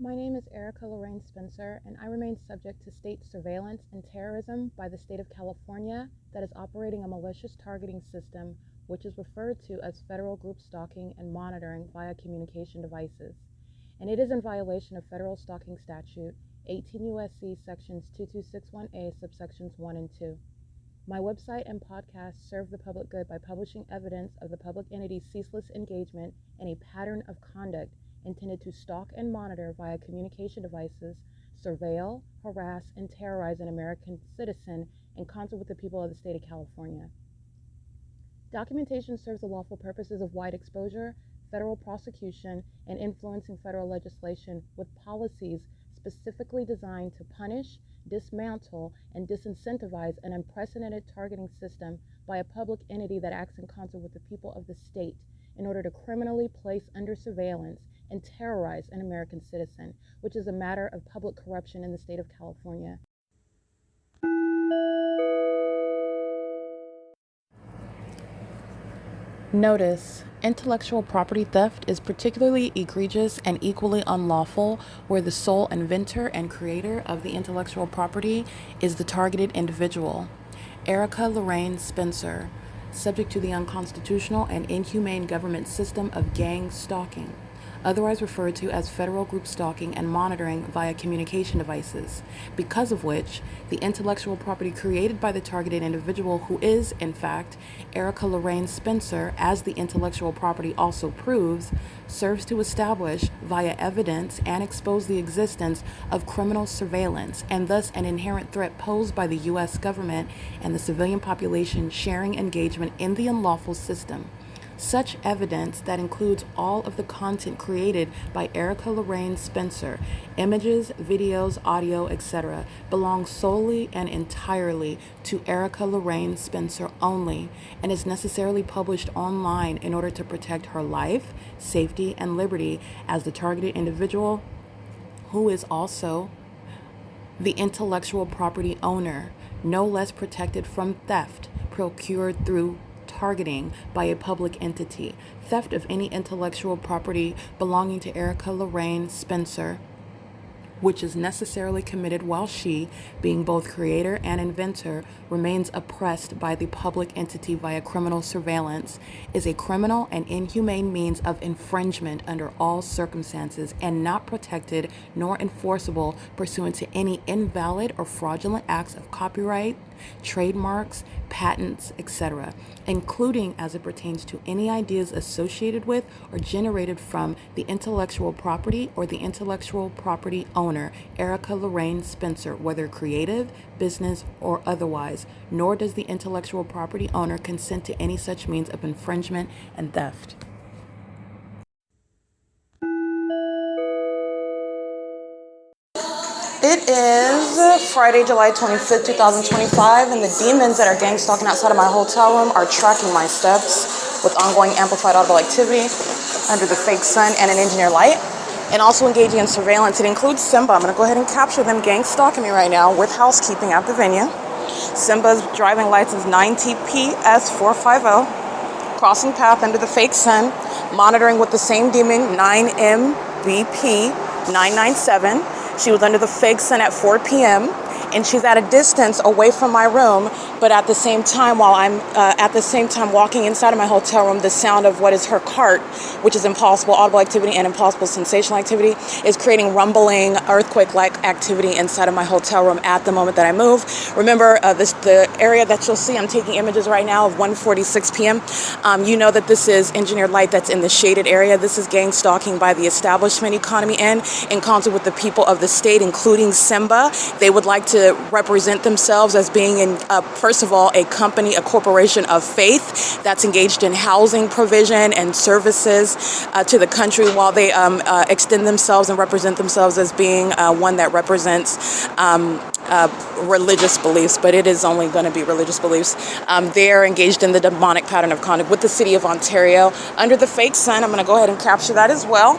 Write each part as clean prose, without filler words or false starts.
My name is Erica Lorraine Spencer, and I remain subject to state surveillance and terrorism by the state of California that is operating a malicious targeting system, which is referred to as federal group stalking and monitoring via communication devices. And it is in violation of federal stalking statute 18 U.S.C. sections 2261A subsections 1 and 2. My website and podcast serve the public good by publishing evidence of the public entity's ceaseless engagement in a pattern of conduct intended to stalk and monitor via communication devices, surveil, harass, and terrorize an American citizen in concert with the people of the state of California. Documentation serves the lawful purposes of wide exposure, federal prosecution, and influencing federal legislation with policies specifically designed to punish, dismantle, and disincentivize an unprecedented targeting system by a public entity that acts in concert with the people of the state in order to criminally place under surveillance and terrorize an American citizen, which is a matter of public corruption in the state of California. Notice: intellectual property theft is particularly egregious and equally unlawful where the sole inventor and creator of the intellectual property is the targeted individual. Erica Lorraine Spencer, subject to the unconstitutional and inhumane government system of gang stalking, otherwise referred to as federal group stalking and monitoring via communication devices, because of which the intellectual property created by the targeted individual, who is, in fact, Erica Lorraine Spencer, as the intellectual property also proves, serves to establish via evidence and expose the existence of criminal surveillance and thus an inherent threat posed by the U.S. government and the civilian population sharing engagement in the unlawful system. Such evidence that includes all of the content created by Erica Lorraine Spencer, images, videos, audio, etc., belongs solely and entirely to Erica Lorraine Spencer only and is necessarily published online in order to protect her life, safety, and liberty as the targeted individual, who is also the intellectual property owner, no less protected from theft procured through targeting by a public entity. Theft of any intellectual property belonging to Erica Lorraine Spencer, which is necessarily committed while she, being both creator and inventor, remains oppressed by the public entity via criminal surveillance, is a criminal and inhumane means of infringement under all circumstances and not protected nor enforceable pursuant to any invalid or fraudulent acts of copyright, trademarks, patents, etc., including as it pertains to any ideas associated with or generated from the intellectual property or the intellectual property owner, Erica Lorraine Spencer, whether creative, business, or otherwise, nor does the intellectual property owner consent to any such means of infringement and theft. It is Friday, July 25th, 2025, and the demons that are gang stalking outside of my hotel room are tracking my steps with ongoing amplified audible activity under the fake sun and an engineer light, and also engaging in surveillance. It includes Simba. I'm going to go ahead and capture them gang stalking me right now with housekeeping at the venue. Simba's driving license 9TPS 450, crossing path under the fake sun, monitoring with the same demon 9MBP 997. She was under the fake sun at 4 p.m. and she's at a distance away from my room, but at the same time, while I'm walking inside of my hotel room, the sound of what is her cart, which is impossible audible activity and impossible sensational activity, is creating rumbling, earthquake-like activity inside of my hotel room at the moment that I move. Remember, the area that you'll see, I'm taking images right now of 1:46 p.m. You know that this is engineered light that's in the shaded area. This is gang stalking by the establishment economy and in concert with the people of the state, including Simba. They would like to represent themselves as being in, first of all, a company, a corporation of faith that's engaged in housing provision and services to the country, while they extend themselves and represent themselves as being one that represents religious beliefs, but it is only going to be religious beliefs. They're engaged in the demonic pattern of conduct with the city of Ontario under the fake sun. I'm going to go ahead and capture that as well.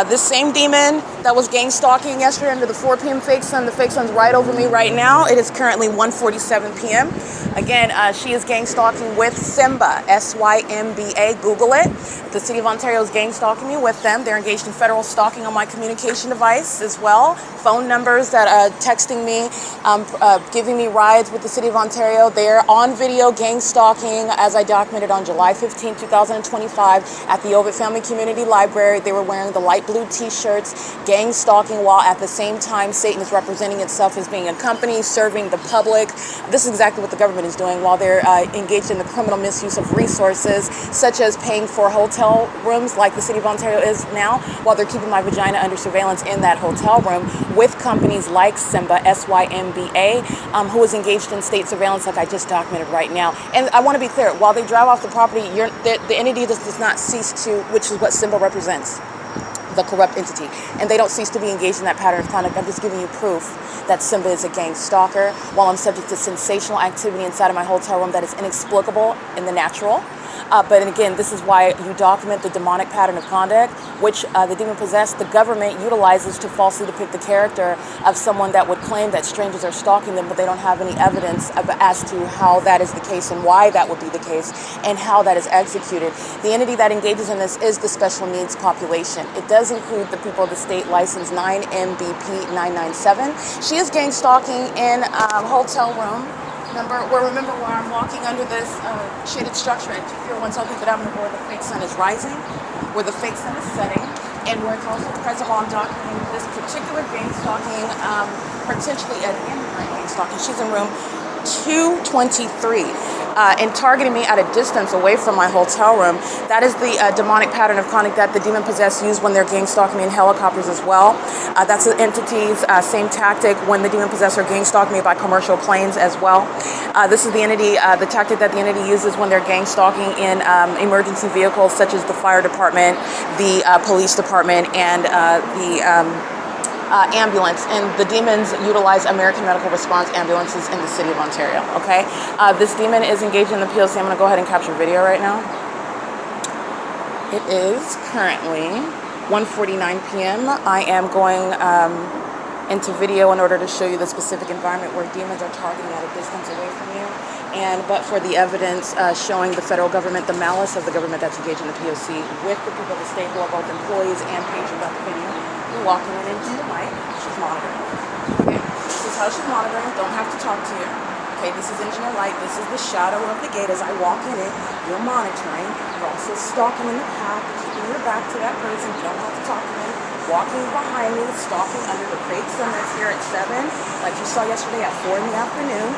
This same demon that was gang stalking yesterday under the 4 p.m. fake sun, the fake sun's right over me right now. It is currently 1:47 p.m. Again, she is gang stalking with Symba, S-Y-M-B-A. Google it. The city of Ontario is gang stalking me with them. They're engaged in federal stalking on my communication device as well. Phone numbers that are texting me, giving me rides with the city of Ontario. They're on video gang stalking, as I documented on July 15, 2025 at the Ovid Family Community Library. They were wearing the light blue t-shirts, gang stalking, while at the same time Satan is representing itself as being a company serving the public. This is exactly what the government is doing while they're engaged in the criminal misuse of resources, such as paying for hotel rooms like the city of Ontario is now, while they're keeping my vagina under surveillance in that hotel room with companies like Symba, S-Y-M-B-A, who is engaged in state surveillance like I just documented right now. And I want to be clear, while they drive off the property, the entity does not cease to, which is what Symba represents, the corrupt entity, and they don't cease to be engaged in that pattern of conduct. I'm just giving you proof that Symba is a gang stalker while I'm subject to sensational activity inside of my hotel room that is inexplicable in the natural. But again, this is why you document the demonic pattern of conduct, which the demon-possessed, the government utilizes to falsely depict the character of someone that would claim that strangers are stalking them, but they don't have any evidence as to how that is the case and why that would be the case and how that is executed. The entity that engages in this is the special needs population. It does include the people of the state license 9MBP 997. She is gang stalking in hotel room. Remember where I'm walking under this shaded structure at 201 South Fifth Avenue, where the fake sun is rising, where the fake sun is setting, and where it's also present while I'm documenting this particular gang stalking, potentially at the end of my gang stalking. She's in room 223 and targeting me at a distance away from my hotel room. That is the demonic pattern of conduct that the demon-possessed use when they're gang stalking me in helicopters as well. That's the entity's same tactic when the demon-possessed are gang stalking me by commercial planes as well. This is the entity, the tactic that the entity uses when they're gang stalking in emergency vehicles such as the fire department, the police department, and the ambulance, and the demons utilize American Medical Response ambulances in the city of Ontario, okay? This demon is engaged in the P.O.C. I'm going to go ahead and capture video right now. It is currently 1:49 p.m. I am going into video in order to show you the specific environment where demons are targeting at a distance away from you. But for the evidence showing the federal government, the malice of the government that's engaged in the P.O.C. with the people of the state who are both employees and patrons of the video. You're walking it into the mic. She's monitoring. Okay, this is how she's monitoring. Don't have to talk to you. Okay, this is engineer light. This is the shadow of the gate as I walk in it. You're monitoring. You're also stalking in the path, keeping your back to that person. You don't have to talk to them. Walking behind me, stalking under the fake sun that's here at 7, like you saw yesterday at 4 in the afternoon.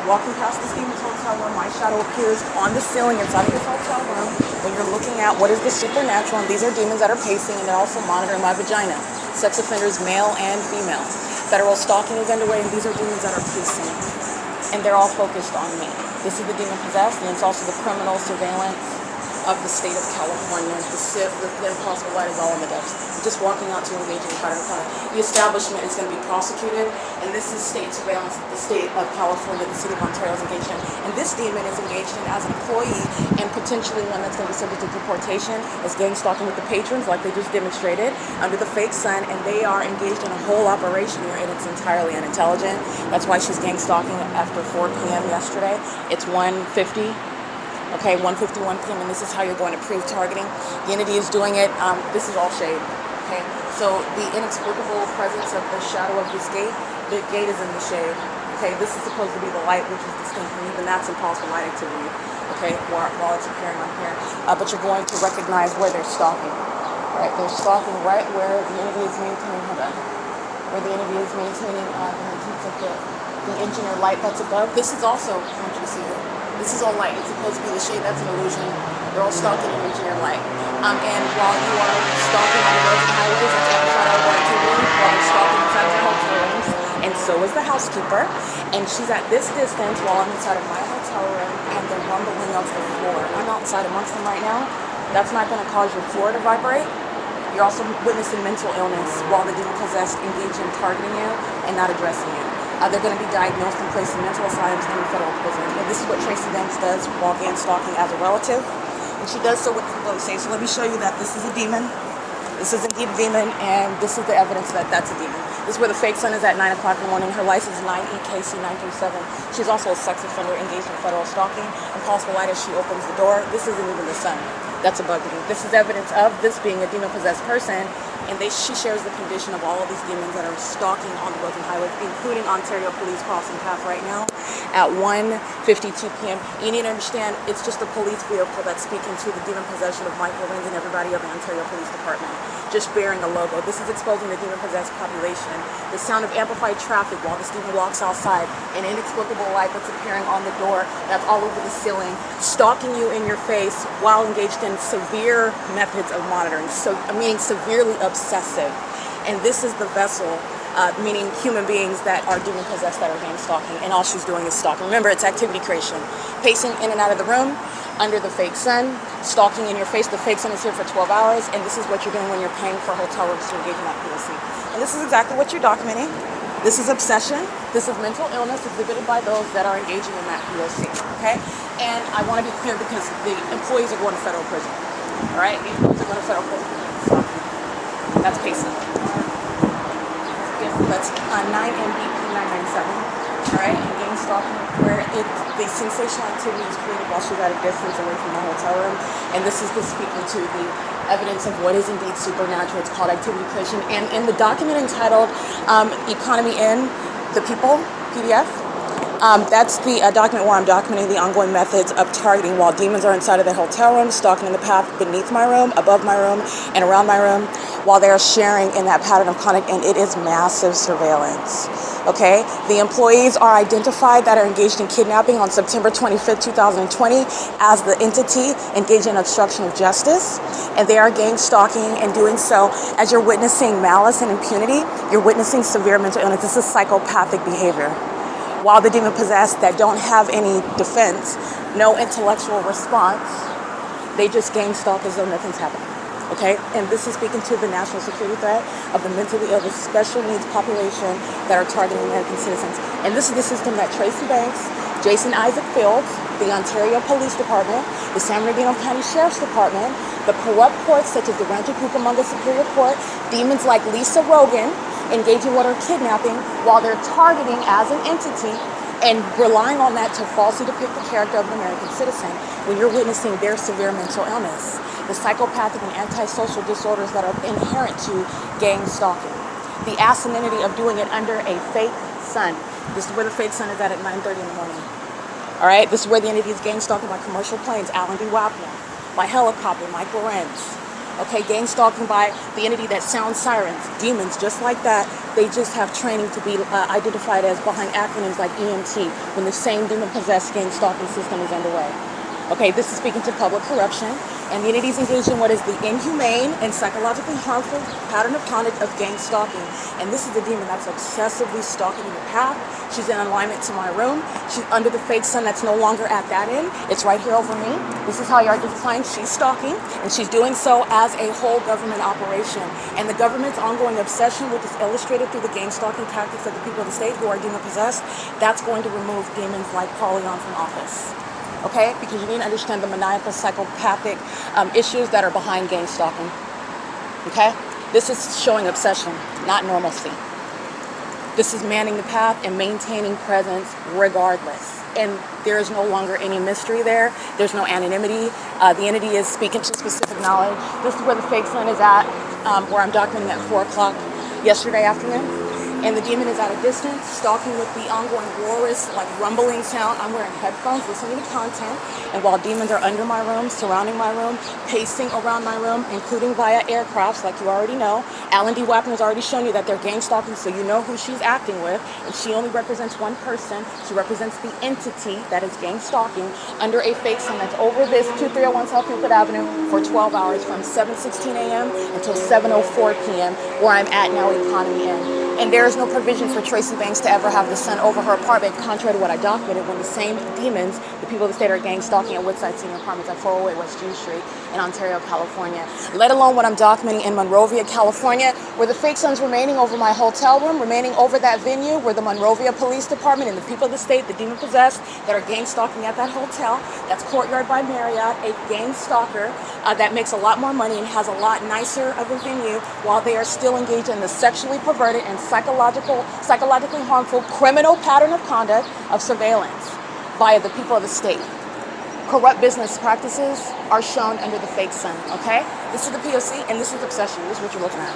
Walking past the demon's hotel room, my shadow appears on the ceiling inside of this hotel room when you're looking at what is the supernatural, and these are demons that are pacing, and they're also monitoring my vagina. Sex offenders, male and female. Federal stalking is underway, and these are demons that are pacing, and they're all focused on me. This is the demon-possessed, and it's also the criminal surveillance of the state of California. The impossible light is all in the depths. Just walking out to engage in pattern of conduct. The establishment is going to be prosecuted, and this is state surveillance that the state of California, the city of Ontario is engaged in. And this demon is engaged in as an employee, and potentially one that's going to be subject to deportation, is gang stalking with the patrons, like they just demonstrated, under the fake sun, and they are engaged in a whole operation here, and it's entirely unintelligent. That's why she's gang stalking after 4 p.m. yesterday. It's 1:50. Okay, 1:51 p.m. and this is how you're going to prove targeting. The entity is doing it. This is all shade. Okay, so the inexplicable presence of the shadow of this gate, the gate is in the shade. Okay, this is supposed to be the light, which is distinct, and even that's impossible light activity. Okay, while it's appearing on here, but you're going to recognize where they're stalking. Right, they're stalking right where the entity is maintaining. Hold on. Where the entity is maintaining the engineer light that's above. This is also, I want you to see it. This is all light. It's supposed to be the shade. That's an illusion. They're all stalking an engineer light. And while you are stalking on the roads and highways, that's amplified outdoor activity. While you're stalking inside their hotel rooms, and so is the housekeeper. And she's at this distance while I'm inside of my hotel room, and they're rumbling off the floor. I'm outside amongst them right now. That's not going to cause your floor to vibrate. You're also witnessing mental illness while the demon-possessed engage in targeting you and not addressing you. They're going to be diagnosed and placed in mental asylums and federal prison. And this is what Tracy Banks does while gang stalking as a relative. And she does so with P.O.C. So let me show you that this is a demon. This is indeed a demon, and this is the evidence that that's a demon. This is where the fake son is at 9 o'clock in the morning. Her license is 9EKC937. She's also a sex offender engaged in federal stalking. And possible light as she opens the door. This isn't even the son. That's a bug me. This is evidence of this being a demon-possessed person, and she shares the condition of all of these demons that are stalking on the roads and highways, including Ontario Police crossing path right now at 1:52 p.m. You need to understand, it's just a police vehicle that's speaking to the demon possession of Mike LORENZ and everybody of the Ontario Police Department, just bearing a logo. This is exposing the demon-possessed population. The sound of amplified traffic while this demon walks outside, an inexplicable light that's appearing on the door, that's all over the ceiling, stalking you in your face while engaged in severe methods of monitoring, meaning severely obsessive. And this is the vessel, meaning human beings that are demon possessed that are gang stalking, and all she's doing is stalking. Remember, it's activity creation. Pacing in and out of the room, under the fake sun, stalking in your face. The fake sun is here for 12 hours, and this is what you're doing when you're paying for hotel rooms to engage in that P.O.C. And this is exactly what you're documenting. This is obsession. This is mental illness exhibited by those that are engaging in that P.O.C. Okay? And I want to be clear because the employees are going to federal prison. All right? The employees are going to federal prison. That's pacing. That's 9MBP997. All right? And gang stalking, where the sensational activity is created while she's at a distance away from the hotel room. And this is the speaking to the evidence of what is indeed supernatural. It's called activity creation. And in the document entitled Economy in the People, PDF, that's the document where I'm documenting the ongoing methods of targeting while demons are inside of the hotel room, stalking in the path beneath my room, above my room, and around my room, while they're sharing in that pattern of conduct, and it is massive surveillance. Okay, the employees are identified that are engaged in kidnapping on September 25th, 2020 as the entity engaged in obstruction of justice, and they are gang stalking and doing so as you're witnessing malice and impunity. You're witnessing severe mental illness. This is psychopathic behavior. While the demon possessed that don't have any defense, no intellectual response, they just gang stalk as though nothing's happening. Okay, and this is speaking to the national security threat of the mentally ill, the special needs population that are targeting American citizens. And this is the system that Tracy Banks, Jason Isaac Fields, the Ontario Police Department, the San Bernardino County Sheriff's Department, the corrupt courts such as the Rancho Cucamonga Superior Court, demons like Lisa Rogan, engaging what are kidnapping while they're targeting as an entity and relying on that to falsely depict the character of an American citizen when you're witnessing their severe mental illness, the psychopathic and antisocial disorders that are inherent to gang stalking, the asininity of doing it under a fake sun. This is where the fake sun is at 9:30 in the morning. All right, this is where the entity is gang stalking by commercial planes, Alan D. WAPNER, by helicopter, Mike LORENZ. Okay, gang stalking by the entity that sounds sirens, demons, just like that. They just have training to be identified as behind acronyms like EMT when the same demon-possessed gang stalking system is underway. Okay, this is speaking to public corruption, and the entities engaged in what is the inhumane and psychologically harmful pattern of conduct of gang stalking. And this is the demon that's obsessively stalking in the path. She's in alignment to my room. She's under the fake sun that's no longer at that end. It's right here over me. This is how you're identifying she's stalking, and she's doing so as a whole government operation. And the government's ongoing obsession, which is illustrated through the gang stalking tactics of the people of the state who are demon possessed, that's going to remove demons like Paulion from office. Okay, because you need to understand the maniacal psychopathic issues that are behind gang stalking. Okay, this is showing obsession, not normalcy. This is manning the path and maintaining presence regardless. And there is no longer any mystery there. There's no anonymity. The entity is speaking to specific knowledge. This is where the fake sun is at, where I'm documenting at 4 o'clock yesterday afternoon. And the demon is at a distance, stalking with the ongoing roarous, like rumbling sound. I'm wearing headphones, listening to content. And while demons are under my room, surrounding my room, pacing around my room, including via aircrafts, like you already know, Alan D. WAPNER has already shown you that they're gang stalking, so you know who she's acting with. And she only represents one person. She represents the entity that is gang stalking under a fake sun that's over this 2301 South Euclid Avenue for 12 hours from 7:16 a.m. until 7:04 p.m., where I'm at now, Economy Inn. And there is no provision for Tracy Banks to ever have the sun over her apartment, contrary to what I documented when the same demons, the people of the state, are gang stalking at Woodside Senior Apartments at 408 West June Street in Ontario, California. Let alone what I'm documenting in Monrovia, California, where the fake sun's remaining over my hotel room, remaining over that venue, where the Monrovia Police Department and the people of the state, the demon-possessed, that are gang stalking at that hotel. That's Courtyard by Marriott, a gang stalker that makes a lot more money and has a lot nicer of a venue, while they are still engaged in the sexually perverted and psychologically harmful criminal pattern of conduct of surveillance via the people of the state. Corrupt business practices are shown under the fake sun, okay? This is the P.O.C. and this is obsession. This is what you're looking at.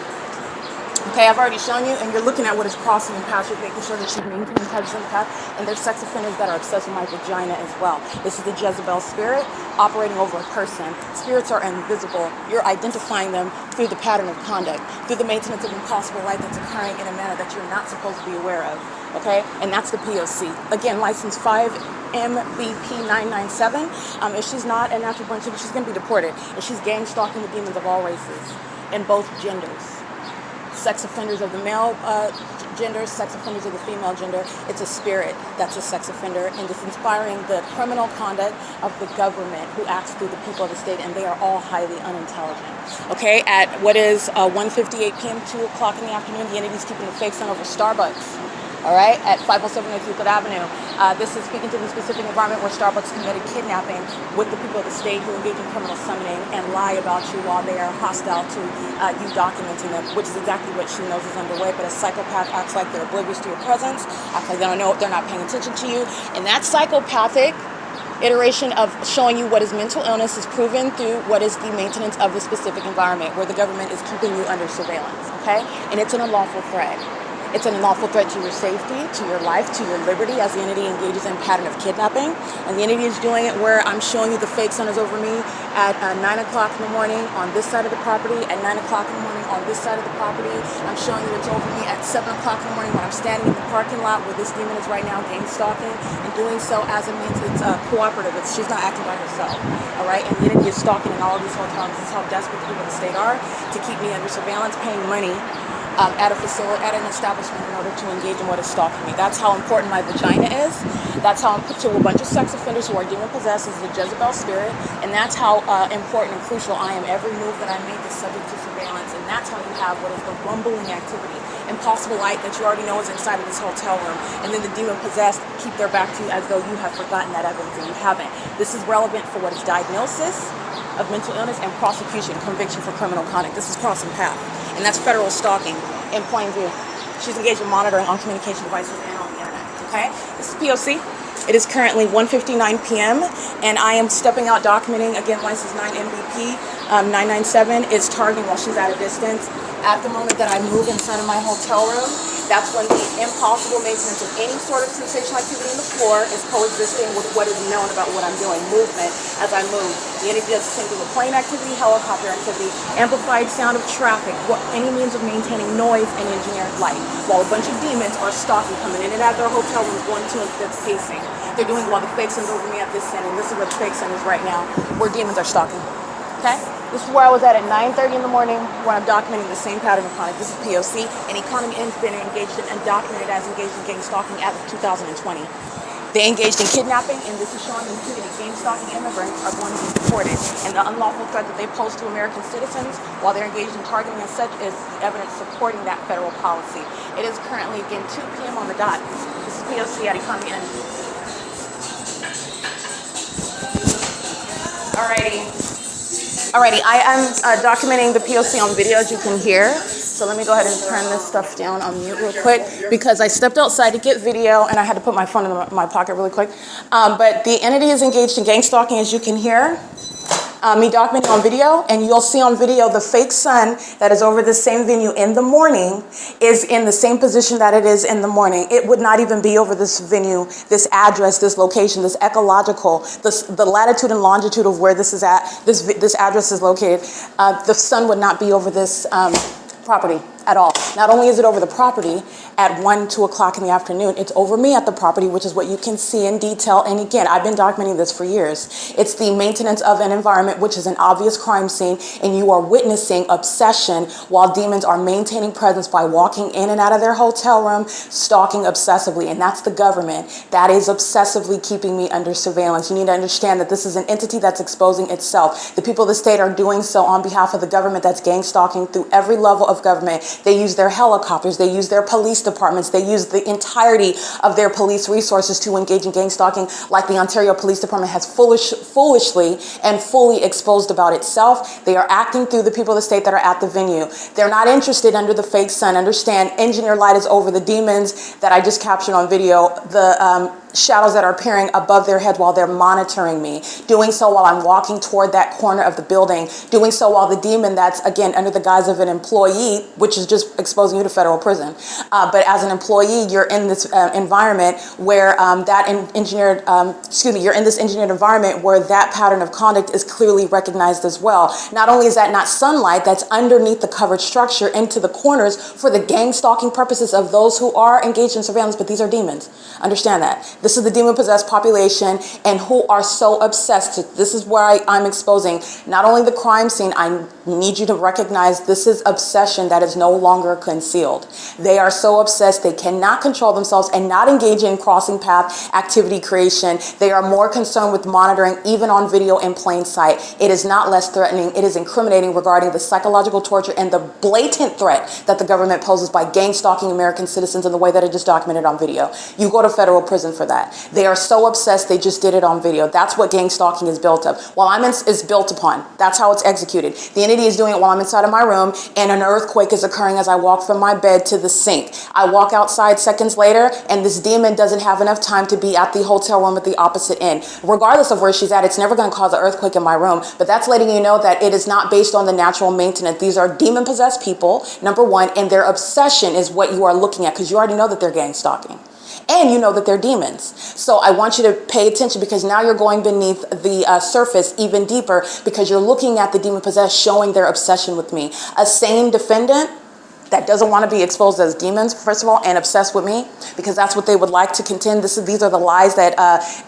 Okay, I've already shown you, and you're looking at what is crossing the path. You're making sure that she's maintaining touches in the path, and there's sex offenders that are obsessed with my vagina as well. This is the Jezebel spirit operating over a person. Spirits are invisible. You're identifying them through the pattern of conduct, through the maintenance of impossible light that's occurring in a manner that you're not supposed to be aware of, okay? And that's the P.O.C. Again, license 5MBP997. If she's not a natural born citizen, she's going to be deported. And she's gang stalking the demons of all races and both genders. Sex offenders of the male gender, sex offenders of the female gender. It's a spirit that's a sex offender, and it's inspiring the criminal conduct of the government who acts through the people of the state, and they are all highly unintelligent. Okay, at what is 1:58 p.m., 2 o'clock in the afternoon, the entity's keeping the fake sun over Starbucks. All right, at 507 North Euclid Avenue. This is speaking to the specific environment where Starbucks committed kidnapping with the people of the state who engage in criminal summoning and lie about you while they are hostile to you documenting them, which is exactly what she knows is underway. But a psychopath acts like they're oblivious to your presence, acts like they don't know, they're not paying attention to you. And that psychopathic iteration of showing you what is mental illness is proven through what is the maintenance of the specific environment where the government is keeping you under surveillance, okay? And it's an unlawful threat. It's an unlawful threat to your safety, to your life, to your liberty, as the entity engages in a pattern of kidnapping. And the entity is doing it where I'm showing you the fake sun is over me at 9 o'clock in the morning on this side of the property, at 9 o'clock in the morning on this side of the property. I'm showing you it's over me at 7 o'clock in the morning when I'm standing in the parking lot where this demon is right now gang stalking, and doing so as it means it's cooperative. She's not acting by herself, all right? And the entity is stalking in all of these hotels. This is how desperate the people of the state are to keep me under surveillance, paying money at a facility, at an establishment in order to engage in what is stalking me. That's how important my vagina is. That's how to a bunch of sex offenders who are demon-possessed is the Jezebel spirit. And that's how important and crucial I am. Every move that I make is subject to surveillance. And that's how you have what is the rumbling activity, impossible light that you already know is inside of this hotel room. And then the demon-possessed keep their back to you as though you have forgotten that evidence, and you haven't. This is relevant for what is diagnosis of mental illness and prosecution, conviction for criminal conduct. This is crossing path. And that's federal stalking in plain view. She's engaged in monitoring on communication devices and on the internet, okay? This is P.O.C. It is currently 1:59 p.m. and I am stepping out documenting, again, license 9MBP 997 is targeting while she's at a distance. At the moment that I move inside of my hotel room, that's when the impossible maintenance of any sort of sensational activity on the floor is coexisting with what is known about what I'm doing, movement as I move. The entity does the same thing with plane activity, helicopter activity, amplified sound of traffic, any means of maintaining noise and engineered light, while a bunch of demons are stalking, coming in and out of their hotel rooms, going to and fifth pacing. They're doing while the fake sun's over me at this end, and this is where the fake sun is right now, where demons are stalking, okay? This is where I was at 9:30 in the morning when I'm documenting the same pattern of conduct. This is P.O.C. and economy has been engaged in and documented as engaged in gang stalking as of 2020. They engaged in kidnapping, and this is showing including gang stalking immigrants are going to be deported. And the unlawful threat that they pose to American citizens while they're engaged in targeting and such is evidence supporting that federal policy. It is currently, again, 2 p.m. on the dot. This is P.O.C. at economy end. Alrighty, I am documenting the P.O.C. on video, as you can hear. So let me go ahead and turn this stuff down on mute real quick because I stepped outside to get video and I had to put my phone in my pocket really quick. But the entity is engaged in gang stalking, as you can hear. Me documenting on video, and you'll see on video the fake sun that is over the same venue in the morning is in the same position that it is in the morning. It would not even be over this venue, this address, this location, this ecological, the latitude and longitude of where this is at, this address is located. The sun would not be over this property. at all. Not only is it over the property at 1, 2 o'clock in the afternoon, it's over me at the property, which is what you can see in detail. And again, I've been documenting this for years. It's the maintenance of an environment, which is an obvious crime scene, and you are witnessing obsession while demons are maintaining presence by walking in and out of their hotel room, stalking obsessively. And that's the government that is obsessively keeping me under surveillance. You need to understand that this is an entity that's exposing itself. The people of the state are doing so on behalf of the government that's gang stalking through every level of government. They use their helicopters, they use their police departments, they use the entirety of their police resources to engage in gang stalking, like the Ontario Police Department has foolishly and fully exposed about itself. They are acting through the people of the state that are at the venue. They're not interested under the fake sun. Understand, engineer light is over the demons that I just captured on video, the shadows that are appearing above their head while they're monitoring me, doing so while I'm walking toward that corner of the building, doing so while the demon that's, again, under the guise of an employee, which is just exposing you to federal prison. But as an employee, you're in this environment where you're in this engineered environment where that pattern of conduct is clearly recognized as well. Not only is that not sunlight that's underneath the covered structure into the corners for the gang stalking purposes of those who are engaged in surveillance, but these are demons. Understand that. This is the demon-possessed population and who are so obsessed. This is where I'm exposing not only the crime scene, I need you to recognize this is obsession that is no longer concealed. They are so obsessed they cannot control themselves and not engage in crossing path activity creation. They are more concerned with monitoring, even on video in plain sight. It is not less threatening. It is incriminating regarding the psychological torture and the blatant threat that the government poses by gang stalking American citizens in the way that it just documented on video. You go to federal prison for that. They are so obsessed they just did it on video. That's what gang stalking is built of. Is built upon. That's how it's executed. The entity is doing it while I'm inside of my room and an earthquake is occurring as I walk from my bed to the sink. I walk outside seconds later and this demon doesn't have enough time to be at the hotel room at the opposite end. Regardless of where she's at, it's never going to cause an earthquake in my room, but that's letting you know that it is not based on the natural maintenance. These are demon-possessed people, number one, and their obsession is what you are looking at because you already know that they're gang stalking. And you know that they're demons. So I want you to pay attention because now you're going beneath the surface even deeper because you're looking at the demon possessed showing their obsession with me. A sane defendant that doesn't want to be exposed as demons, first of all, and obsessed with me, because that's what they would like to contend. These are the lies that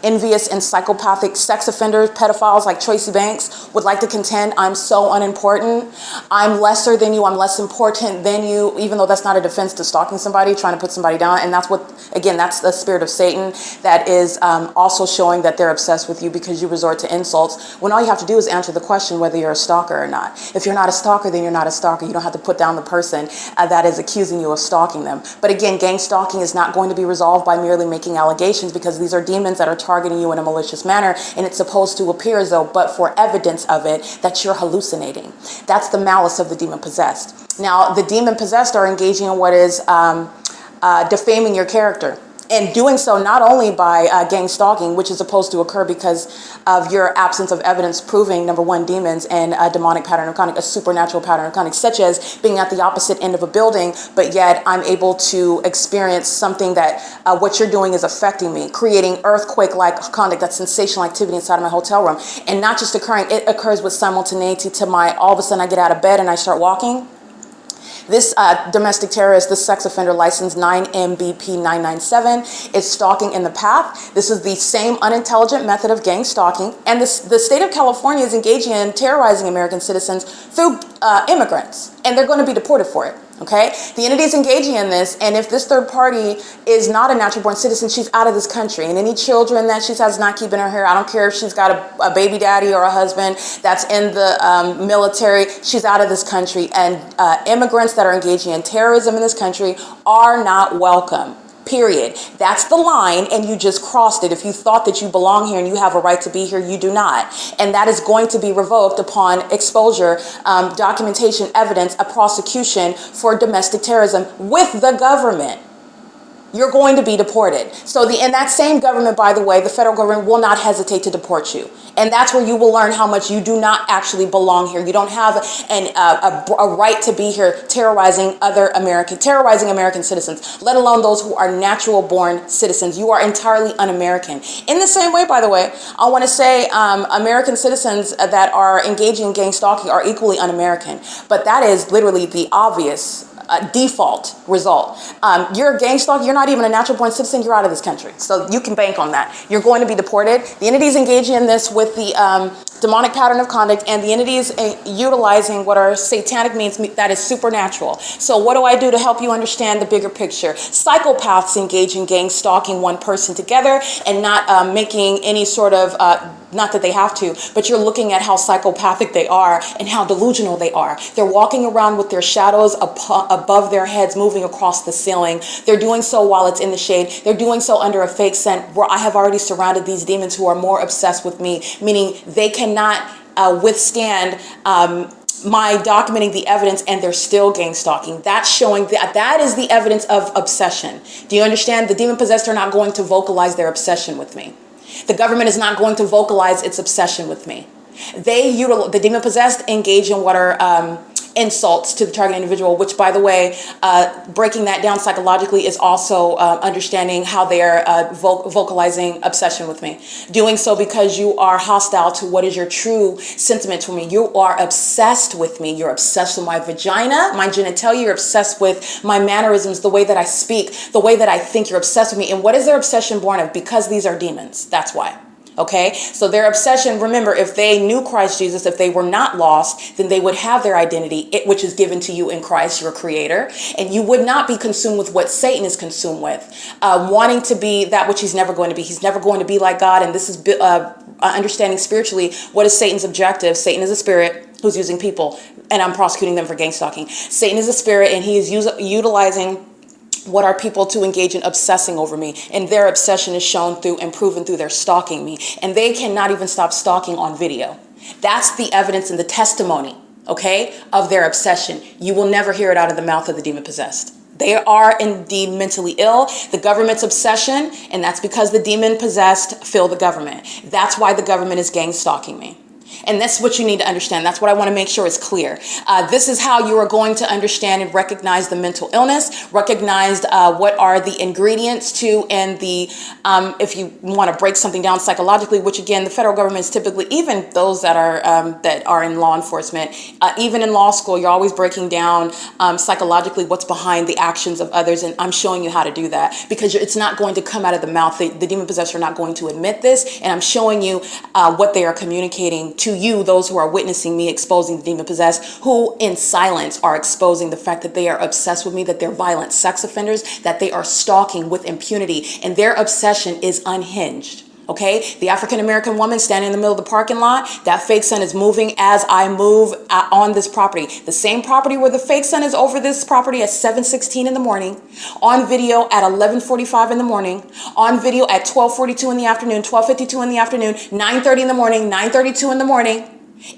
envious and psychopathic sex offenders, pedophiles like Tracy Banks would like to contend. I'm so unimportant. I'm lesser than you. I'm less important than you, even though that's not a defense to stalking somebody, trying to put somebody down. And that's what, again, that's the spirit of Satan that is also showing that they're obsessed with you because you resort to insults when all you have to do is answer the question whether you're a stalker or not. If you're not a stalker, then you're not a stalker. You don't have to put down the person that is accusing you of stalking them. But again, gang stalking is not going to be resolved by merely making allegations because these are demons that are targeting you in a malicious manner, and it's supposed to appear as though, but for evidence of it, that you're hallucinating. That's the malice of the demon-possessed. Now, the demon-possessed are engaging in what is defaming your character. And doing so not only by gang stalking, which is supposed to occur because of your absence of evidence proving, number one, demons and a demonic pattern of conduct, a supernatural pattern of conduct, such as being at the opposite end of a building, but yet I'm able to experience something that what you're doing is affecting me, creating earthquake-like conduct, that sensational activity inside of my hotel room. And not just occurring, it occurs with simultaneity to all of a sudden I get out of bed and I start walking. This domestic terrorist, this sex offender license 9MBP997 is stalking in the path. This is the same unintelligent method of gang stalking. And the state of California is engaging in terrorizing American citizens through immigrants. And they're going to be deported for it. Okay, the entity is engaging in this, and if this third party is not a natural-born citizen, she's out of this country. And any children that she has not keeping her hair, I don't care if she's got a baby daddy or a husband that's in the military, she's out of this country. And immigrants that are engaging in terrorism in this country are not welcome. Period. That's the line, and you just crossed it. If you thought that you belong here and you have a right to be here, you do not. And that is going to be revoked upon exposure, documentation, evidence, a prosecution for domestic terrorism with the government. You're going to be deported. So in that same government, by the way, the federal government will not hesitate to deport you. And that's where you will learn how much you do not actually belong here. You don't have a right to be here terrorizing American citizens, let alone those who are natural born citizens. You are entirely un-American. In the same way, by the way, I want to say American citizens that are engaging in gang stalking are equally un-American. But that is literally the obvious a default result. You're a gang stalker, you're not even a natural born citizen, you're out of this country. So you can bank on that. You're going to be deported. The entities engaging in this with the demonic pattern of conduct, and the entities utilizing what are satanic means that is supernatural. So what do I do to help you understand the bigger picture? Psychopaths engage in gang stalking one person together and not making any sort of, not that they have to, but you're looking at how psychopathic they are and how delusional they are. They're walking around with their shadows above their heads moving across the ceiling. They're doing so while it's in the shade. They're doing so under a fake sun where I have already surrounded these demons who are more obsessed with me, meaning they cannot withstand my documenting the evidence, and they're still gang stalking. That's showing that is the evidence of obsession. Do you understand? The demon possessed are not going to vocalize their obsession with me. The government is not going to vocalize its obsession with me. The demon possessed engage in what are insults to the target individual, which, by the way, breaking that down psychologically is also understanding how they are vocalizing obsession with me. Doing so because you are hostile to what is your true sentiment to me. You are obsessed with me. You're obsessed with my vagina, my genitalia. You're obsessed with my mannerisms, the way that I speak, the way that I think. You're obsessed with me. And what is their obsession born of? Because these are demons. That's why. Okay, so their obsession, remember, if they knew Christ Jesus, if they were not lost, then they would have their identity, which is given to you in Christ, your creator, and you would not be consumed with what Satan is consumed with, wanting to be that which he's never going to be. He's never going to be like God, and this is understanding spiritually what is Satan's objective. Satan is a spirit who's using people, and I'm prosecuting them for gang stalking. Satan is a spirit, and he is utilizing what are people to engage in obsessing over me, and their obsession is shown through and proven through their stalking me, and they cannot even stop stalking on video. That's the evidence and the testimony, okay, of their obsession. You will never hear it out of the mouth of the demon possessed. They are indeed mentally ill. The government's obsession, and that's because the demon possessed fill the government. That's why the government is gang stalking me. And that's what you need to understand. That's what I want to make sure is clear. This is how you are going to understand and recognize the mental illness, recognize what are the ingredients to, and the, if you want to break something down psychologically, which again, the federal government is typically, even those that are in law enforcement, even in law school, you're always breaking down psychologically what's behind the actions of others. And I'm showing you how to do that because it's not going to come out of the mouth. The demon possessed are not going to admit this. And I'm showing you what they are communicating to you, those who are witnessing me exposing the demon possessed, who in silence are exposing the fact that they are obsessed with me, that they're violent sex offenders, that they are stalking with impunity, and their obsession is unhinged. Okay, the African-American woman standing in the middle of the parking lot, that fake sun is moving as I move on this property. The same property where the fake sun is over this property at 7:16 in the morning, on video at 11:45 in the morning, on video at 12:42 in the afternoon, 12:52 in the afternoon, 9:30 in the morning, 9:32 in the morning,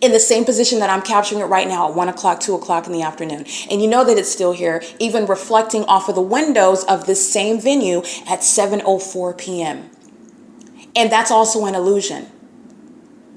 in the same position that I'm capturing it right now at 1 o'clock, 2 o'clock in the afternoon. And you know that it's still here, even reflecting off of the windows of this same venue at 7:04 p.m. And that's also an illusion.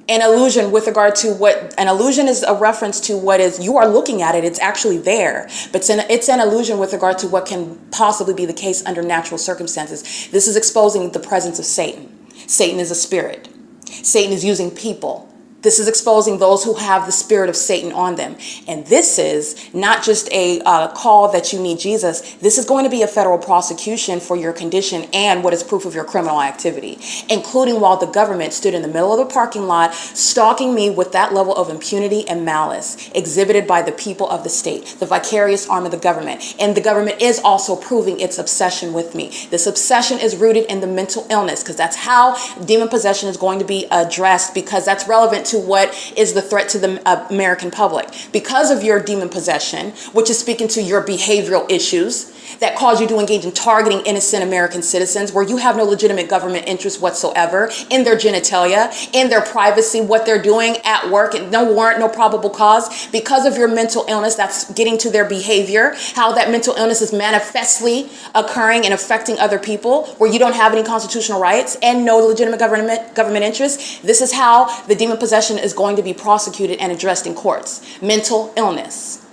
An illusion with regard to what, an illusion is a reference to what is, you are looking at it, it's actually there. But it's an illusion with regard to what can possibly be the case under natural circumstances. This is exposing the presence of Satan. Satan is a spirit. Satan is using people. This is exposing those who have the spirit of Satan on them. And this is not just a call that you need Jesus. This is going to be a federal prosecution for your condition and what is proof of your criminal activity, including while the government stood in the middle of the parking lot stalking me with that level of impunity and malice exhibited by the people of the state, the vicarious arm of the government. And the government is also proving its obsession with me. This obsession is rooted in the mental illness, because that's how demon possession is going to be addressed, because that's relevant to what is the threat to the American public. Because of your demon possession, which is speaking to your behavioral issues that cause you to engage in targeting innocent American citizens, where you have no legitimate government interest whatsoever in their genitalia, in their privacy, what they're doing at work, and no warrant, no probable cause. Because of your mental illness, that's getting to their behavior, how that mental illness is manifestly occurring and affecting other people, where you don't have any constitutional rights and no legitimate government interest. This is how the demon possession is going to be prosecuted and addressed in courts. Mental illness.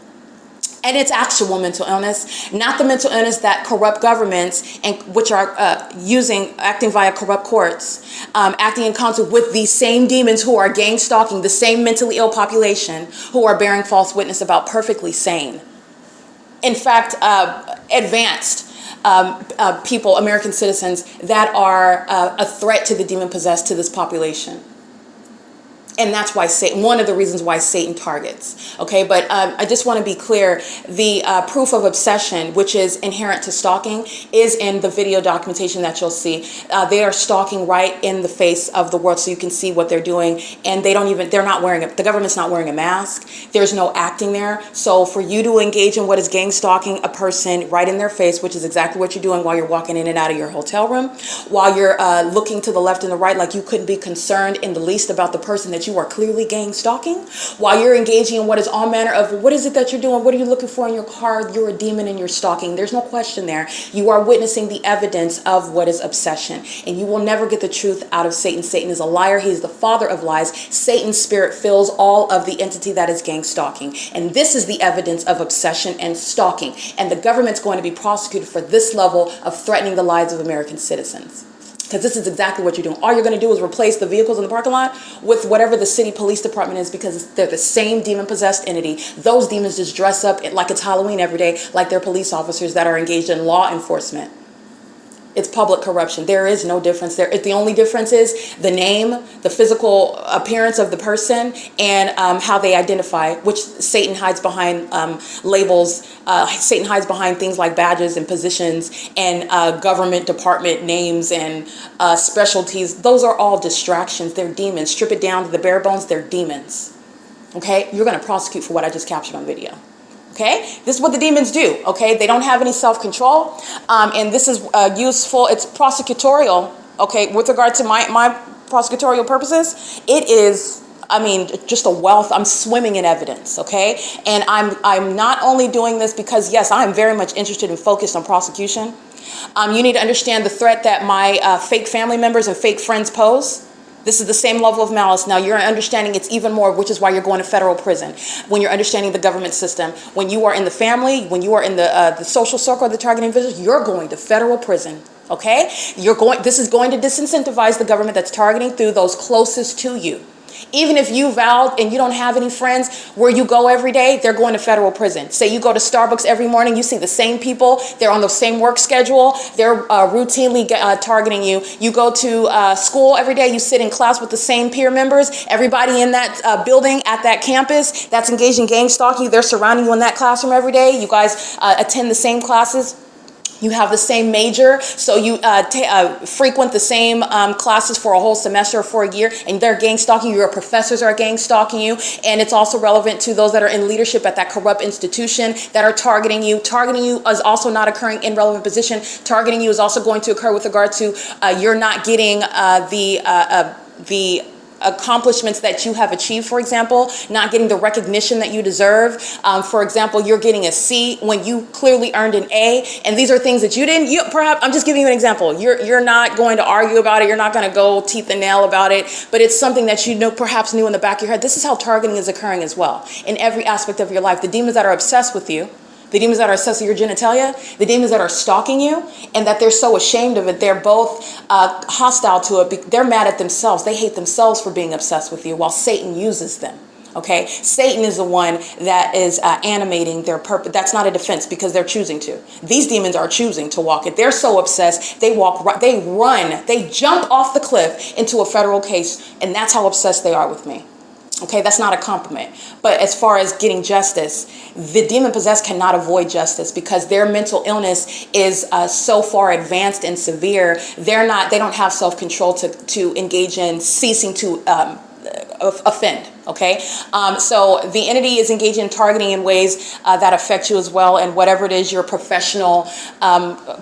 And it's actual mental illness, not the mental illness that corrupt governments, and which are acting via corrupt courts, acting in concert with these same demons who are gang stalking the same mentally ill population, who are bearing false witness about perfectly sane. in fact, advanced people, American citizens, that are a threat to the demon-possessed, to this population. And that's why Satan, one of the reasons why Satan targets. Okay, but I just want to be clear, the proof of obsession, which is inherent to stalking, is in the video documentation that you'll see. They are stalking right in the face of the world, so you can see what they're doing. And they're not wearing the government's not wearing a mask. There's no acting there. So for you to engage in what is gang stalking a person right in their face, which is exactly what you're doing while you're walking in and out of your hotel room, while you're looking to the left and the right, like you couldn't be concerned in the least about the person that you are clearly gang stalking, while you're engaging in what is all manner of, what is it that you're doing? What are you looking for in your car? You're a demon and you're stalking. There's no question there. You are witnessing the evidence of what is obsession. And you will never get the truth out of Satan. Satan is a liar. He is the father of lies. Satan's spirit fills all of the entity that is gang stalking. And this is the evidence of obsession and stalking. And the government's going to be prosecuted for this level of threatening the lives of American citizens. Because this is exactly what you're doing. All you're going to do is replace the vehicles in the parking lot with whatever the city police department is, because they're the same demon-possessed entity. Those demons just dress up like it's Halloween every day, like they're police officers that are engaged in law enforcement. It's public corruption. There is no difference there. The only difference is the name, the physical appearance of the person, and how they identify, which Satan hides behind labels. Satan hides behind things like badges and positions and government department names and specialties. Those are all distractions. They're demons. Strip it down to the bare bones. They're demons. Okay? You're going to prosecute for what I just captured on video. Okay, this is what the demons do. Okay, they don't have any self-control, and this is useful. It's prosecutorial. Okay, with regard to my prosecutorial purposes, it is, I mean, just a wealth. I'm swimming in evidence. Okay, and I'm not only doing this because, yes, I'm very much interested and focused on prosecution. You need to understand the threat that my fake family members and fake friends pose. This is the same level of malice. Now you're understanding it's even more, which is why you're going to federal prison. When you're understanding the government system, when you are in the family, when you are in the social circle of the target individuals, you're going to federal prison. Okay? This is going to disincentivize the government that's targeting through those closest to you. Even if you vowed and you don't have any friends where you go every day, they're going to federal prison. Say you go to Starbucks every morning, you see the same people, they're on the same work schedule, they're routinely targeting you. You go to school every day, you sit in class with the same peer members, everybody in that building at that campus that's engaged in gang stalking, they're surrounding you in that classroom every day. You guys attend the same classes. You have the same major, so you frequent the same classes for a whole semester or for a year, and they're gang stalking you. Your professors are gang stalking you, and it's also relevant to those that are in leadership at that corrupt institution that are targeting you. Targeting you is also not occurring in relevant position. Targeting you is also going to occur with regard to you're not getting the accomplishments that you have achieved, for example, not getting the recognition that you deserve. For example, you're getting a C when you clearly earned an A, and these are things that you didn't. Perhaps I'm just giving you an example. You're not going to argue about it. You're not going to go teeth and nail about it, but it's something that you know, perhaps knew in the back of your head. This is how targeting is occurring as well in every aspect of your life. The demons that are obsessed with you, the demons that are obsessed with your genitalia, the demons that are stalking you, and that they're so ashamed of it, they're both hostile to it. They're mad at themselves. They hate themselves for being obsessed with you, while Satan uses them. Okay, Satan is the one that is animating their purpose. That's not a defense because they're choosing to. These demons are choosing to walk it. They're so obsessed, they walk, they run, they jump off the cliff into a federal case, and that's how obsessed they are with me. Okay, that's not a compliment. But as far as getting justice, the demon-possessed cannot avoid justice because their mental illness is so far advanced and severe. They don't have self-control to engage in ceasing to offend. Okay, so the entity is engaging in targeting in ways that affect you as well, and whatever it is your professional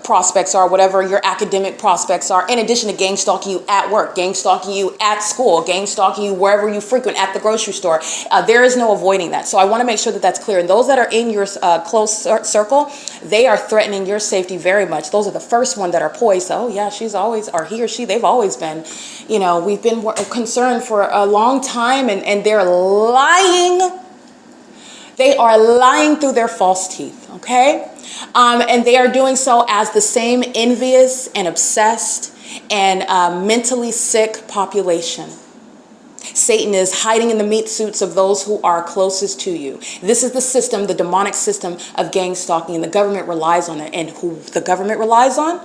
prospects are, whatever your academic prospects are, in addition to gang stalking you at work, gang stalking you at school, gang stalking you wherever you frequent, at the grocery store. There is no avoiding that. So I want to make sure that that's clear. And those that are in your close circle, they are threatening your safety very much. Those are the first one that are poised. Oh yeah, she's always, or he or she, they've always been, you know, we've been concerned for a long time, and they're lying. They are lying through their false teeth, okay? And they are doing so as the same envious and obsessed and mentally sick population. Satan is hiding in the meat suits of those who are closest to you. This is the system, the demonic system of gang stalking, and the government relies on it. And who the government relies on,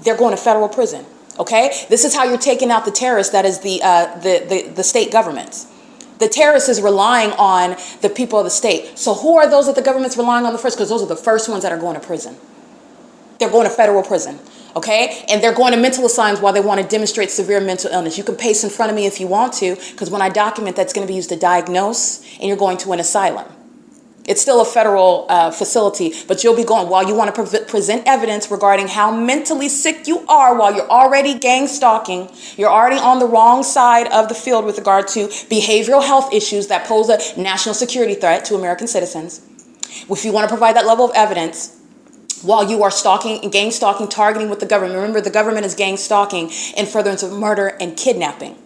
they're going to federal prison. Okay, this is how you're taking out the terrorists. That is the state governments. The terrorist is relying on the people of the state. So who are those that the government's relying on the first? Because those are the first ones that are going to prison. They're going to federal prison. Okay, and they're going to mental asylums while they want to demonstrate severe mental illness. You can pace in front of me if you want to, because when I document, that's going to be used to diagnose, and you're going to an asylum. It's still a federal facility, but you'll be going while you want to present evidence regarding how mentally sick you are while you're already gang stalking. You're already on the wrong side of the field with regard to behavioral health issues that pose a national security threat to American citizens. If you want to provide that level of evidence, while you are stalking and gang stalking, targeting with the government. Remember, the government is gang stalking in furtherance of murder and kidnapping.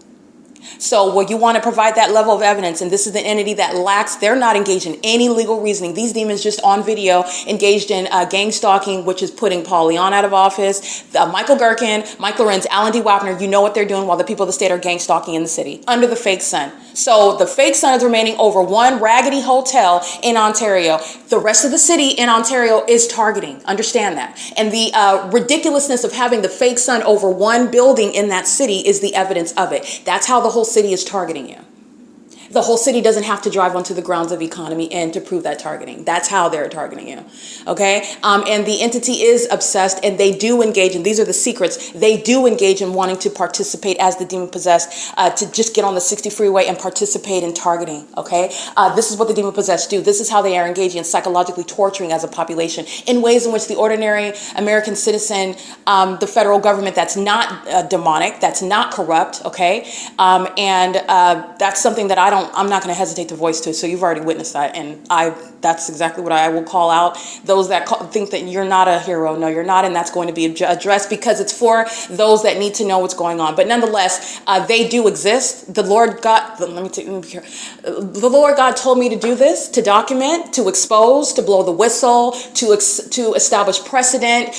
So you want to provide that level of evidence, and this is the entity that lacks, they're not engaged in any legal reasoning. These demons just on video engaged in gang stalking, which is putting Paul Leon out of office, Michael GERKEN, Mike LORENZ, Alan D. WAPNER, you know what they're doing while the people of the state are gang stalking in the city under the fake sun. So the fake sun is remaining over one raggedy hotel in Ontario. The rest of the city in Ontario is targeting. Understand that. And the ridiculousness of having the fake sun over one building in that city is the evidence of it. That's how the whole city is targeting you. The whole city doesn't have to drive onto the grounds of economy and to prove that targeting. That's how they're targeting you. Okay? And the entity is obsessed, and they do engage, and these are the secrets, they do engage in wanting to participate as the demon possessed, to just get on the 60 freeway and participate in targeting. Okay? This is what the demon possessed do. This is how they are engaging in psychologically torturing as a population in ways in which the ordinary American citizen, the federal government that's not demonic, that's not corrupt, okay? And that's something that I'm not going to hesitate to voice to. So you've already witnessed that, and that's exactly what I will call out. Those that think that you're not a hero, no, you're not, and that's going to be addressed because it's for those that need to know what's going on. But nonetheless, they do exist. The Lord God, the Lord God told me to do this, to document, to expose, to blow the whistle, to establish precedent,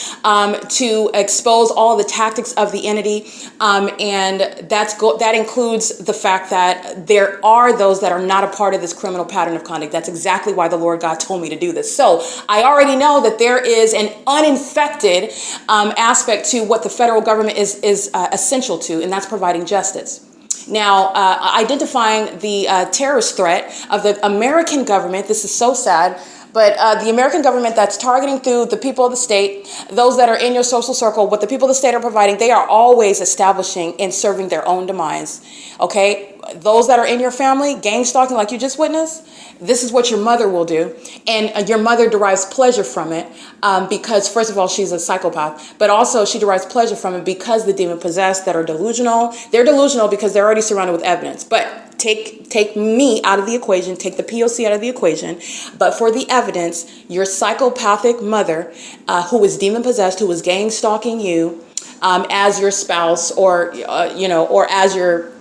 to expose all the tactics of the entity, and that includes the fact that there are those that are not a part of this criminal pattern of conduct. That's exactly why the Lord God told me to do this. So I already know that there is an uninfected aspect to what the federal government is essential to, and that's providing justice. Now, identifying the terrorist threat of the American government, this is so sad, but the American government that's targeting through the people of the state, those that are in your social circle, what the people of the state are providing, they are always establishing and serving their own demise. Okay? Those that are in your family, gang stalking like you just witnessed, this is what your mother will do. And your mother derives pleasure from it because, first of all, she's a psychopath, but also she derives pleasure from it because the demon possessed that are delusional, they're delusional because they're already surrounded with evidence. But take me out of the equation, take the P.O.C. out of the equation, but for the evidence, your psychopathic mother who is demon possessed, who is gang stalking you as your spouse or, or as your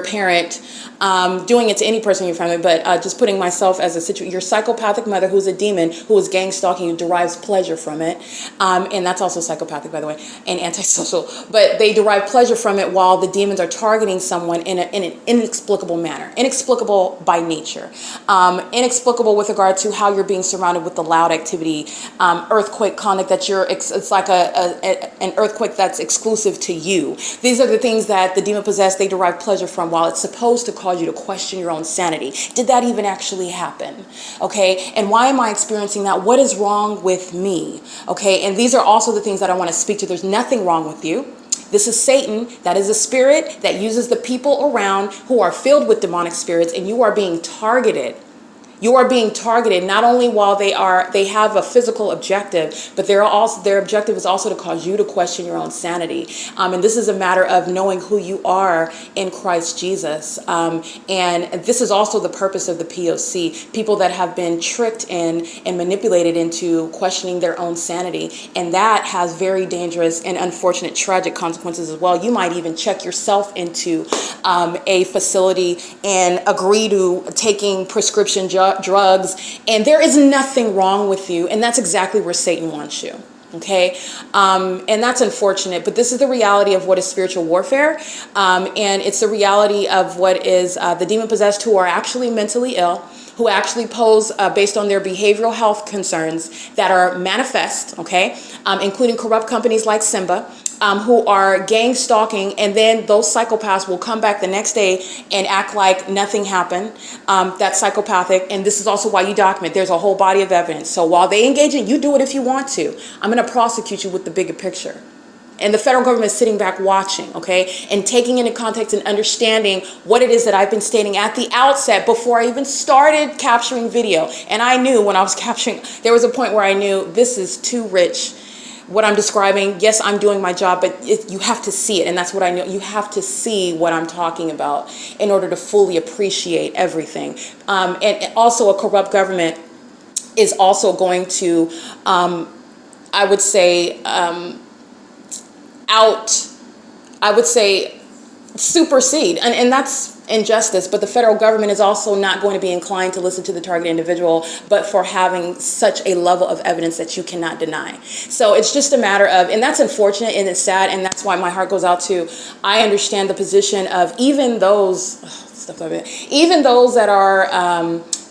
parent, doing it to any person in your family, but just putting myself as a situation, your psychopathic mother who's a demon, who is gang stalking you, derives pleasure from it. And that's also psychopathic, by the way, and antisocial. But they derive pleasure from it while the demons are targeting someone in an inexplicable manner. Inexplicable by nature. Inexplicable with regard to how you're being surrounded with the loud activity, earthquake conduct that it's like an earthquake that's exclusive to you. These are the things that the demon possessed, they derive pleasure from while it's supposed to cause you to question your own sanity. Did that even actually happen? Okay, and why am I experiencing that? What is wrong with me? Okay, and these are also the things that I want to speak to. There's nothing wrong with you. This is Satan. That is a spirit that uses the people around who are filled with demonic spirits, and you are being targeted. You are being targeted not only while they have a physical objective, but their objective is also to cause you to question your own sanity. And this is a matter of knowing who you are in Christ Jesus. And this is also the purpose of the P.O.C. People that have been tricked in and manipulated into questioning their own sanity. And that has very dangerous and unfortunate tragic consequences as well. You might even check yourself into a facility and agree to taking prescription drugs, and there is nothing wrong with you, and that's exactly where Satan wants you. Okay, and that's unfortunate, but this is the reality of what is spiritual warfare, and it's the reality of what is the demon-possessed who are actually mentally ill, who actually pose, based on their behavioral health concerns that are manifest, okay, including corrupt companies like Simba, who are gang stalking, and then those psychopaths will come back the next day and act like nothing happened. That's psychopathic, and this is also why you document. There's a whole body of evidence. So while they engage in, you do it if you want to. I'm going to prosecute you with the bigger picture. And the federal government is sitting back watching, okay, and taking into context and understanding what it is that I've been stating at the outset before I even started capturing video. And I knew when I was capturing, there was a point where I knew this is too rich. What I'm describing, yes, I'm doing my job, but you have to see it. And that's what I know. You have to see what I'm talking about in order to fully appreciate everything. And also a corrupt government is also going to, I would say, supersede. And that's injustice, but the federal government is also not going to be inclined to listen to the target individual, but for having such a level of evidence that you cannot deny. So it's just a matter of, and that's unfortunate and it's sad, and that's why my heart goes out to, I understand the position of even those, even those that are,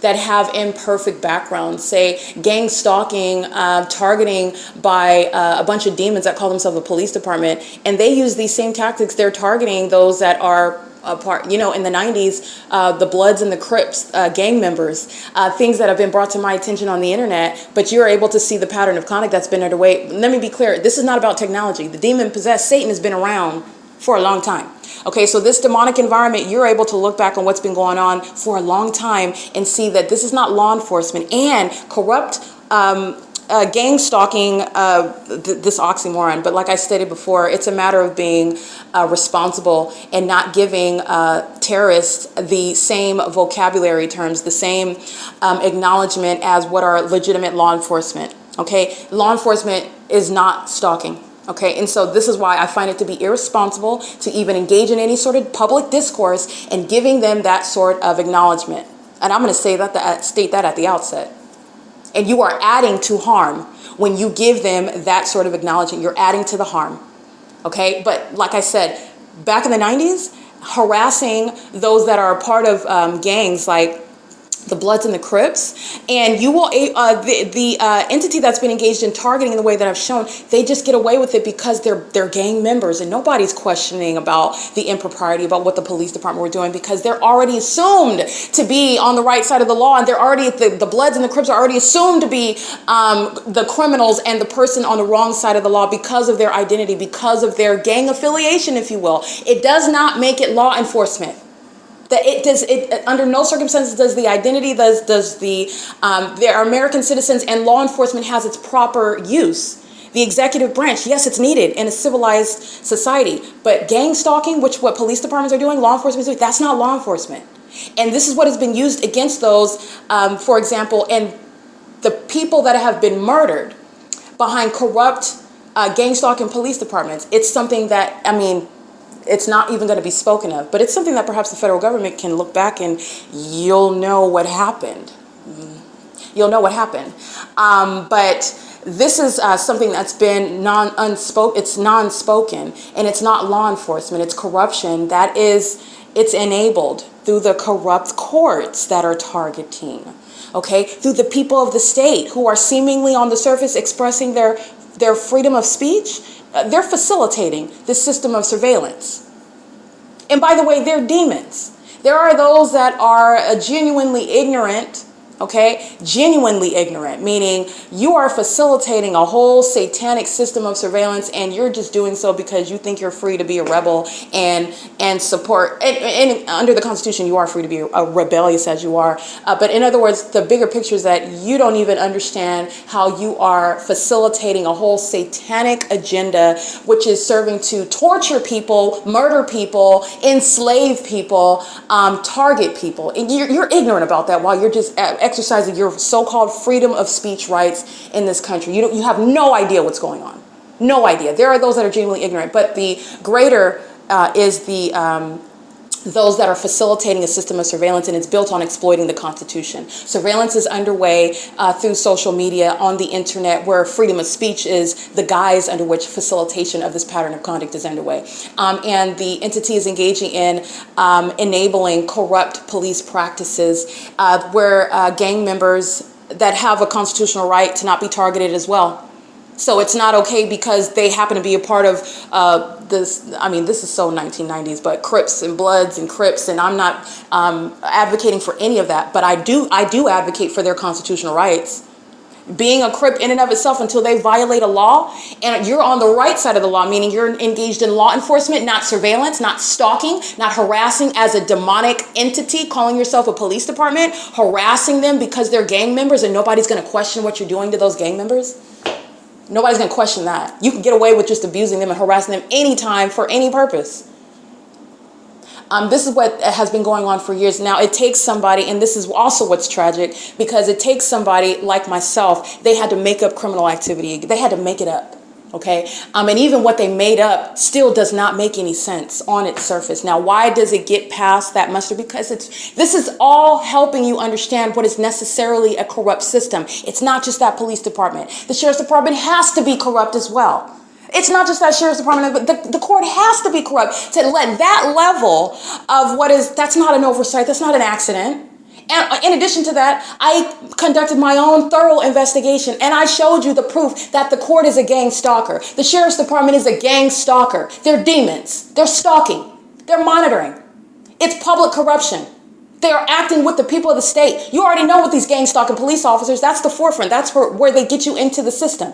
that have imperfect backgrounds, say gang stalking, targeting by a bunch of demons that call themselves a police department, and they use these same tactics. They're targeting those that are part, you know, in the 90s, the Bloods and the Crips, gang members, things that have been brought to my attention on the internet, but you're able to see the pattern of conduct that's been underway. Let me be clear, this is not about technology. The demon-possessed Satan has been around for a long time. Okay, so this demonic environment, you're able to look back on what's been going on for a long time and see that this is not law enforcement and corrupt gang stalking, this oxymoron. But like I stated before, it's a matter of being responsible and not giving terrorists the same vocabulary terms, the same acknowledgement as what are legitimate law enforcement. Okay, law enforcement is not stalking. Okay, and so this is why I find it to be irresponsible to even engage in any sort of public discourse and giving them that sort of acknowledgement. And I'm going to say that, state that at the outset. And you are adding to harm when you give them that sort of acknowledgement. You're adding to the harm. Okay, but like I said, back in the 90s, harassing those that are a part of gangs like the Bloods and the Crips, and you will the entity that's been engaged in targeting in the way that I've shown, they just get away with it because they're gang members, and nobody's questioning about the impropriety about what the police department were doing because they're already assumed to be on the right side of the law, and they're already the Bloods and the Crips are already assumed to be the criminals and the person on the wrong side of the law because of their identity, because of their gang affiliation, if you will. It does not make it law enforcement. That it under no circumstances does the identity, does the they're American citizens, and law enforcement has its proper use. The executive branch, yes, it's needed in a civilized society, but gang stalking, which what police departments are doing, law enforcement is doing, that's not law enforcement. And this is what has been used against those, for example, and the people that have been murdered behind corrupt gang stalking police departments. It's something that, I mean, it's not even going to be spoken of, but it's something that perhaps the federal government can look back and you'll know what happened. You'll know what happened. But this is something that's been non-spoken, and it's not law enforcement, it's corruption that it's enabled through the corrupt courts that are targeting, okay, through the people of the state who are seemingly on the surface expressing their freedom of speech. They're facilitating this system of surveillance. And by the way, they're demons. There are those that are genuinely ignorant, okay? Genuinely ignorant, meaning you are facilitating a whole satanic system of surveillance, and you're just doing so because you think you're free to be a rebel and support. And under the Constitution, you are free to be a rebellious as you are. But in other words, the bigger picture is that you don't even understand how you are facilitating a whole satanic agenda, which is serving to torture people, murder people, enslave people, target people. And you're ignorant about that while you're just exercising your so-called freedom of speech rights in this country. You have no idea what's going on. No idea. There are those that are genuinely ignorant, but the greater is the those that are facilitating a system of surveillance, and it's built on exploiting the Constitution. Surveillance is underway through social media, on the internet, where freedom of speech is the guise under which facilitation of this pattern of conduct is underway. And the entity is engaging in enabling corrupt police practices where gang members that have a constitutional right to not be targeted as well. So it's not okay because they happen to be a part of this. I mean, this is so 1990s, but Crips and Bloods and Crips, and I'm not advocating for any of that, but I do advocate for their constitutional rights. Being a Crip in and of itself, until they violate a law, and you're on the right side of the law, meaning you're engaged in law enforcement, not surveillance, not stalking, not harassing as a demonic entity, calling yourself a police department, harassing them because they're gang members, and nobody's going to question what you're doing to those gang members. Nobody's going to question that. You can get away with just abusing them and harassing them anytime for any purpose. This is what has been going on for years. Now, it takes somebody, and this is also what's tragic, because it takes somebody like myself. They had to make up criminal activity. They had to make it up. Okay. And even what they made up still does not make any sense on its surface. Now, why does it get past that muster? Because this is all helping you understand what is necessarily a corrupt system. It's not just that police department. The sheriff's department has to be corrupt as well. It's not just that sheriff's department, but the court has to be corrupt to let that level of that's not an oversight. That's not an accident. And in addition to that, I conducted my own thorough investigation, and I showed you the proof that the court is a gang stalker. The sheriff's department is a gang stalker. They're demons. They're stalking. They're monitoring. It's public corruption. They are acting with the people of the state. You already know with these gang stalking police officers, that's the forefront. That's where they get you into the system.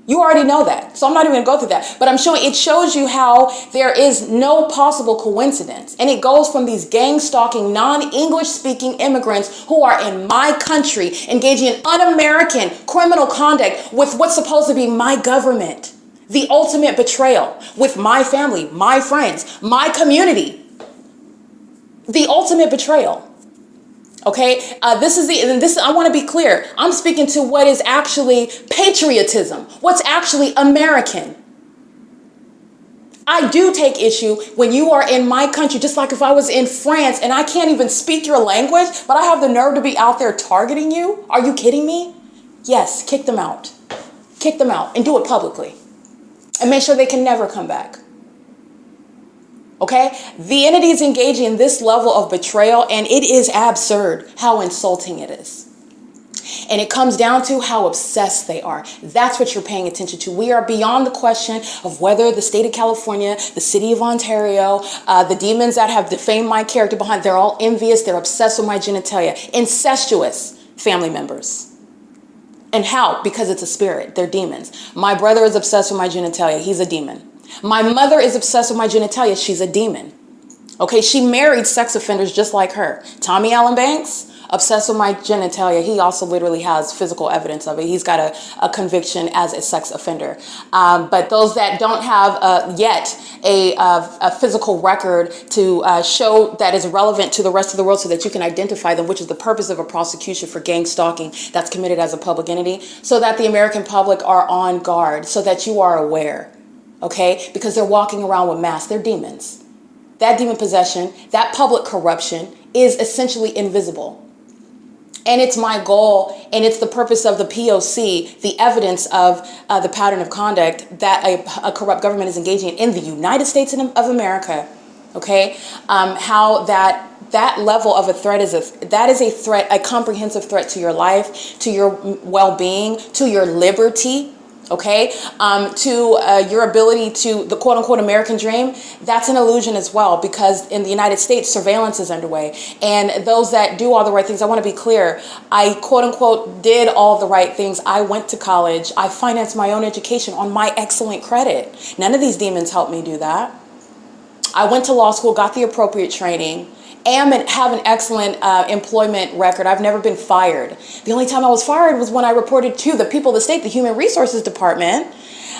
You already know that. So I'm not even going to go through that. But it shows you how there is no possible coincidence. And it goes from these gang stalking, non-English speaking immigrants who are in my country engaging in un-American criminal conduct with what's supposed to be my government. The ultimate betrayal with my family, my friends, my community. The ultimate betrayal. Okay, I want to be clear. I'm speaking to what is actually patriotism, what's actually American. I do take issue when you are in my country, just like if I was in France and I can't even speak your language, but I have the nerve to be out there targeting you. Are you kidding me? Yes, kick them out. Kick them out and do it publicly. And make sure they can never come back. Okay, the entity is engaging in this level of betrayal, and it is absurd how insulting it is. And it comes down to how obsessed they are. That's what you're paying attention to. We are beyond the question of whether the state of California, the city of Ontario, the demons that have defamed my character behind, they're all envious. They're obsessed with my genitalia. Incestuous family members. And how? Because it's a spirit. They're demons. My brother is obsessed with my genitalia. He's a demon. My mother is obsessed with my genitalia. She's a demon. Okay, she married sex offenders just like her. Tommy Allen Banks, obsessed with my genitalia. He also literally has physical evidence of it. He's got a conviction as a sex offender. But those that don't have yet a physical record to show that is relevant to the rest of the world so that you can identify them, which is the purpose of a prosecution for gang stalking that's committed as a public entity, so that the American public are on guard, so that you are aware. Okay, because they're walking around with masks. They're demons. That demon possession, that public corruption is essentially invisible. And it's my goal, and it's the purpose of the P.O.C, the evidence of the pattern of conduct that a corrupt government is engaging in the United States of America. Okay, how that level of a threat is a threat, a comprehensive threat to your life, to your well-being, to your liberty. Okay, to your ability to the quote unquote American dream. That's an illusion as well, because in the United States, surveillance is underway. And those that do all the right things, I want to be clear, I quote unquote did all the right things. I went to college. I financed my own education on my excellent credit. None of these demons helped me do that. I went to law school, got the appropriate training, have an excellent employment record. I've never been fired. The only time I was fired was when I reported to the people of the state, the Human Resources Department,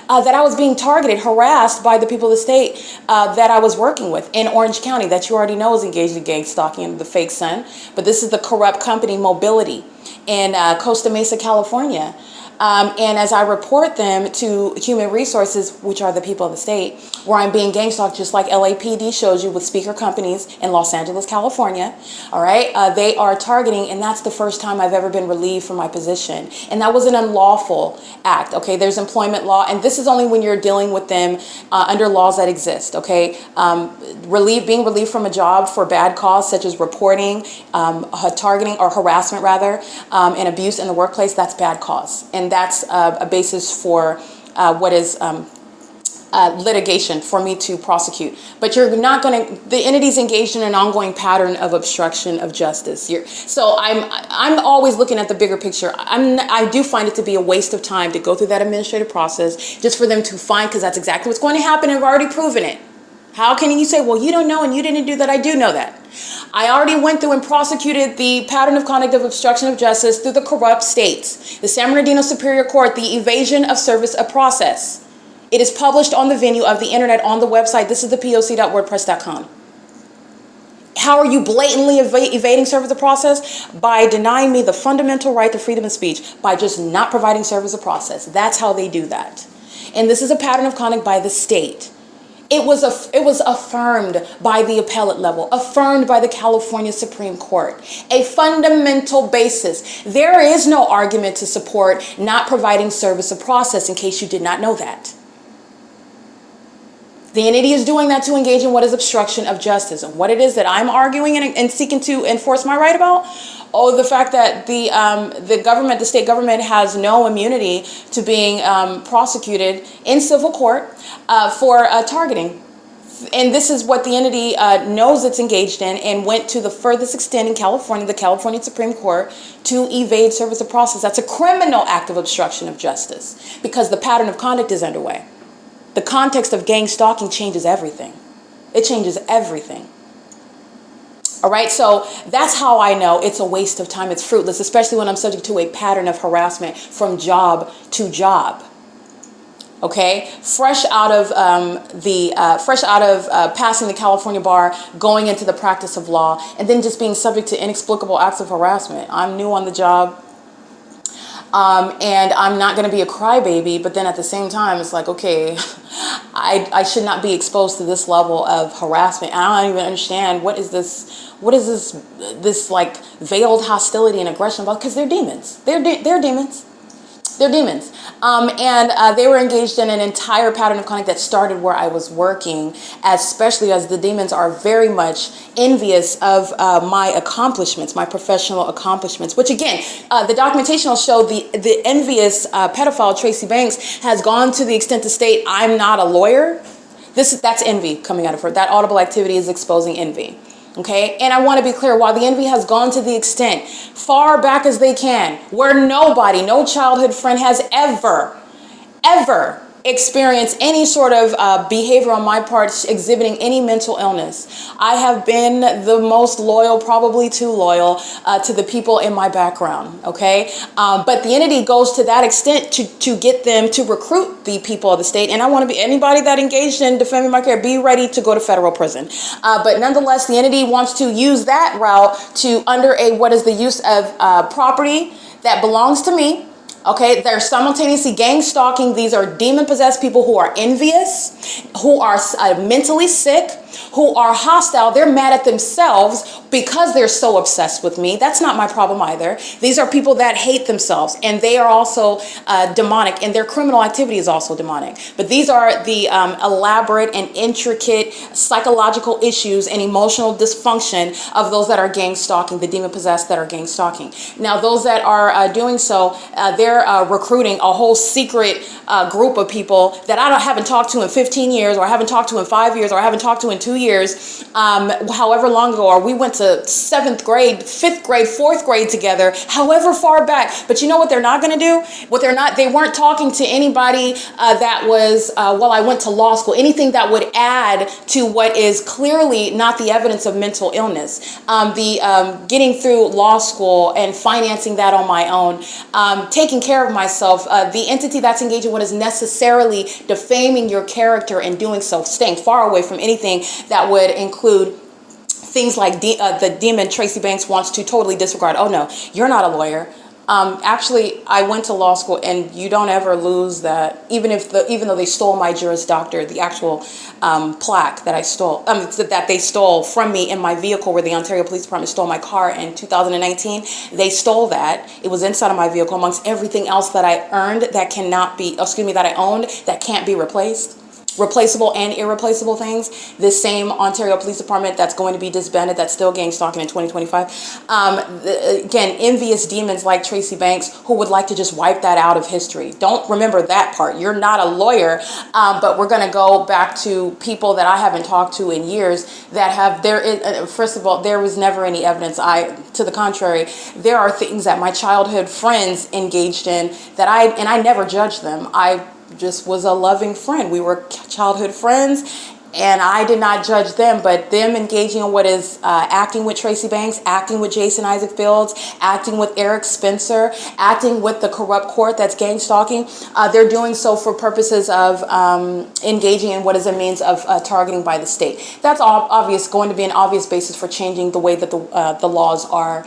that I was being targeted, harassed by the people of the state that I was working with in Orange County, that you already know is engaged in gang stalking under the fake sun. But this is the corrupt company Mobility in Costa Mesa, California. And as I report them to Human Resources, which are the people of the state, where I'm being gang stalked, just like LAPD shows you with speaker companies in Los Angeles, California, all right, they are targeting, and that's the first time I've ever been relieved from my position. And that was an unlawful act, okay? There's employment law, and this is only when you're dealing with them under laws that exist, okay? Being relieved from a job for bad cause, such as reporting, targeting, or harassment rather, and abuse in the workplace, that's bad cause. And that's a basis for what is litigation for me to prosecute. But you're not going to, the entity's engaged in an ongoing pattern of obstruction of justice. So I'm always looking at the bigger picture. I do find it to be a waste of time to go through that administrative process just for them to find, because that's exactly what's going to happen, and I've already proven it. How can you say, well, you don't know and you didn't do that? I do know that. I already went through and prosecuted the pattern of conduct of obstruction of justice through the corrupt states, the San Bernardino Superior Court, the evasion of service of process. It is published on the venue of the internet on the website. This is the P.O.C.wordpress.com. How are you blatantly evading service of process? By denying me the fundamental right to freedom of speech, by just not providing service of process. That's how they do that. And this is a pattern of conduct by the state. It was affirmed by the appellate level, affirmed by the California Supreme Court, a fundamental basis. There is no argument to support not providing service of process, in case you did not know that. The entity is doing that to engage in what is obstruction of justice. And what it is that I'm arguing and seeking to enforce my right about? Oh, the fact that the government, the state government, has no immunity to being prosecuted in civil court for targeting. And this is what the entity knows it's engaged in, and went to the furthest extent in California, the California Supreme Court, to evade service of process. That's a criminal act of obstruction of justice, because the pattern of conduct is underway. The context of gang stalking changes everything. It changes everything. All right, so that's how I know it's a waste of time. It's fruitless, especially when I'm subject to a pattern of harassment from job to job. Okay, fresh out of passing the California bar, going into the practice of law, and then just being subject to inexplicable acts of harassment. I'm new on the job. And I'm not going to be a crybaby, but then at the same time, it's like, okay, I should not be exposed to this level of harassment. I don't even understand what is this like veiled hostility and aggression about, because they're demons. They're demons. They're demons. And they were engaged in an entire pattern of conduct that started where I was working, especially as the demons are very much envious of my accomplishments, my professional accomplishments, which again, the documentation will show the envious pedophile Tracy Banks has gone to the extent to state, I'm not a lawyer. That's envy coming out of her. That audible activity is exposing envy. Okay, and I want to be clear, while the envy has gone to the extent far back as they can, where nobody, no childhood friend has ever experience any sort of behavior on my part exhibiting any mental illness. I have been the most loyal, probably too loyal, to the people in my background, okay? But the entity goes to that extent to get them to recruit the people of the state. And I want to be, anybody that engaged in defending my career, be ready to go to federal prison. But nonetheless, the entity wants to use that route to under what is the use of property that belongs to me. Okay, they're simultaneously gang stalking. These are demon-possessed people who are envious, who are mentally sick, who are hostile. They're mad at themselves because they're so obsessed with me. That's not my problem either. These are people that hate themselves, and they are also demonic, and their criminal activity is also demonic. But these are the elaborate and intricate psychological issues and emotional dysfunction of those that are gang stalking, the demon-possessed that are gang stalking. Now, those that are doing so, they're recruiting a whole secret group of people that I haven't talked to in 15 years, or I haven't talked to in 5 years, or I haven't talked to in 2 years, however long ago, or we went to 7th grade, 5th grade, 4th grade together, however far back. But you know what they're not going to do? They weren't talking to anybody that was, well, I went to law school, anything that would add to what is clearly not the evidence of mental illness. Getting through law school and financing that on my own, taking care of myself, the entity that's engaged in what is necessarily defaming your character and doing so, staying far away from anything that would include things like the demon Tracy Banks wants to totally disregard. Oh no, you're not a lawyer. Actually, I went to law school, and you don't ever lose that. Even though they stole my Juris Doctor, the actual plaque that I stole, that they stole from me in my vehicle, where the Ontario Police Department stole my car in 2019. They stole that. It was inside of my vehicle, amongst everything else that I earned that cannot be, that I owned that can't be replaced. Replaceable and irreplaceable things. This same Ontario Police Department that's going to be disbanded, that's still gang stalking in 2025. Again, envious demons like Tracy Banks, who would like to just wipe that out of history. Don't remember that part. You're not a lawyer, but we're going to go back to people that I haven't talked to in years that have, first of all, there was never any evidence. To the contrary, there are things that my childhood friends engaged in that I never judged them. I just was a loving friend. We were childhood friends, and I did not judge them, but them engaging in what is acting with Tracy Banks, acting with Jason Isaac Fields, acting with Eric Spencer, acting with the corrupt court that's gang stalking, they're doing so for purposes of engaging in what is a means of targeting by the state. That's going to be an obvious basis for changing the way that the laws are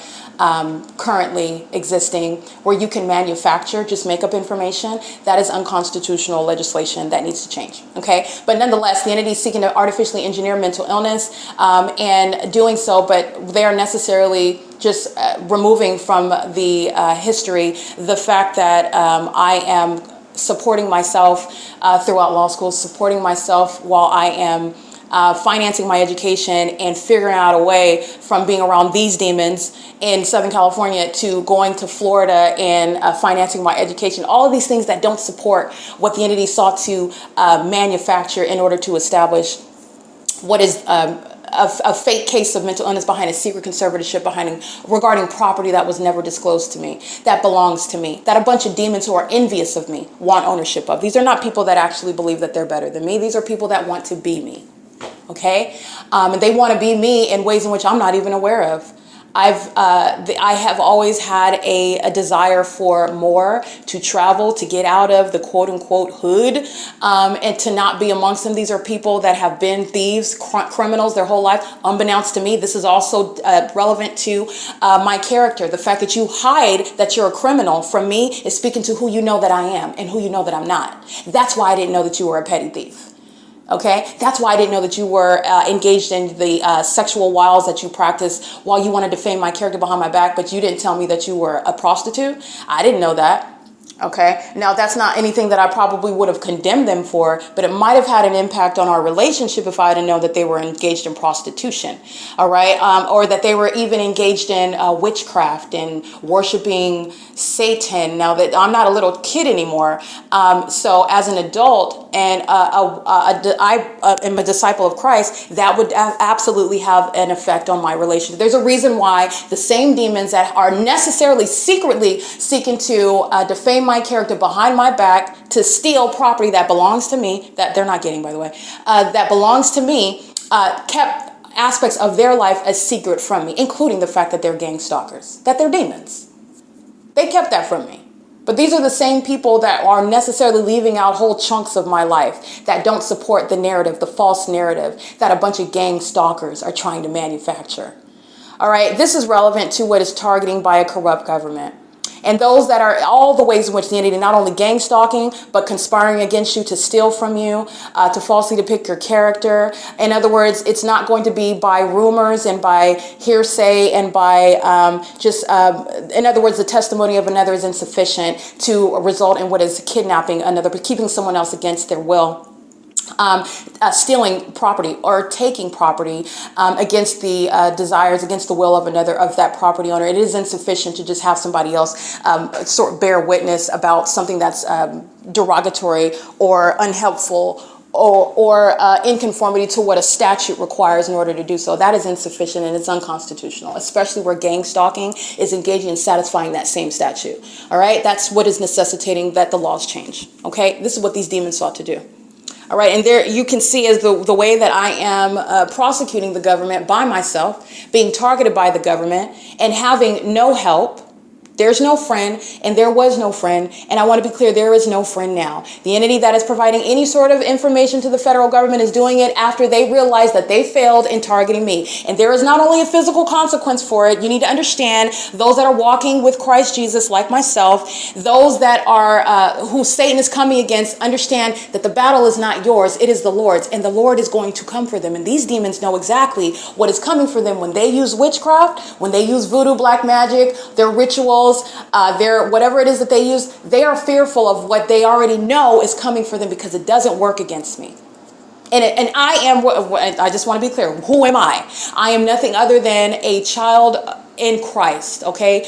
currently existing, where you can manufacture, just make up information. That is unconstitutional legislation that needs to change. Okay, but nonetheless, the entity is seeking to artificially engineer mental illness and doing so, but they are necessarily just removing from the history the fact that I am supporting myself throughout law school, supporting myself while I am financing my education and figuring out a way from being around these demons in Southern California to going to Florida and financing my education. All of these things that don't support what the entity sought to manufacture in order to establish what is a fake case of mental illness behind a secret conservatorship regarding property that was never disclosed to me, that belongs to me, that a bunch of demons who are envious of me want ownership of. These are not people that actually believe that they're better than me. These are people that want to be me. Okay, and they want to be me in ways in which I'm not even aware of. I have always had a desire for more, to travel, to get out of the quote unquote hood, and to not be amongst them. These are people that have been thieves, criminals their whole life. Unbeknownst to me, this is also relevant to my character. The fact that you hide that you're a criminal from me is speaking to who you know that I am and who you know that I'm not. That's why I didn't know that you were a petty thief. Okay, that's why I didn't know that you were engaged in the sexual wiles that you practice while you want to defame my character behind my back, but you didn't tell me that you were a prostitute. I didn't know that. Okay, now that's not anything that I probably would have condemned them for, but it might have had an impact on our relationship if I had known that they were engaged in prostitution, all right, or that they were even engaged in witchcraft and worshiping Satan. Now that I'm not a little kid anymore, so as an adult and I am a disciple of Christ, that would absolutely have an effect on my relationship. There's a reason why the same demons that are necessarily secretly seeking to defame my character behind my back to steal property that belongs to me, that they're not getting, by the way, that belongs to me, kept aspects of their life as secret from me, including the fact that they're gang stalkers, that they're demons. They kept that from me. But these are the same people that are necessarily leaving out whole chunks of my life that don't support the narrative, the false narrative that a bunch of gang stalkers are trying to manufacture. All right, this is relevant to what is targeting by a corrupt government. And those that are all the ways in which the entity not only gang stalking, but conspiring against you to steal from you, to falsely depict your character. In other words, it's not going to be by rumors and by hearsay and by in other words, the testimony of another is insufficient to result in what is kidnapping another, but keeping someone else against their will. Stealing property or taking property against the desires, against the will of another, of that property owner. It is insufficient to just have somebody else sort of bear witness about something that's derogatory or unhelpful or in conformity to what a statute requires in order to do so. That is insufficient and it's unconstitutional, especially where gang stalking is engaging in satisfying that same statute. All right, that's what is necessitating that the laws change. Okay, this is what these demons sought to do. All right, and there you can see as the way that I am prosecuting the government by myself, being targeted by the government, and having no help. There's no friend, and there was no friend, and I want to be clear, there is no friend now. The entity that is providing any sort of information to the federal government is doing it after they realize that they failed in targeting me. And there is not only a physical consequence for it. You need to understand, those that are walking with Christ Jesus like myself, those that are who Satan is coming against, understand that the battle is not yours, it is the Lord's, and the Lord is going to come for them. And these demons know exactly what is coming for them when they use witchcraft, when they use voodoo, black magic, their rituals, their whatever it is that they use. They are fearful of what they already know is coming for them because it doesn't work against me. And I am, I just want to be clear, who am I? I am nothing other than a child in Christ, okay?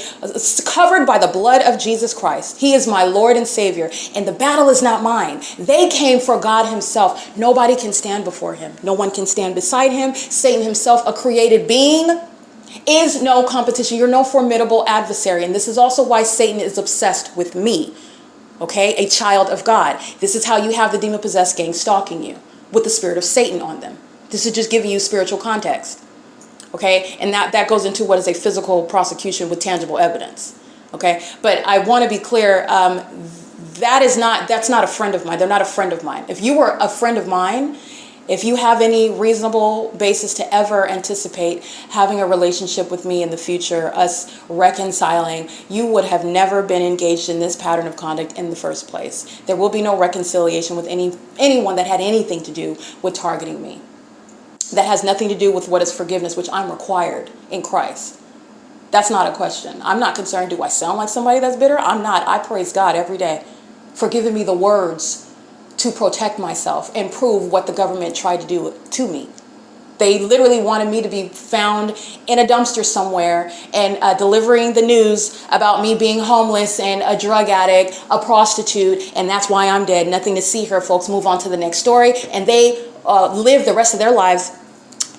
Covered by the blood of Jesus Christ. He is my Lord and Savior, and the battle is not mine. They came for God himself. Nobody can stand before him. No one can stand beside him. Satan himself, a created being, is no competition. You're no formidable adversary. And this is also why Satan is obsessed with me, okay? A child of God. This is how you have the demon-possessed gang stalking you, with the spirit of Satan on them. This is just giving you spiritual context, okay? And that goes into what is a physical prosecution with tangible evidence, okay? But I want to be clear, that's not a friend of mine. They're not a friend of mine. If you were a friend of mine, if you have any reasonable basis to ever anticipate having a relationship with me in the future, us reconciling, you would have never been engaged in this pattern of conduct in the first place. There will be no reconciliation with anyone that had anything to do with targeting me. That has nothing to do with what is forgiveness, which I'm required in Christ. That's not a question. I'm not concerned, do I sound like somebody that's bitter? I'm not. I praise God every day for giving me the words to protect myself and prove what the government tried to do to me. They literally wanted me to be found in a dumpster somewhere and delivering the news about me being homeless and a drug addict, a prostitute, and that's why I'm dead. Nothing to see here, folks. Move on to the next story. And they live the rest of their lives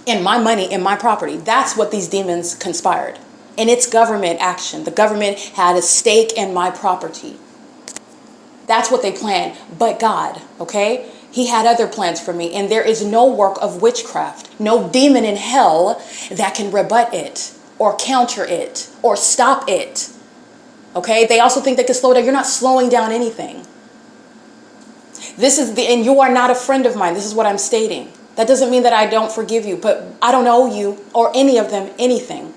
in my money, in my property. That's what these demons conspired. And it's government action. The government had a stake in my property. That's what they planned. But God, okay? He had other plans for me. And there is no work of witchcraft, no demon in hell that can rebut it or counter it or stop it. Okay? They also think they can slow down. You're not slowing down anything. And you are not a friend of mine. This is what I'm stating. That doesn't mean that I don't forgive you, but I don't owe you or any of them anything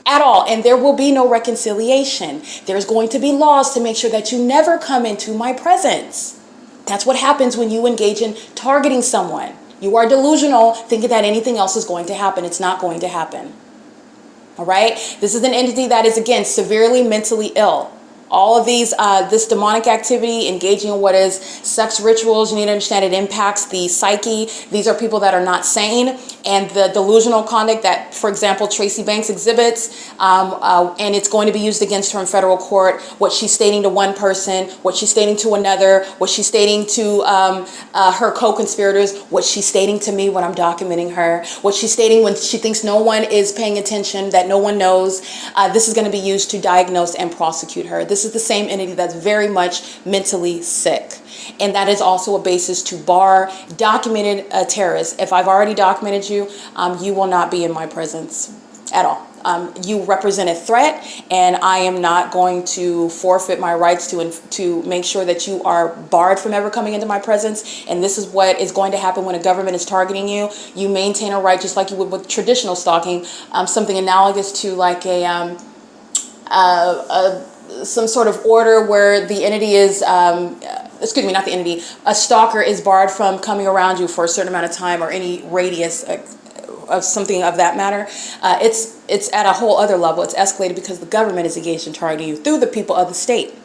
at all. And there will be no reconciliation. There's going to be laws to make sure that you never come into my presence. That's what happens when you engage in targeting someone. You are delusional, thinking that anything else is going to happen. It's not going to happen. All right? This is an entity that is, again, severely mentally ill. All of these, this demonic activity, engaging in what is sex rituals, you need to understand it impacts the psyche. These are people that are not sane. And the delusional conduct that, for example, Tracy Banks exhibits, and it's going to be used against her in federal court. What she's stating to one person, what she's stating to another, what she's stating to her co-conspirators, what she's stating to me when I'm documenting her, what she's stating when she thinks no one is paying attention, that no one knows. This is going to be used to diagnose and prosecute her. This is the same entity that's very much mentally sick. And that is also a basis to bar documented terrorists. If I've already documented you, you will not be in my presence at all. You represent a threat, and I am not going to forfeit my rights to make sure that you are barred from ever coming into my presence. And this is what is going to happen when a government is targeting you. You maintain a right just like you would with traditional stalking, something analogous to like some sort of order where the entity is, excuse me, not the entity, a stalker is barred from coming around you for a certain amount of time or any radius of something of that matter. It's at a whole other level. It's escalated because the government is engaged in targeting you through the people of the state.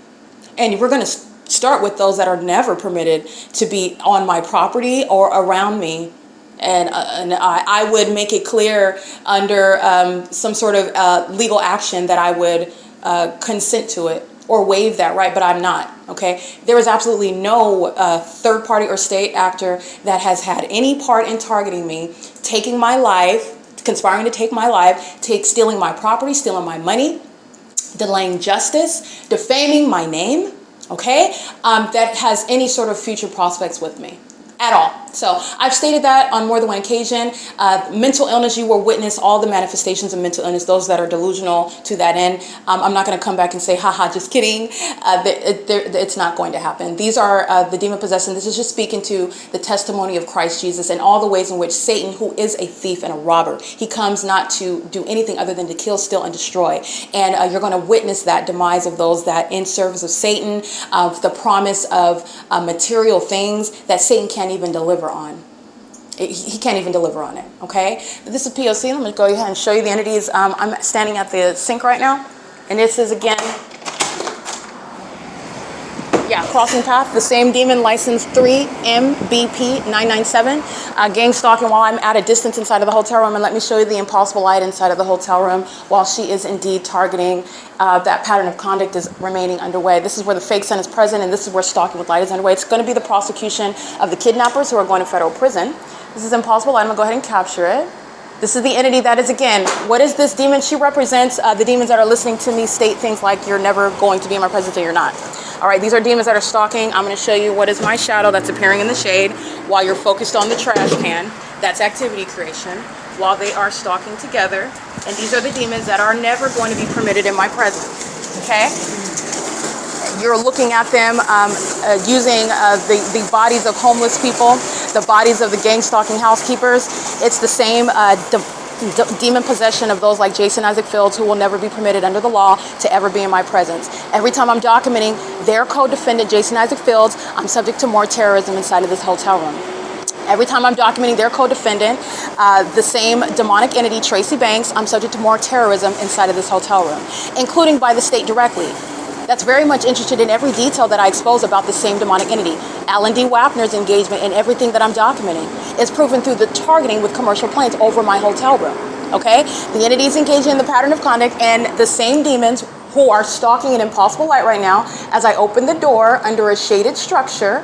And we're going to start with those that are never permitted to be on my property or around me. And I would make it clear under some sort of legal action that I would consent to it or waive that right, but I'm not, okay? There is absolutely no third party or state actor that has had any part in targeting me, taking my life, conspiring to take my life, stealing my property, stealing my money, delaying justice, defaming my name, okay? That has any sort of future prospects with me at all. So I've stated that on more than one occasion. Mental illness, you will witness all the manifestations of mental illness, those that are delusional to that end. I'm not going to come back and say, haha, just kidding. It's not going to happen. These are the demon possessed, and this is just speaking to the testimony of Christ Jesus and all the ways in which Satan, who is a thief and a robber, he comes not to do anything other than to kill, steal, and destroy. And you're going to witness that demise of those that in service of Satan, of the promise of material things that Satan can't even deliver on. He can't even deliver on it, okay? This is P.O.C. Let me go ahead and show you the entities. I'm standing at the sink right now, and this is, again, crossing path, the same demon, license 3MBP997, gang stalking while I'm at a distance inside of the hotel room. And let me show you the impossible light inside of the hotel room while she is indeed targeting. That pattern of conduct is remaining underway. This is where the fake sun is present, and this is where stalking with light is underway. It's going to be the prosecution of the kidnappers who are going to federal prison. This is impossible light. I'm going to go ahead and capture it. This is the entity that is, again, what is this demon? She represents the demons that are listening to me state things like, you're never going to be in my presence, or you're not. All right, these are demons that are stalking. I'm going to show you what is my shadow that's appearing in the shade while you're focused on the trash can. That's activity creation while they are stalking together. And these are the demons that are never going to be permitted in my presence, okay? You're looking at them using the bodies of homeless people, the bodies of the gang stalking housekeepers. It's the same demon possession of those like Jason Isaac Fields, who will never be permitted under the law to ever be in my presence. Every time I'm documenting their co-defendant, Jason Isaac Fields, I'm subject to more terrorism inside of this hotel room. Every time I'm documenting their co-defendant, the same demonic entity, Tracy Banks, I'm subject to more terrorism inside of this hotel room, including by the state directly. That's very much interested in every detail that I expose about the same demonic entity. Alan D. Wapner's engagement in everything that I'm documenting is proven through the targeting with commercial planes over my hotel room, okay? The entities engaging in the pattern of conduct, and the same demons who are stalking in impossible light right now as I open the door under a shaded structure,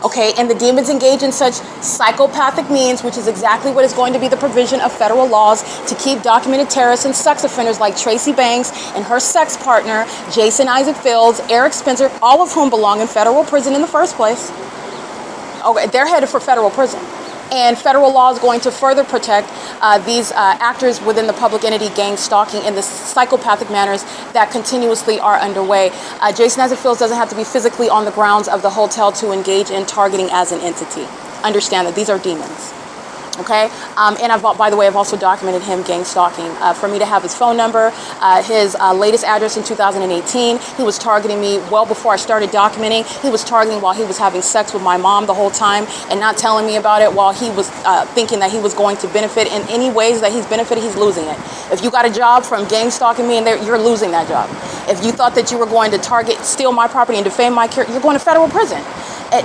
okay, and the demons engage in such psychopathic means, which is exactly what is going to be the provision of federal laws to keep documented terrorists and sex offenders like Tracy Banks and her sex partner, Jason Isaac Fields, Eric Spencer, all of whom belong in federal prison in the first place. Okay, they're headed for federal prison. And federal law is going to further protect these actors within the public entity gang stalking in the psychopathic manners that continuously are underway. Jason Isaac Fields doesn't have to be physically on the grounds of the hotel to engage in targeting as an entity. Understand that these are demons. Okay, and by the way, I've also documented him gang stalking. For me to have his phone number, his latest address in 2018, he was targeting me well before I started documenting. He was targeting while he was having sex with my mom the whole time and not telling me about it, while he was thinking that he was going to benefit in any ways that he's benefited. He's losing it. If you got a job from gang stalking me, and you're losing that job. If you thought that you were going to target, steal my property, and defame my character, you're going to federal prison.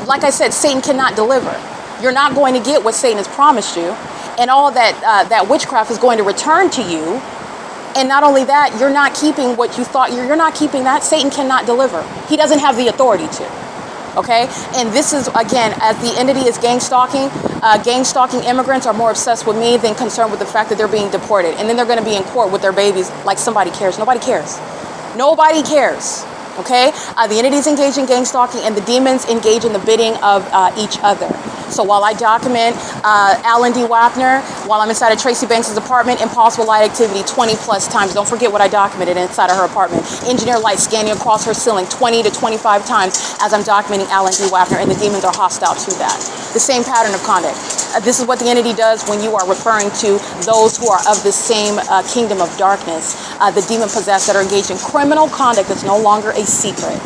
Like I said, Satan cannot deliver. You're not going to get what Satan has promised you, and all that witchcraft is going to return to you. And not only that, you're not keeping what you thought. You're not keeping that. Satan cannot deliver. He doesn't have the authority to. Okay? And this is, again, as the entity is gang stalking immigrants are more obsessed with me than concerned with the fact that they're being deported. And then they're going to be in court with their babies like somebody cares. Nobody cares. Nobody cares. Okay? The entities engage in gang stalking, and the demons engage in the bidding of each other. So while I document Alan D. Wapner, while I'm inside of Tracy Banks' apartment, impossible light activity 20 plus times. Don't forget what I documented inside of her apartment. Engineer light scanning across her ceiling 20 to 25 times as I'm documenting Alan D. Wapner, and the demons are hostile to that. The same pattern of conduct. This is what the entity does when you are referring to those who are of the same kingdom of darkness, the demon possessed that are engaged in criminal conduct that's no longer a secret.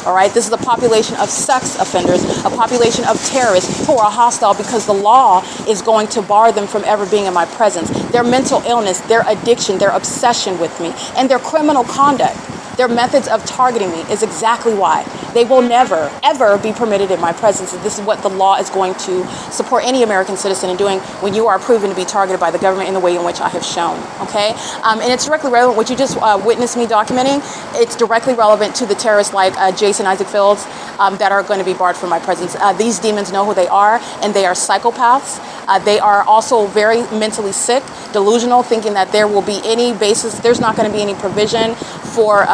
All right, this is a population of sex offenders, a population of terrorists who are hostile because the law is going to bar them from ever being in my presence. Their mental illness, their addiction, their obsession with me, and their criminal conduct, their methods of targeting me is exactly why they will never, ever be permitted in my presence. And this is what the law is going to support any American citizen in doing when you are proven to be targeted by the government in the way in which I have shown, okay? And it's directly relevant. What you just witnessed me documenting, it's directly relevant to the terrorists like Jason Isaac Fields that are going to be barred from my presence. These demons know who they are, and they are psychopaths. They are also very mentally sick, delusional, thinking that there will be any basis, there's not going to be any provision for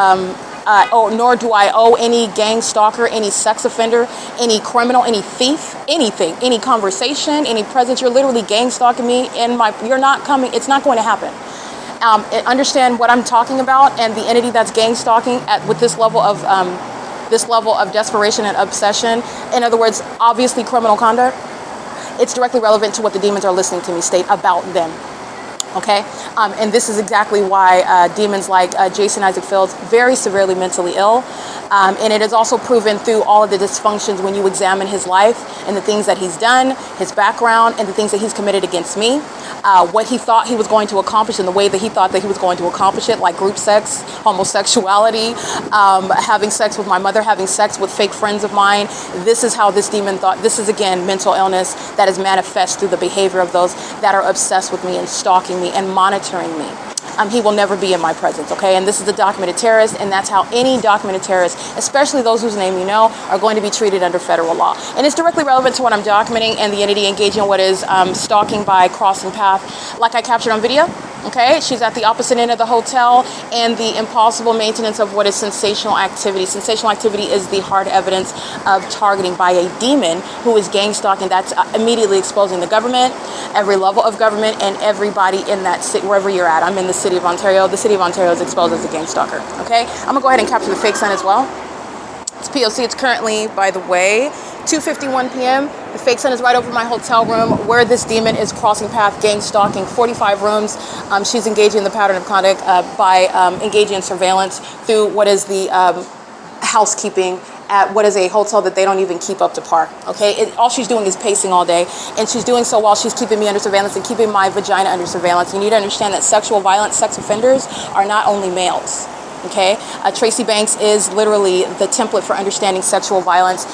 nor do I owe any gang stalker, any sex offender, any criminal, any thief, anything, any conversation, any presence. You're literally gang stalking me you're not coming, it's not going to happen. Understand what I'm talking about and the entity that's gang stalking with this level of desperation and obsession. In other words, obviously criminal conduct. It's directly relevant to what the demons are listening to me state about them. Okay, and this is exactly why demons like Jason Isaac Fields very severely mentally ill, and it is also proven through all of the dysfunctions when you examine his life and the things that he's done, his background, and the things that he's committed against me, what he thought he was going to accomplish in the way that he thought that he was going to accomplish it, like group sex, homosexuality, having sex with my mother, having sex with fake friends of mine. This is how this demon thought. This is, again, mental illness that is manifest through the behavior of those that are obsessed with me and stalking me and monitoring me. He will never be in my presence, okay? And this is a documented terrorist, and that's how any documented terrorist, especially those whose name you know, are going to be treated under federal law. And it's directly relevant to what I'm documenting and the entity engaging in what is stalking by crossing path, like I captured on video. Okay, she's at the opposite end of the hotel, and the impossible maintenance of what is sensational activity. Sensational activity is the hard evidence of targeting by a demon who is gang stalking. That's immediately exposing the government, every level of government, and everybody in that city, wherever you're at. I'm in the city of Ontario. The city of Ontario is exposed as a gang stalker. Okay, I'm gonna go ahead and capture the fake sun as well. It's P.O.C. It's currently, by the way, 2:51 p.m. The fake sun is right over my hotel room where this demon is crossing path, gang stalking, 45 rooms. She's engaging in the pattern of conduct by engaging in surveillance through what is the housekeeping at what is a hotel that they don't even keep up to par. Okay, all she's doing is pacing all day, and she's doing so while she's keeping me under surveillance and keeping my vagina under surveillance. You need to understand that sexual violence, sex offenders are not only males. Okay, Tracy Banks is literally the template for understanding sexual violence,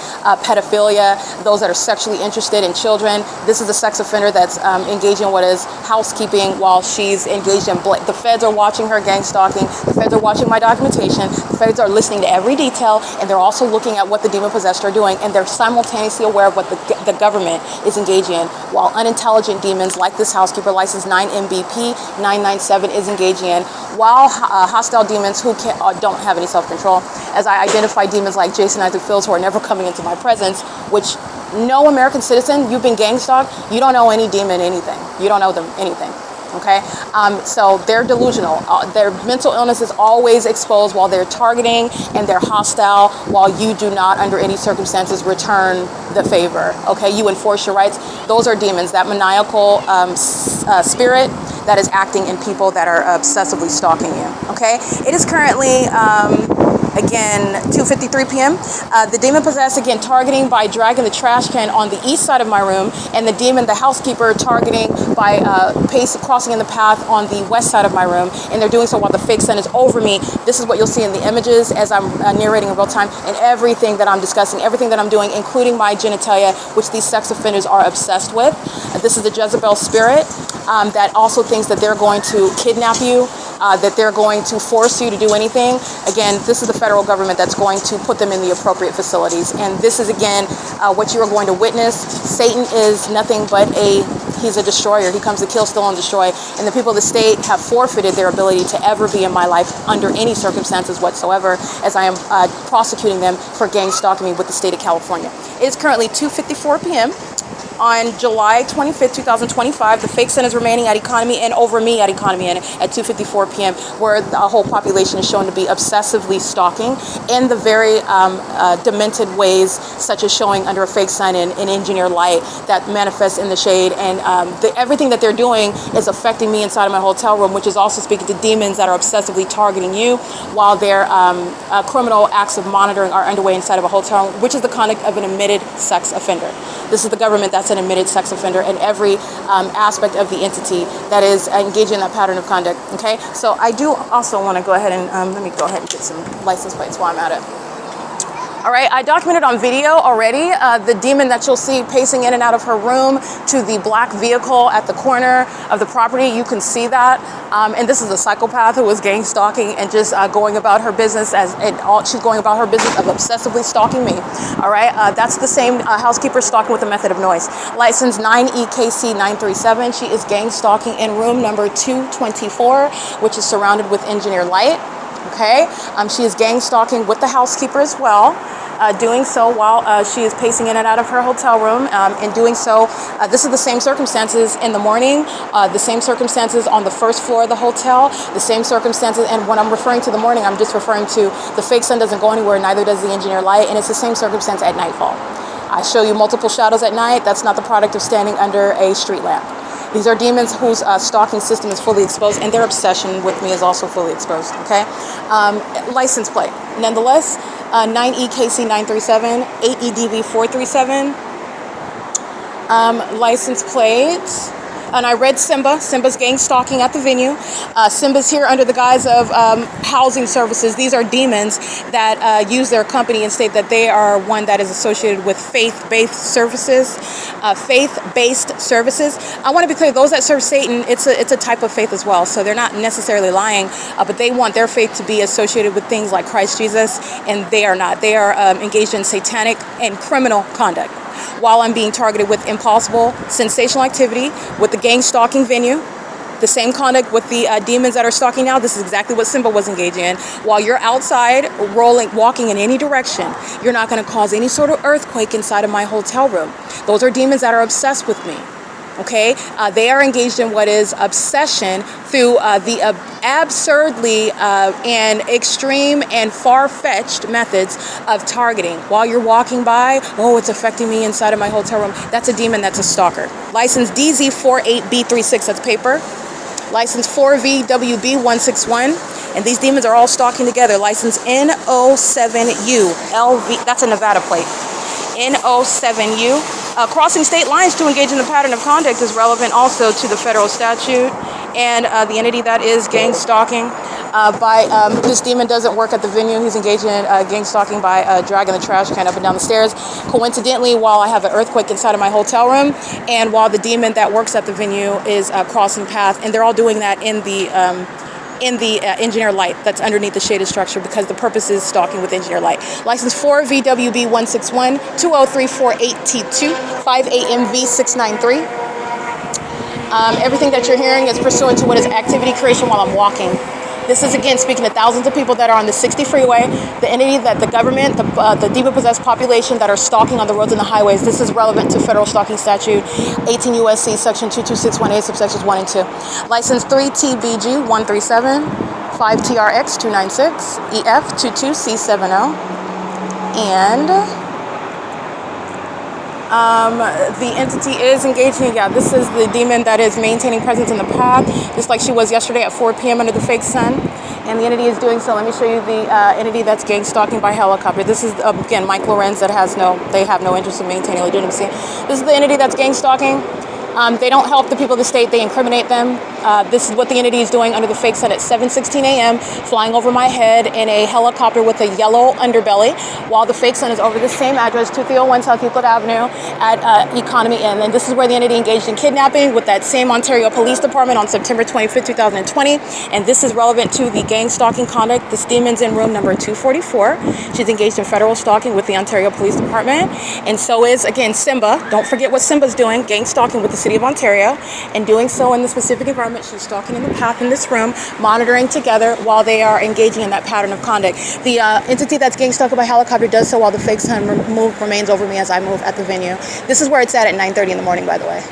pedophilia, those that are sexually interested in children. This is a sex offender that's engaging in what is housekeeping while she's engaged in the feds are watching her gang stalking. The feds are watching my documentation. The feds are listening to every detail, and they're also looking at what the demon possessed are doing, and they're simultaneously aware of what the government is engaging in, while unintelligent demons like this housekeeper, license 9 MBP 997, is engaging in, while hostile demons who don't have any self-control, as I identify demons like Jason Isaac Fields who are never coming into my presence, which no American citizen, you've been gang stalked, you don't owe any demon anything. You don't owe them anything. Okay, so they're delusional. Their mental illness is always exposed while they're targeting, and they're hostile while you do not, under any circumstances, return the favor. Okay, you enforce your rights. Those are demons. That maniacal spirit that is acting in people that are obsessively stalking you. Okay, it is currently again 2:53 p.m. The demon possessed, again, targeting by dragging the trash can on the east side of my room, and the demon, the housekeeper, targeting by crossing in the path on the west side of my room, and they're doing so while the fake sun is over me. This is what you'll see in the images as I'm narrating in real time, and everything that I'm discussing, everything that I'm doing, including my genitalia, which these sex offenders are obsessed with. This is the Jezebel spirit that also thinks that they're going to kidnap you, that they're going to force you to do anything. Again, this is the federal government that's going to put them in the appropriate facilities. And this is, again, what you are going to witness. Satan is nothing but he's a destroyer. He comes to kill, steal, and destroy. And the people of the state have forfeited their ability to ever be in my life under any circumstances whatsoever, as I am prosecuting them for gang stalking me with the state of California. It is currently 2:54 p.m. On July 25th, 2025, the fake sun is remaining at Economy and over me at Economy and at 2:54 p.m., where the whole population is shown to be obsessively stalking in the very demented ways, such as showing under a fake sun in engineered light that manifests in the shade. And everything that they're doing is affecting me inside of my hotel room, which is also speaking to demons that are obsessively targeting you, while their criminal acts of monitoring are underway inside of a hotel room, which is the conduct of an admitted sex offender. This is the government that's an admitted sex offender in every aspect of the entity that is engaging in that pattern of conduct. Okay, so I do also want to go ahead and let me go ahead and get some license plates while I'm at it. All right, I documented on video already the demon that you'll see pacing in and out of her room to the black vehicle at the corner of the property. You can see that. And this is a psychopath who was gang stalking and just going about her business she's going about her business of obsessively stalking me. All right, that's the same housekeeper stalking with a method of noise. License 9EKC 937. She is gang stalking in room number 224, which is surrounded with engineered light. Okay, she is gang stalking with the housekeeper as well. Doing so while she is pacing in and out of her hotel room. In doing so, this is the same circumstances in the morning, the same circumstances on the first floor of the hotel, the same circumstances. And when I'm referring to the morning, I'm just referring to the fake sun doesn't go anywhere, neither does the engineer light, and it's the same circumstance at nightfall. I show you multiple shadows at night. That's not the product of standing under a street lamp. These are demons whose stalking system is fully exposed, and their obsession with me is also fully exposed, okay? License plate. Nonetheless, 9EKC937, 8EDV437. License plate. And I read Simba. Simba's gang stalking at the venue. Simba's here under the guise of housing services. These are demons that use their company and state that they are one that is associated with faith-based services. Faith-based services. I want to be clear, those that serve Satan, it's a type of faith as well. So they're not necessarily lying, but they want their faith to be associated with things like Christ Jesus, and they are not. They are engaged in satanic and criminal conduct. While I'm being targeted with impossible, sensational activity with the gang stalking venue, the same conduct with the demons that are stalking now. This is exactly what Simba was engaging in. While you're outside, walking in any direction, you're not going to cause any sort of earthquake inside of my hotel room. Those are demons that are obsessed with me. Okay, they are engaged in what is obsession through the absurdly and extreme and far-fetched methods of targeting. While you're walking by, oh, it's affecting me inside of my hotel room. That's a demon, that's a stalker. License DZ48B36, that's paper. License 4VWB161. And these demons are all stalking together. License N07ULV, that's a Nevada plate. N07U. Crossing state lines to engage in the pattern of conduct is relevant also to the federal statute, and the entity that is gang stalking this demon doesn't work at the venue. He's engaged in gang stalking by dragging the trash can up and down the stairs. Coincidentally, while I have an earthquake inside of my hotel room, and while the demon that works at the venue is crossing path, and they're all doing that in the engineer light that's underneath the shaded structure, because the purpose is stalking with engineer light. License 4VWB161, 20348T2, 5AMV693. Everything that you're hearing is pursuant to what is activity creation while I'm walking. This is, again, speaking to thousands of people that are on the 60 freeway, the entity that the government, the demon-possessed population that are stalking on the roads and the highways. This is relevant to federal stalking statute, 18 U.S.C. section 22618, subsections 1 and 2. License 3TBG137, 5TRX296, EF22C70, and the entity is engaging. Yeah, this is the demon that is maintaining presence in the path, just like she was yesterday at 4 p.m. under the fake sun. And the entity is doing so. Let me show you the entity that's gang stalking by helicopter. This is, again, Mike LORENZ that they have no interest in maintaining legitimacy. This is the entity that's gang stalking. They don't help the people of the state, they incriminate them. This is what the entity is doing under the fake sun at 7:16 a.m., flying over my head in a helicopter with a yellow underbelly, while the fake sun is over the same address, 2301 South Euclid Avenue at Economy Inn. And this is where the entity engaged in kidnapping with that same Ontario Police Department on September 25th, 2020. And this is relevant to the gang stalking conduct. This demon's in room number 244. She's engaged in federal stalking with the Ontario Police Department. And so is, again, Simba. Don't forget what Simba's doing, gang stalking with the City of Ontario, and doing so in the specific environment. She's stalking in the path in this room, monitoring together while they are engaging in that pattern of conduct. The entity that's gang stalked by helicopter does so while the fake sun remains over me as I move at the venue. This is where it's at 9:30 in the morning, by the way.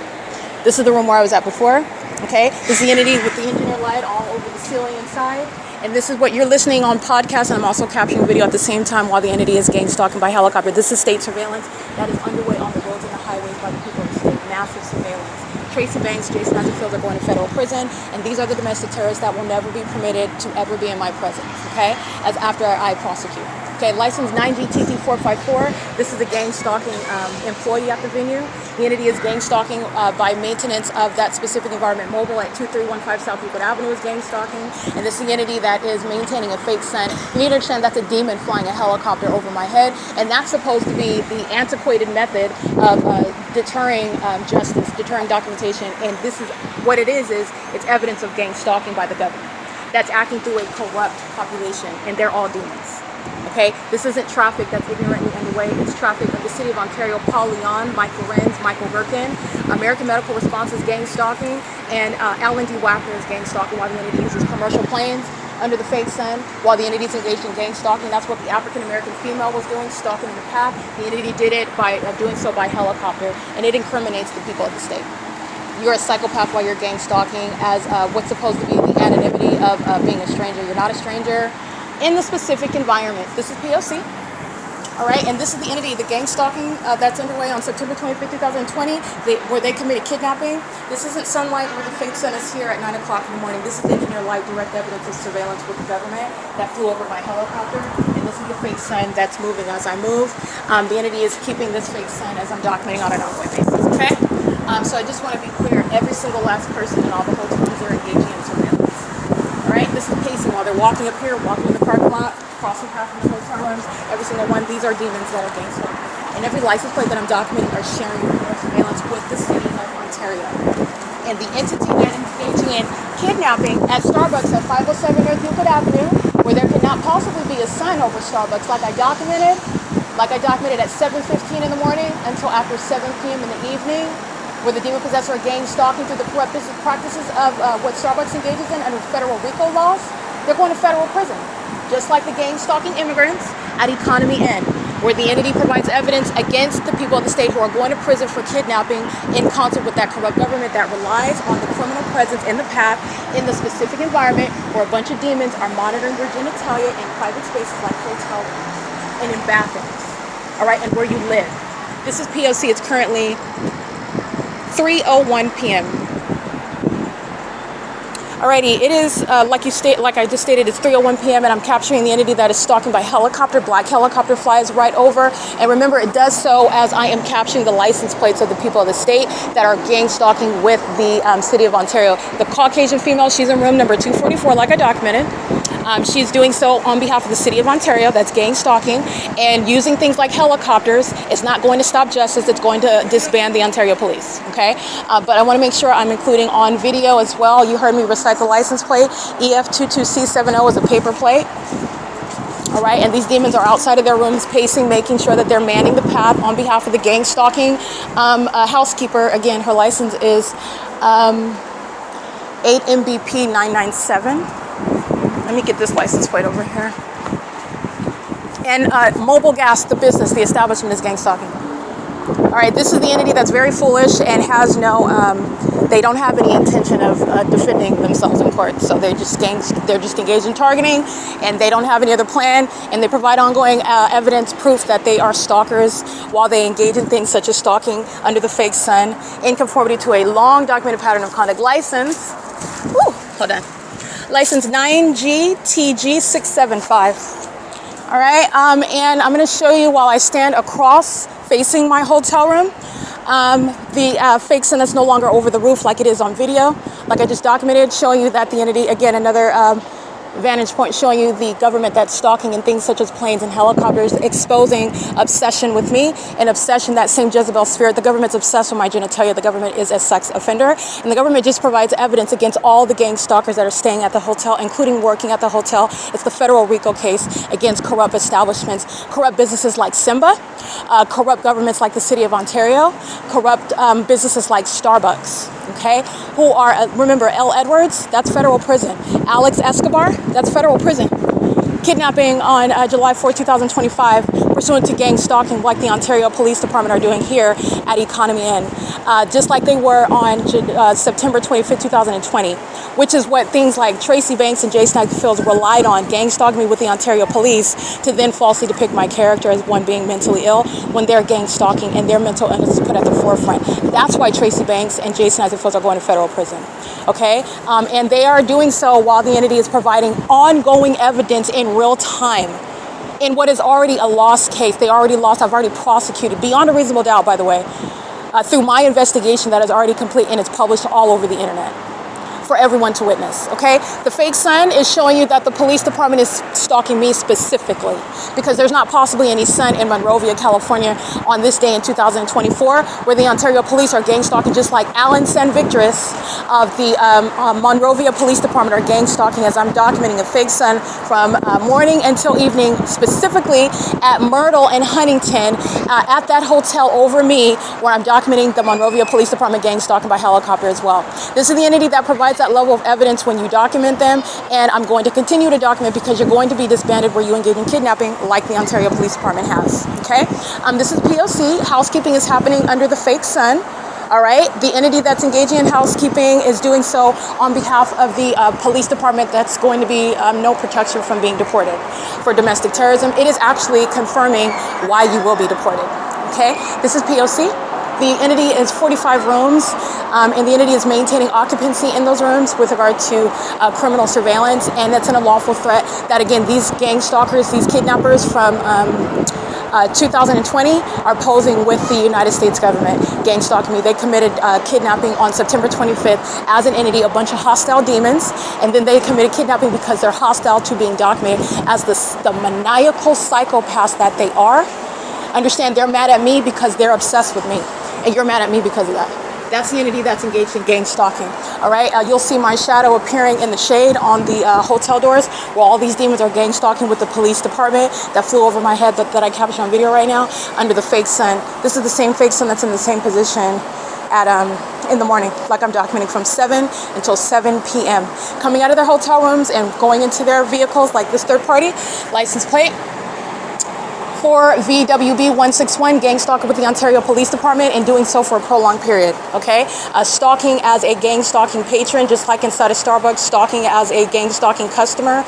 This is the room where I was at before. Okay, this is the entity with the engineer light all over the ceiling inside. And this is what you're listening on podcast, and I'm also capturing video at the same time while the entity is gang stalking by helicopter. This is state surveillance that is underway on the roads and the highways by the people of the state. Massive surveillance. Tracy Banks, Jason Hatterfield are going to federal prison, and these are the domestic terrorists that will never be permitted to ever be in my presence, okay, as after I prosecute. Okay, license 9GTT454. This is a gang stalking employee at the venue. The entity is gang stalking by maintenance of that specific environment mobile at 2315 South Euclid Avenue is gang stalking. And this is the entity that is maintaining a fake sun. You need to understand that's a demon flying a helicopter over my head. And that's supposed to be the antiquated method of deterring justice, deterring documentation. And this is what it is it's evidence of gang stalking by the government that's acting through a corrupt population, and they're all demons. Okay, this isn't traffic that's ignorantly underway. It's traffic of the City of Ontario, Paul Leon, Mike LORENZ, Michael GERKEN, American Medical Response is gang stalking, and L&D WAPNER is gang stalking while the entity uses commercial planes under the fake sun while the entity's engaged in gang stalking. That's what the African-American female was doing, stalking in the path. The entity did it by doing so by helicopter, and it incriminates the people of the state. You're a psychopath while you're gang stalking as what's supposed to be the anonymity of being a stranger. You're not a stranger in the specific environment. This is P.O.C. All right, and this is the entity, the gang stalking that's underway on September 25th, 2020, where they committed kidnapping. This isn't sunlight where the fake sun is here at 9 o'clock in the morning. This is engineer light, direct evidence of surveillance with the government that flew over by helicopter. And this is the fake sun that's moving as I move. The entity is keeping this fake sun as I'm documenting on an ongoing basis, okay? So I just want to be clear, every single last person in all the hotels are engaging in surveillance. All right, this is pacing while they're walking up here, walking in the parking lot, crossing paths in the hotel rooms, every single one. These are demons that are gang stalking. And every license plate that I'm documenting are sharing their surveillance with the city of Ontario. And the entity that is engaging in kidnapping at Starbucks at 507 North Euclid Avenue, where there could not possibly be a sign over Starbucks like I documented at 7:15 in the morning until after 7 p.m. in the evening, where the demon possessor are gang stalking through the corrupt business practices of what Starbucks engages in under federal RICO laws. They're going to federal prison, just like the gang stalking immigrants at Economy Inn, where the entity provides evidence against the people of the state who are going to prison for kidnapping in concert with that corrupt government that relies on the criminal presence in the path in the specific environment where a bunch of demons are monitoring your genitalia in private spaces like hotel rooms and in bathrooms, all right, and where you live. This is P.O.C. It's currently 3:01 p.m. Alrighty, it is like I just stated, it's 3:01 p.m. and I'm capturing the entity that is stalking by helicopter. Black helicopter flies right over, and remember, it does so as I am capturing the license plates of the people of the state that are gang stalking with the city of Ontario. The Caucasian female, she's in room number 244, like I documented. She's doing so on behalf of the city of Ontario, that's gang stalking, and using things like helicopters is not going to stop justice, it's going to disband the Ontario police, okay? But I want to make sure I'm including on video as well. You heard me recite the license plate. EF22C70 is a paper plate. All right, and these demons are outside of their rooms pacing, making sure that they're manning the path on behalf of the gang stalking housekeeper. Again, her license is 8MBP997. Let me get this license plate over here. And Mobile Gas, the business, the establishment, is gang stalking. All right, this is the entity that's very foolish and has no, they don't have any intention of defending themselves in court. So they're just engaged in targeting, and they don't have any other plan. And they provide ongoing evidence, proof that they are stalkers while they engage in things such as stalking under the fake sun in conformity to a long documented pattern of conduct. License, hold on. License 9GTG675. All right, and I'm going to show you while I stand across facing my hotel room, the fake sun that's no longer over the roof like it is on video, like I just documented, showing you that the entity, again, another vantage point showing you the government that's stalking in things such as planes and helicopters, exposing obsession with me, an obsession, that same Jezebel spirit. The government's obsessed with my genitalia. The government is a sex offender, and the government just provides evidence against all the gang stalkers that are staying at the hotel, including working at the hotel. It's the federal RICO case against corrupt establishments, corrupt businesses like Simba, corrupt governments like the city of Ontario, corrupt businesses like Starbucks, okay, who are, remember, L. Edwards, that's federal prison. Alex Escobar, that's federal prison. Kidnapping on July 4, 2025, pursuant to gang stalking like the Ontario Police Department are doing here at Economy Inn, just like they were on September 25, 2020, which is what things like Tracy Banks and Jason Fields relied on, gang stalking me with the Ontario Police to then falsely depict my character as one being mentally ill when they're gang stalking and their mental illness is put at the forefront. That's why Tracy Banks and Jason Fields are going to federal prison, okay? And they are doing so while the entity is providing ongoing evidence in real time in what is already a lost case. They already lost. I've already prosecuted beyond a reasonable doubt, by the way, through my investigation that is already complete and it's published all over the internet for everyone to witness, okay? The fake sun is showing you that the police department is stalking me specifically because there's not possibly any sun in Monrovia, California on this day in 2024 where the Ontario police are gang stalking, just like Alan San Victoris of the Monrovia Police Department are gang stalking, as I'm documenting a fake sun from morning until evening, specifically at Myrtle and Huntington at that hotel over me where I'm documenting the Monrovia Police Department gang stalking by helicopter as well. This is the entity that provides provides that level of evidence when you document them, and I'm going to continue to document because you're going to be disbanded where you engage in kidnapping like the Ontario Police Department has, okay? This is P.O.C. Housekeeping is happening under the fake sun. All right, the entity that's engaging in housekeeping is doing so on behalf of the police department that's going to be no protection from being deported for domestic terrorism. It is actually confirming why you will be deported, okay? This is P.O.C. The entity is 45 rooms, and the entity is maintaining occupancy in those rooms with regard to criminal surveillance, and that's an unlawful threat that, again, these gang stalkers, these kidnappers from 2020 are posing with the United States government, gang stalking me. They committed kidnapping on September 25th as an entity, a bunch of hostile demons, and then they committed kidnapping because they're hostile to being documented as the maniacal psychopaths that they are. Understand, they're mad at me because they're obsessed with me, and you're mad at me because of that. That's the entity that's engaged in gang stalking. All right, you'll see my shadow appearing in the shade on the hotel doors where all these demons are gang stalking with the police department that flew over my head that I captured on video right now under the fake sun. This is the same fake sun that's in the same position at in the morning, like I'm documenting from 7 until 7 p.m. Coming out of their hotel rooms and going into their vehicles like this third party license plate. For VWB 161, gang stalker with the Ontario Police Department, and doing so for a prolonged period, okay? Stalking as a gang stalking patron, just like inside of Starbucks, stalking as a gang stalking customer.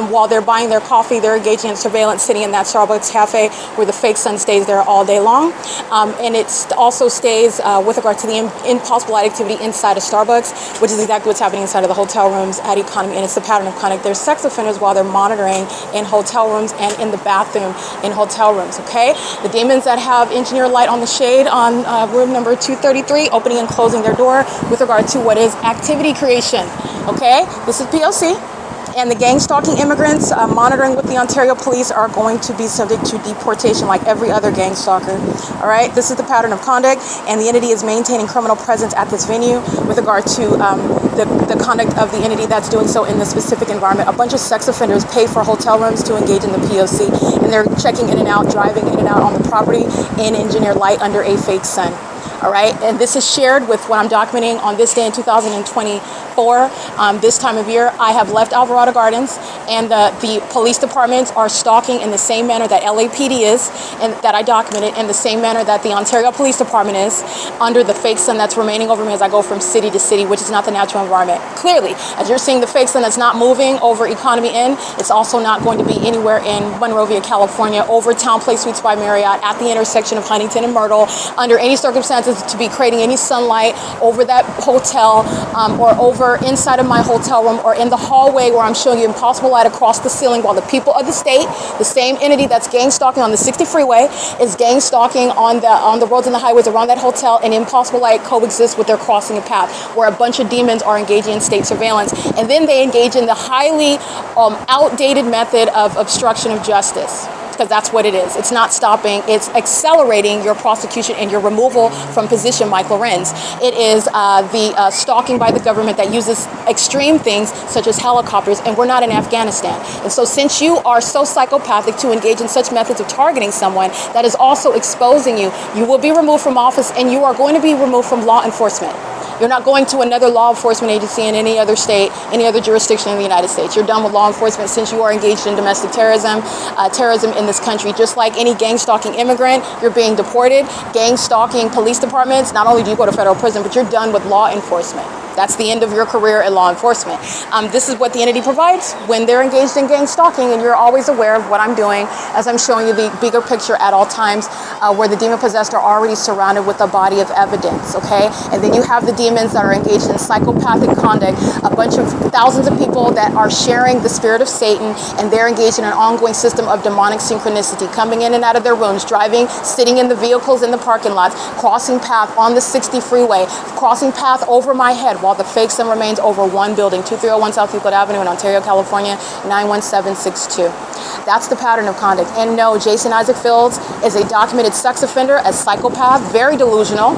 While they're buying their coffee, they're engaging in surveillance, sitting in that Starbucks cafe where the fake sun stays there all day long. And it also stays with regard to the impossible activity inside of Starbucks, which is exactly what's happening inside of the hotel rooms at Economy, and it's the pattern of conduct. There's sex offenders while they're monitoring in hotel rooms and in the bathroom in hotel rooms, okay? The demons that have engineer light on the shade on room number 233, opening and closing their door with regard to what is activity creation, okay? This is P.O.C. And the gang stalking immigrants monitoring with the Ontario police are going to be subject to deportation like every other gang stalker. All right, this is the pattern of conduct, and the entity is maintaining criminal presence at this venue with regard to the conduct of the entity that's doing so in the specific environment. A bunch of sex offenders pay for hotel rooms to engage in the P.O.C., and they're checking in and out, driving in and out on the property in engineer light under a fake sun. All right, and this is shared with what I'm documenting on this day in 2024. This time of year, I have left Alvarado Gardens, and the police departments are stalking in the same manner that LAPD is, and that I documented, in the same manner that the Ontario Police Department is, under the fake sun that's remaining over me as I go from city to city, which is not the natural environment. Clearly, as you're seeing the fake sun that's not moving over Economy Inn, it's also not going to be anywhere in Monrovia, California, over Town Place Suites by Marriott, at the intersection of Huntington and Myrtle, under any circumstances to be creating any sunlight over that hotel or over inside of my hotel room or in the hallway where I'm showing you impossible light across the ceiling while the people of the state, the same entity that's gang stalking on the 60 freeway, is gang stalking on the roads and the highways around that hotel, and impossible light coexists with their crossing a path where a bunch of demons are engaging in state surveillance, and then they engage in the highly outdated method of obstruction of justice. Because that's what it is. It's not stopping, it's accelerating your prosecution and your removal from position, Mike LORENZ. It is the stalking by the government that uses extreme things such as helicopters, and we're not in Afghanistan. And so since you are so psychopathic to engage in such methods of targeting someone, that is also exposing you. You will be removed from office, and you are going to be removed from law enforcement. You're not going to another law enforcement agency in any other state, any other jurisdiction in the United States. You're done with law enforcement since you are engaged in domestic terrorism, terrorism in this country. Just like any gang stalking immigrant, you're being deported. Gang stalking police departments, not only do you go to federal prison, but you're done with law enforcement. That's the end of your career in law enforcement. This is what the entity provides when they're engaged in gang stalking, and you're always aware of what I'm doing as I'm showing you the bigger picture at all times, where the demon-possessed are already surrounded with a body of evidence, okay? And then you have the demons that are engaged in psychopathic conduct, a bunch of thousands of people that are sharing the spirit of Satan, and they're engaged in an ongoing system of demonic synchronicity, coming in and out of their rooms, driving, sitting in the vehicles in the parking lots, crossing path on the 60 freeway, crossing path over my head, while the fake sun remains over one building, 2301 South Euclid Avenue in Ontario, California, 91762. That's the pattern of conduct. And no, Jason Isaac Fields is a documented sex offender, a psychopath, very delusional.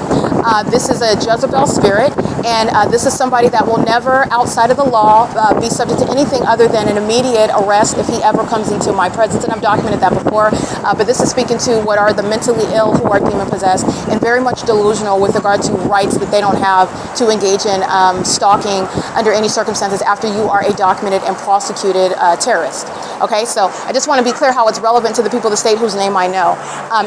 This is a Jezebel spirit, and this is somebody that will never, outside of the law, be subject to anything other than an immediate arrest if he ever comes into my presence, and I've documented that before, but this is speaking to what are the mentally ill who are demon-possessed and very much delusional with regard to rights that they don't have to engage in stalking under any circumstances after you are a documented and prosecuted terrorist. Okay, so I just want to be clear how it's relevant to the people of the state whose name I know.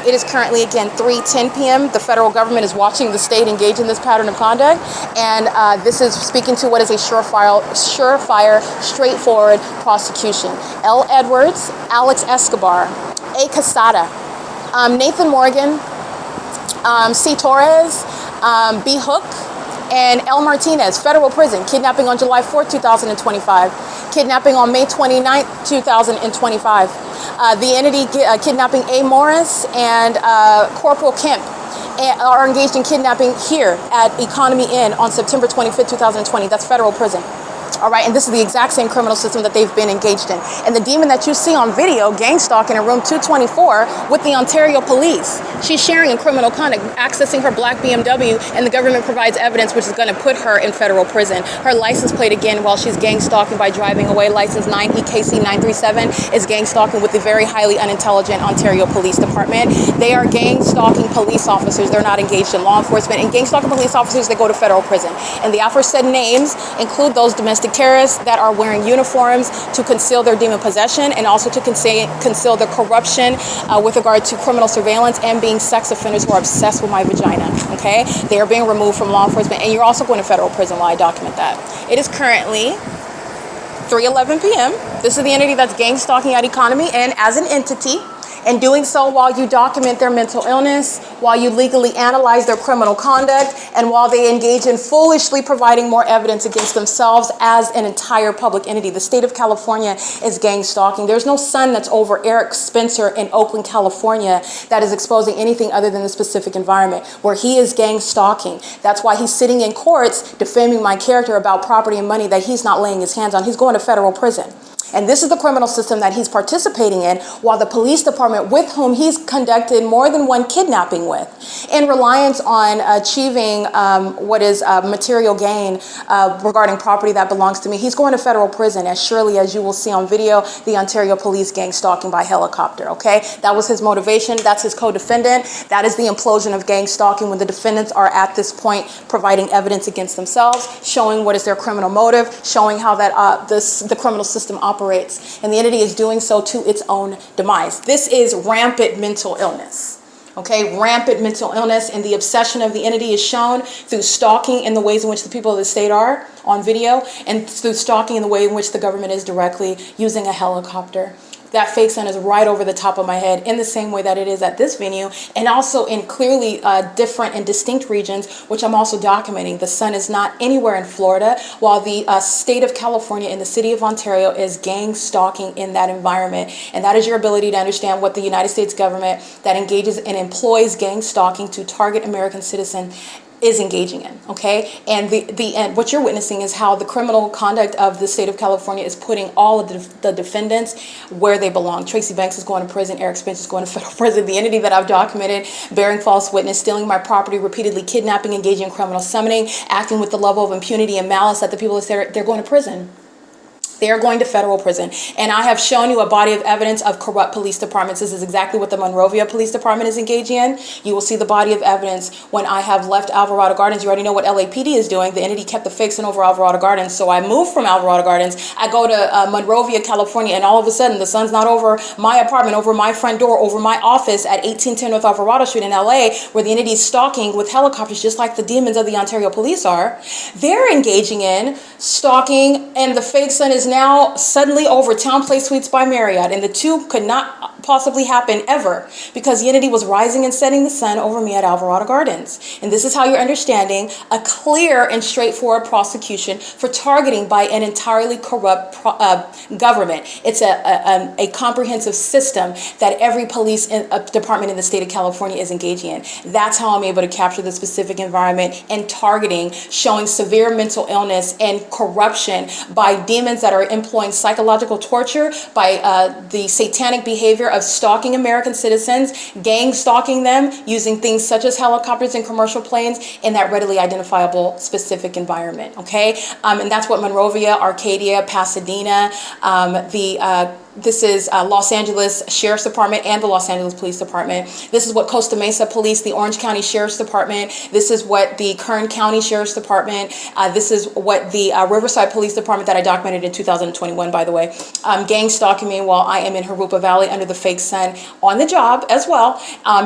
It is currently, again, 3:10 p.m. The federal government is watching the state engage in this pattern of conduct, and this is speaking to what is a surefire, straightforward prosecution. L. Edwards, Alex Escobar, A. Casada, Nathan Morgan, C. Torres, B. Hook, and L. Martinez, federal prison, kidnapping on July 4, 2025, kidnapping on May 29, 2025. The entity kidnapping A. Morris and Corporal Kemp are engaged in kidnapping here at Economy Inn on September 25, 2020. That's federal prison. All right, and this is the exact same criminal system that they've been engaged in. And the demon that you see on video gang stalking in room 224 with the Ontario police, she's sharing in criminal conduct, accessing her black BMW, and the government provides evidence which is going to put her in federal prison. Her license plate, again, while she's gang stalking by driving away, license 9EKC937, is gang stalking with the very highly unintelligent Ontario Police Department. They are gang stalking police officers. They're not engaged in law enforcement. And gang stalking police officers, they go to federal prison. And the aforesaid names include those domestic terrorists that are wearing uniforms to conceal their demon possession and also to conceal their corruption with regard to criminal surveillance and being sex offenders who are obsessed with my vagina, okay? They are being removed from law enforcement, and you're also going to federal prison while I document that. It is currently 3:11 p.m. This is the entity that's gang stalking at Economy Inn as an entity, and doing so while you document their mental illness, while you legally analyze their criminal conduct, and while they engage in foolishly providing more evidence against themselves as an entire public entity. The state of California is gang stalking. There's no sun that's over Eric Spencer in Oakland, California that is exposing anything other than the specific environment where he is gang stalking. That's why he's sitting in courts defaming my character about property and money that he's not laying his hands on. He's going to federal prison. And this is the criminal system that he's participating in, while the police department with whom he's conducted more than one kidnapping with, in reliance on achieving what is material gain regarding property that belongs to me, he's going to federal prison, as surely as you will see on video, the Ontario police gang stalking by helicopter, okay? That was his motivation. That's his co-defendant. That is the implosion of gang stalking when the defendants are at this point providing evidence against themselves, showing what is their criminal motive, showing how that the criminal system operates. And the entity is doing so to its own demise. This is rampant mental illness. Okay, rampant mental illness, and the obsession of the entity is shown through stalking in the ways in which the people of the state are on video, and through stalking in the way in which the government is directly using a helicopter. That fake sun is right over the top of my head in the same way that it is at this venue, and also in clearly different and distinct regions, which I'm also documenting. The sun is not anywhere in Florida, while the state of California and the city of Ontario is gang stalking in that environment. And that is your ability to understand what the United States government that engages and employs gang stalking to target American citizens is engaging in, okay? And and what you're witnessing is how the criminal conduct of the state of California is putting all of the defendants where they belong. Tracy Banks is going to prison. Eric Spence is going to federal prison. The entity that I've documented, bearing false witness, stealing my property, repeatedly kidnapping, engaging in criminal summoning, acting with the level of impunity and malice that the people of the they're going to prison. They are going to federal prison. And I have shown you a body of evidence of corrupt police departments. This is exactly what the Monrovia Police Department is engaging in. You will see the body of evidence when I have left Alvarado Gardens. You already know what LAPD is doing. The entity kept the fake sun over Alvarado Gardens. So I moved from Alvarado Gardens. I go to Monrovia, California, and all of a sudden the sun's not over my apartment, over my front door, over my office at 1810 North Alvarado Street in LA, where the entity is stalking with helicopters, just like the demons of the Ontario police are. They're engaging in stalking, and the fake sun is now suddenly over Town Place Suites by Marriott, and the two could not possibly happen ever, because the entity was rising and setting the sun over me at Alvarado Gardens. And this is how you're understanding a clear and straightforward prosecution for targeting by an entirely corrupt government. It's a comprehensive system that every police department in the state of California is engaging in. That's how I'm able to capture the specific environment and targeting, showing severe mental illness and corruption by demons that that are employing psychological torture by the satanic behavior of stalking American citizens, gang stalking them using things such as helicopters and commercial planes in that readily identifiable specific environment, okay? And that's what Monrovia, Arcadia, Pasadena, this is Los Angeles Sheriff's Department and the Los Angeles Police Department. This is what Costa Mesa Police, the Orange County Sheriff's Department. This is what the Kern County Sheriff's Department. This is what the Riverside Police Department that I documented in 2021, by the way, gang stalking me while I am in Harupa Valley under the fake sun on the job as well.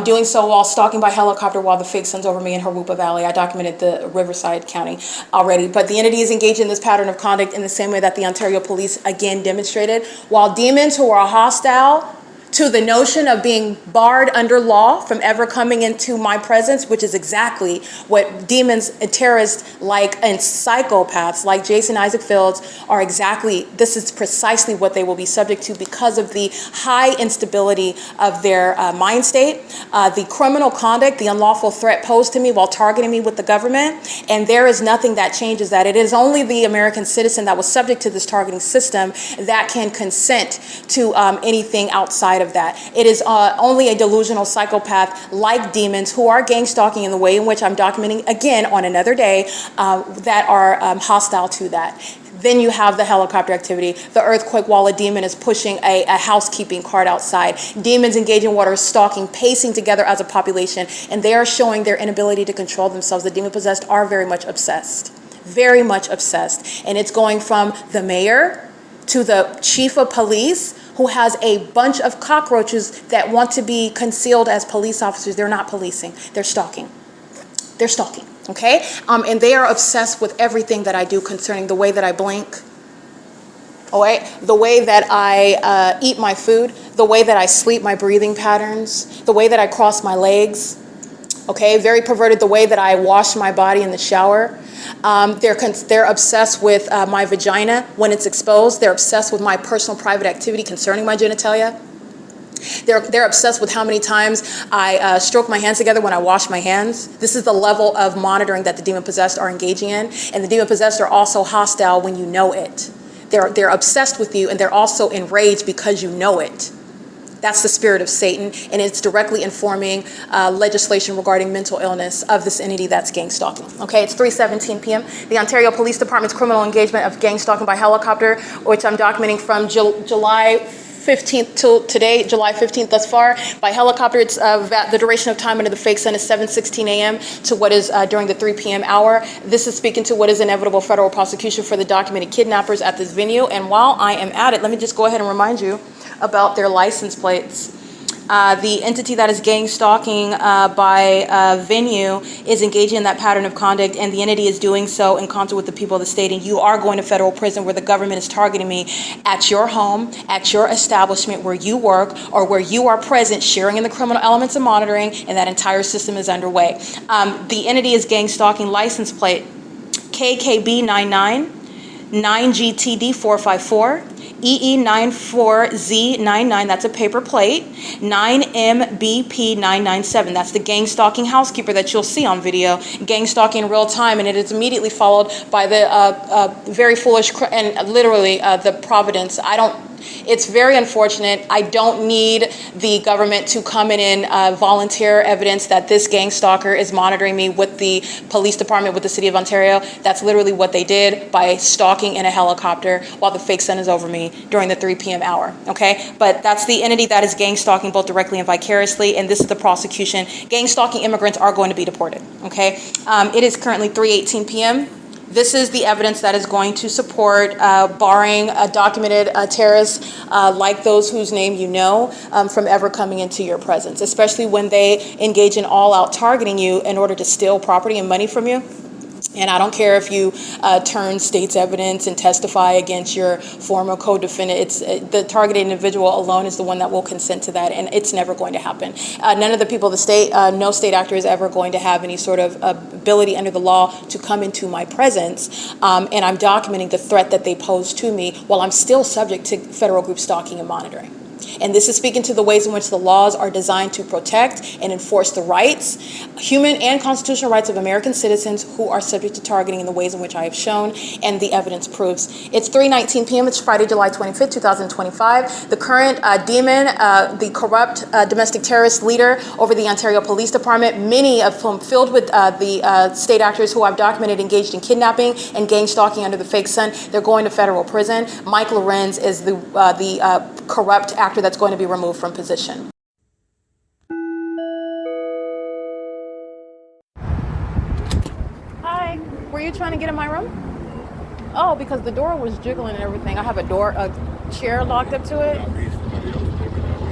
Doing so while stalking by helicopter while the fake sun's over me in Harupa Valley. I documented the Riverside County already. But the entity is engaged in this pattern of conduct in the same way that the Ontario Police again demonstrated. While demons who are hostile to the notion of being barred under law from ever coming into my presence, which is exactly what demons and terrorists like and psychopaths like Jason Isaac Fields are exactly, this is precisely what they will be subject to because of the high instability of their mind state, the criminal conduct, the unlawful threat posed to me while targeting me with the government. And there is nothing that changes that. It is only the American citizen that was subject to this targeting system that can consent to anything outside of that. It is only a delusional psychopath like demons who are gang stalking in the way in which I'm documenting again on another day that are hostile to that. Then you have the helicopter activity, the earthquake while a demon is pushing a housekeeping cart outside. Demons engaging water, stalking, pacing together as a population, and they are showing their inability to control themselves. The demon-possessed are very much obsessed, very much obsessed. And it's going from the mayor to the chief of police, who has a bunch of cockroaches that want to be concealed as police officers. They're not policing, they're stalking. They're stalking, okay? And they are obsessed with everything that I do concerning the way that I blink, all right? The way that I eat my food, the way that I sleep, my breathing patterns, the way that I cross my legs, okay? Very perverted, the way that I wash my body in the shower. They're obsessed with my vagina when it's exposed. They're obsessed with my personal private activity concerning my genitalia. They're obsessed with how many times I stroke my hands together when I wash my hands. This is the level of monitoring that the demon-possessed are engaging in. And the demon-possessed are also hostile when you know it. They're obsessed with you, and they're also enraged because you know it. That's the spirit of Satan, and it's directly informing legislation regarding mental illness of this entity that's gang stalking. Okay, it's 3:17 p.m. The Ontario Police Department's criminal engagement of gang stalking by helicopter, which I'm documenting from July 15th till today, July 15th thus far. By helicopter, it's the duration of time under the fake sun is 7:16 a.m. to what is during the 3 p.m. hour. This is speaking to what is inevitable federal prosecution for the documented kidnappers at this venue. And while I am at it, let me just go ahead and remind you about their license plates. The entity that is gang stalking by venue is engaging in that pattern of conduct, and the entity is doing so in concert with the people of the state. And you are going to federal prison where the government is targeting me at your home, at your establishment where you work, or where you are present, sharing in the criminal elements of monitoring, and that entire system is underway. The entity is gang stalking license plate KKB99, 9GTD 454. EE94Z99, that's a paper plate, 9MBP997, that's the gang stalking housekeeper that you'll see on video, gang stalking in real time, and it is immediately followed by the very foolish, and literally the Providence. It's very unfortunate. I don't need the government to come in and volunteer evidence that this gang stalker is monitoring me with the police department, with the city of Ontario. That's literally what they did by stalking in a helicopter while the fake sun is over me during the 3 p.m. hour, okay? But that's the entity that is gang stalking both directly and vicariously, and this is the prosecution. Gang stalking immigrants are going to be deported, okay? It is currently 3:18 p.m. This is the evidence that is going to support barring documented terrorists like those whose name you know from ever coming into your presence, especially when they engage in all-out targeting you in order to steal property and money from you. And I don't care if you turn state's evidence and testify against your former co-defendant. It's the targeted individual alone is the one that will consent to that, and it's never going to happen. None of the people of the state, no state actor is ever going to have any sort of ability under the law to come into my presence, and I'm documenting the threat that they pose to me while I'm still subject to federal group stalking and monitoring. And this is speaking to the ways in which the laws are designed to protect and enforce the rights, human and constitutional rights of American citizens who are subject to targeting in the ways in which I have shown and the evidence proves. It's 3:19 p.m. It's Friday, July 25th, 2025. The current demon, the corrupt domestic terrorist leader over the Ontario Police Department, many of whom filled with the state actors who I've documented engaged in kidnapping and gang stalking under the fake sun, they're going to federal prison. Mike LORENZ is the corrupt actor that's going to be removed from position. Hi, were you trying to get in my room? Oh, because the door was jiggling and everything. I have a chair locked up to it.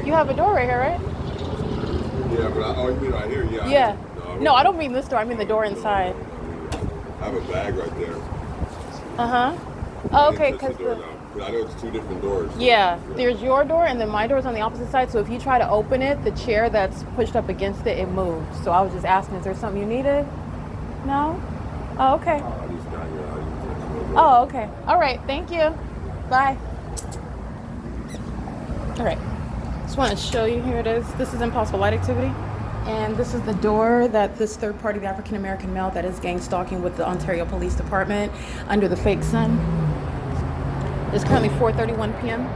You have a door right here, right? Yeah, but you mean right here? Yeah. Yeah. No, I don't mean this door. I mean the door inside. I have a bag right there. Uh-huh. Oh, okay, because I know it's two different doors. Yeah, there's your door and then my door is on the opposite side. So if you try to open it, the chair that's pushed up against it, it moves. So I was just asking, is there something you needed? No? Oh, okay. Oh, okay. All right. Thank you. Bye. All right. Just want to show you. Here it is. This is Impossible Light Activity. And this is the door that this third party, the African American male that is gang stalking with the Ontario Police Department under the fake sun. It's currently 4:31 p.m.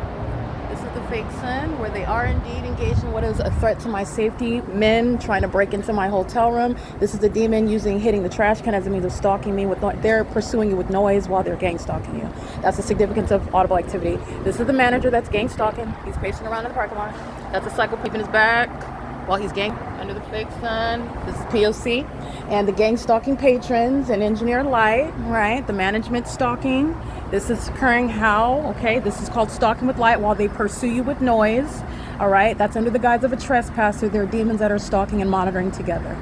This is the fake sun where they are indeed engaged in what is a threat to my safety. Men trying to break into my hotel room. This is the demon hitting the trash can as a means of stalking me. They're pursuing you with noise while they're gang stalking you. That's the significance of audible activity. This is the manager that's gang stalking. He's pacing around in the parking lot. That's a cycle peeping his back while he's gang under the fake sun. This is P.O.C. and the gang stalking patrons and engineered light, right? The management stalking. This is occurring how, okay? This is called stalking with light while they pursue you with noise, all right? That's under the guise of a trespasser. There are demons that are stalking and monitoring together.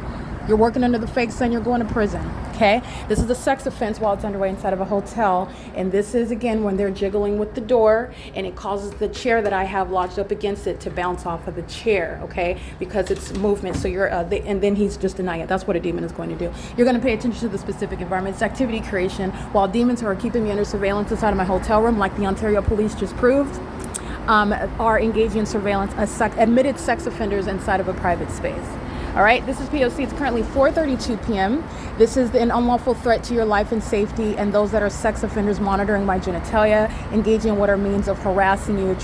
You're working under the fake sun, you're going to prison, okay? This is a sex offense while it's underway inside of a hotel. And this is, again, when they're jiggling with the door and it causes the chair that I have lodged up against it to bounce off of the chair, okay? Because it's movement, so you're, and then he's just denying it. That's what a demon is going to do. You're going to pay attention to the specific environment. It's activity creation while demons who are keeping me under surveillance inside of my hotel room, like the Ontario Police just proved, are engaging in surveillance as admitted sex offenders inside of a private space. All right, this is P.O.C. It's currently 4:32 p.m. This is an unlawful threat to your life and safety, and those that are sex offenders monitoring my genitalia, engaging in what are means of harassing you,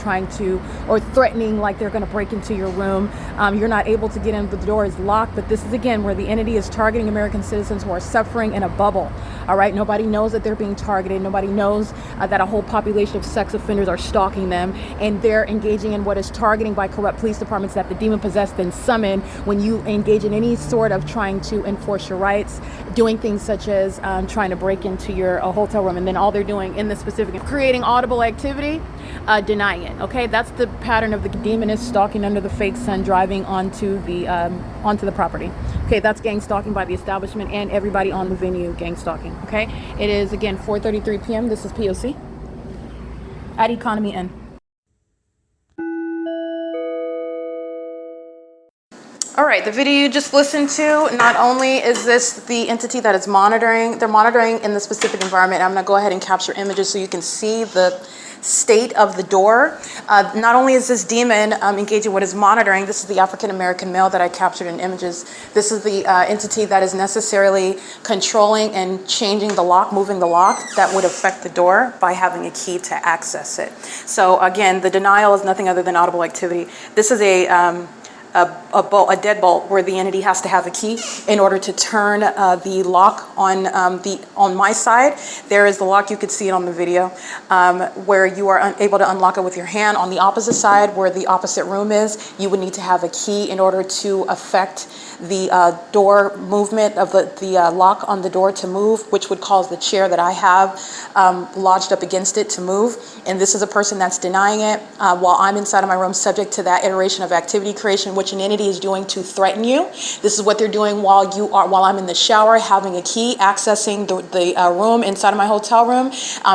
or threatening like they're going to break into your room. You're not able to get in, the door is locked, but this is, again, where the entity is targeting American citizens who are suffering in a bubble. All right, nobody knows that they're being targeted. Nobody knows that a whole population of sex offenders are stalking them, and they're engaging in what is targeting by corrupt police departments that the demon possessed then summon when you engage in any sort of trying to enforce your rights, doing things such as trying to break into your hotel room, and then all they're doing in the specific, creating audible activity, denying it. Okay, that's the pattern of the demon is stalking under the fake sun, driving onto the property. Okay, that's gang stalking by the establishment and everybody on the venue gang stalking. Okay, it is again 4:33 p.m. This is P.O.C. at Economy Inn. All right, the video you just listened to, not only is this the entity that is monitoring, they're monitoring in the specific environment. I'm gonna go ahead and capture images so you can see the state of the door. Not only is this demon engaging what is monitoring, this is the African American male that I captured in images. This is the entity that is necessarily controlling and changing the lock, moving the lock that would affect the door by having a key to access it. So again, the denial is nothing other than audible activity. This is a deadbolt where the entity has to have a key in order to turn the lock on my side. There is the lock, you could see it on the video, where you are able to unlock it with your hand. On the opposite side, where the opposite room is, you would need to have a key in order to affect the door movement of the lock on the door to move, which would cause the chair that I have lodged up against it to move. And this is a person that's denying it while I'm inside of my room subject to that iteration of activity creation, which which an entity is doing to threaten you. This is what they're doing while I'm in the shower, having a key, accessing the room inside of my hotel room.